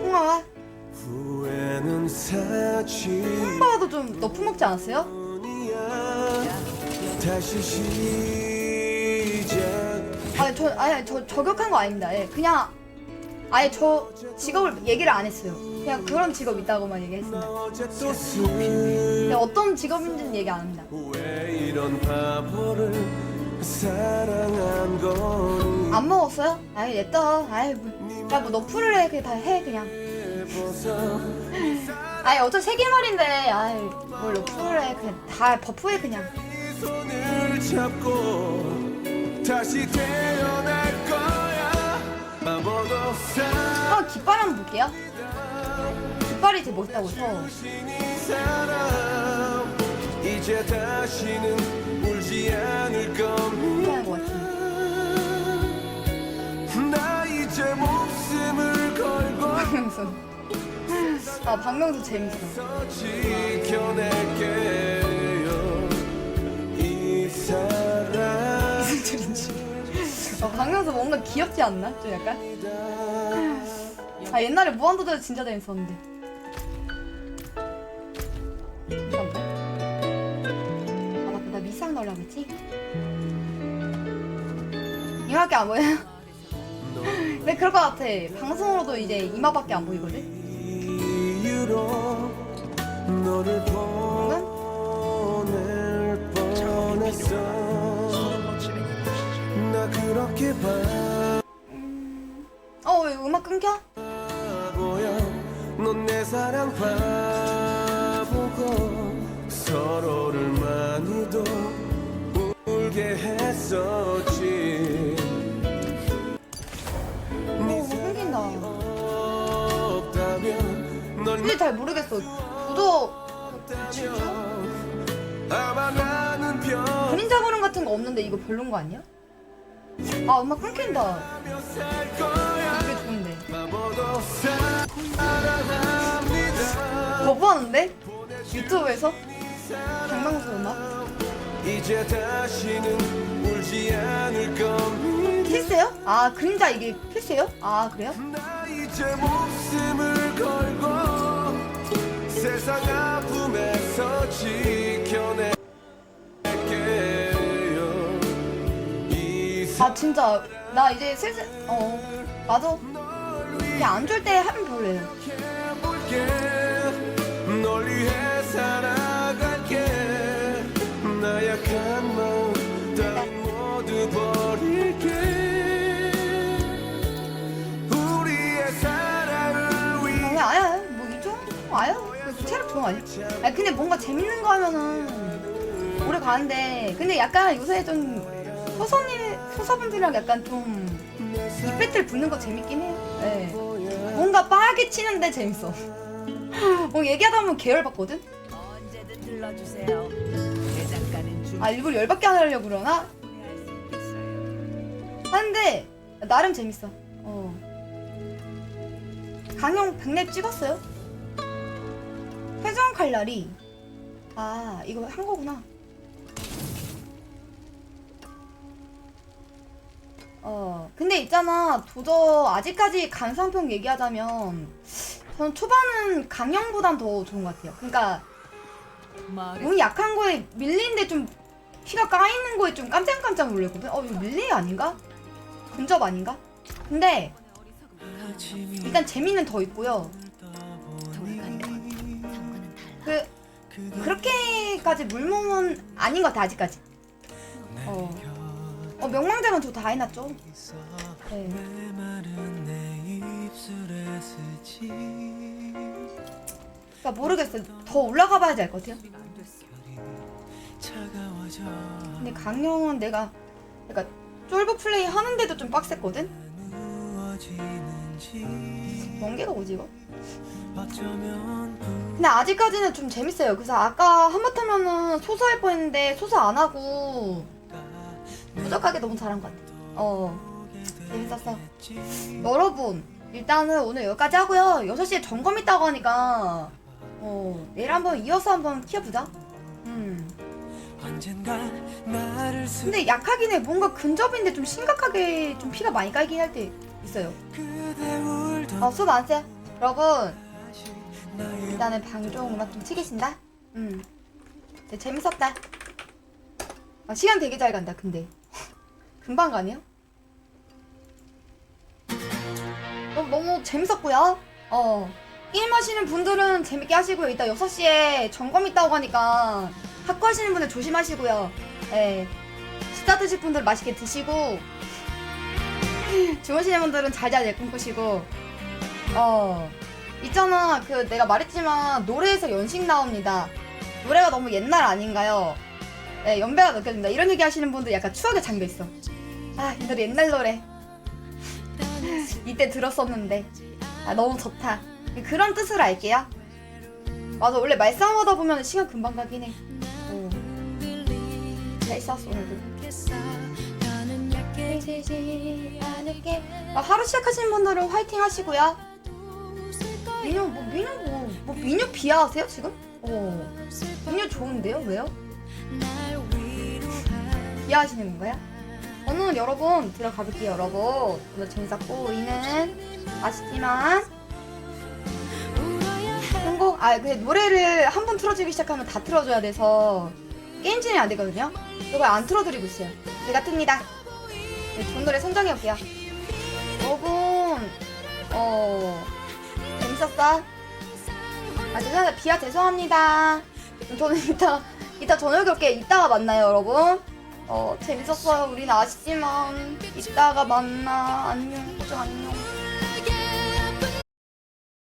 홍아와? 홍바와도 좀 너프 먹지 않았어요? 아니 저 저격한 거 아닙니다. 예, 그냥 아예 저 직업을 얘기를 안 했어요. 그냥 그런 직업 있다고만 얘기했습니다. 근데 어떤 직업인지는 얘기 안 합니다. 안 먹었어요? 아이 냅둬. 아이 뭐 너프를 해. 그냥 다 해 그냥. 아이 어차피 세계말인데 아이 뭘 너프를 해. 그냥 다 버프해 그냥. 다시 태어날 거야. 한번 깃발 한번 볼게요. 깃발이 되게 멋있다고 해서. 이제 다시는 울지 않을 겁니다. 나 이제 목숨을 걸고. 박명수. 아, 박명수 재밌어. 지켜낼게요. 이 사람. 무슨 소린지. 박명수 뭔가 귀엽지 않나? 좀 약간. 아, 옛날에 무한도전 진짜 재밌었는데. 나 미상 넣으려고 했지? 이마밖에 안 보여요? 근데 그럴 것 같아. 방송으로도 이제 이마밖에 안 보이거든? 또 끊겨? 넌내 사랑 바보고 서로를 많이도 울게 했었지. 오, 끊긴다. 근데 잘 모르겠어. 구독 7초? 그림자 그림 같은 거 없는데 이거 별론 거 아니야? 아, 음악 끊긴다. 이게 좋은데. 거부하는데? 유튜브에서? 장난수 음악? 이제 다시는 울지 않을 겁니다. 필수예요? 아, 그림자 이게 필수예요? 아, 그래요? 나 이제 목숨을 걸고 세상 아픔에서 지켜낼게요. 아, 진짜 나 이제 슬슬 맞아. 그냥 안 좋을 때 하면 별로예요. 널 위해 살아갈게. 나약한 마음 따윈 모두 버릴게. 우리의 사랑을 위해. 그냥 아야 뭐 이 정도 아야 체력 좋은 거 아니야? 아니 근데 뭔가 재밌는 거 하면은 오래 가는데 근데 약간 요새 좀 소서분들이랑 약간 좀 이펙트를 붙는 거 재밌긴 해요. 네. 뭔가 빠르게 치는데 재밌어. 뭐 얘기하다 보면 계열받거든? 언제든 들러주세요. 대장가는 중. 아, 일부러 열받게 안 하려고 그러나? 하는데 나름 재밌어. 강용 100렙 찍었어요? 회전 칼날이 아, 이거 한 거구나. 근데 있잖아, 도저 아직까지 감상평 얘기하자면 저는 초반은 강령보단 더 좋은 것 같아요. 그러니까 몸이 약한 거에 밀리는데 좀 피가 까이는 거에 좀 깜짝깜짝 놀랐거든. 이거 밀리 아닌가? 근접 아닌가? 근데 일단 재미는 더 있고요. 그렇게까지 물몸은 아닌 것 같아 아직까지. 명망대만 저 다 해놨죠. 네. 그러니까 모르겠어요. 더 올라가 봐야지 알 것 같아요. 근데 강령은 내가 그러니까 쫄보 플레이 하는데도 좀 빡셌거든? 번개가 뭐지 이거? 근데 아직까지는 좀 재밌어요. 그래서 아까 한바탕면은 소소할 뻔했는데 소소 안 하고 부족하게 너무 잘한 것 같아. 재밌었어. 여러분 일단은 오늘 여기까지 하고요. 6시에 점검 있다고 하니까 내일 한번 이어서 한번 키워보자. 근데 약하긴 해. 뭔가 근접인데 좀 심각하게 좀 피가 많이 깔긴 할 때 있어요. 수업 안 했어요? 여러분 일단은 방종 음악 좀 치겠습니다. 네, 재밌었다. 시간 되게 잘 간다 근데 금방 가네요? 너무 재밌었고요. 게임 하시는 분들은 재밌게 하시고요. 이따 6시에 점검 있다고 하니까 학교 하시는 분들 조심하시고요. 네. 식사 드실 분들 맛있게 드시고 주무시는 분들은 잘잘 꿈꾸시고 있잖아 그 내가 말했지만 노래에서 연식 나옵니다. 노래가 너무 옛날 아닌가요? 네, 연배가 느껴집니다. 이런 얘기 하시는 분들 약간 추억에 잠겨있어. 아, 이 노래 옛날 노래 이때 들었었는데 너무 좋다. 그런 뜻으로 알게요. 맞아, 원래 말싸움하다 보면 시간 금방 가긴 해. 잘 쌌어 오늘도. 하루 시작하시는 분들은 화이팅 하시고요. 민유 비하하세요 지금? 민유 좋은데요? 왜요? 비하하시는 건가요? 오늘 여러분 들어가 볼게요. 여러분 오늘 재밌었고 우리는 아쉽지만 한곡 근데 노래를 한 번 틀어주기 시작하면 다 틀어줘야 돼서 게임 진행이 안 되거든요. 이걸 안 틀어드리고 있어요. 제가 뜹니다. 네, 좋은 노래 선정해올게요. 여러분 재밌었어? 죄송합니다. 비하 죄송합니다. 저는 이따 저녁에 올게요. 이따가 만나요 여러분. 재밌었어요. 우린 아쉽지만 이따가 만나. 안녕. 안녕.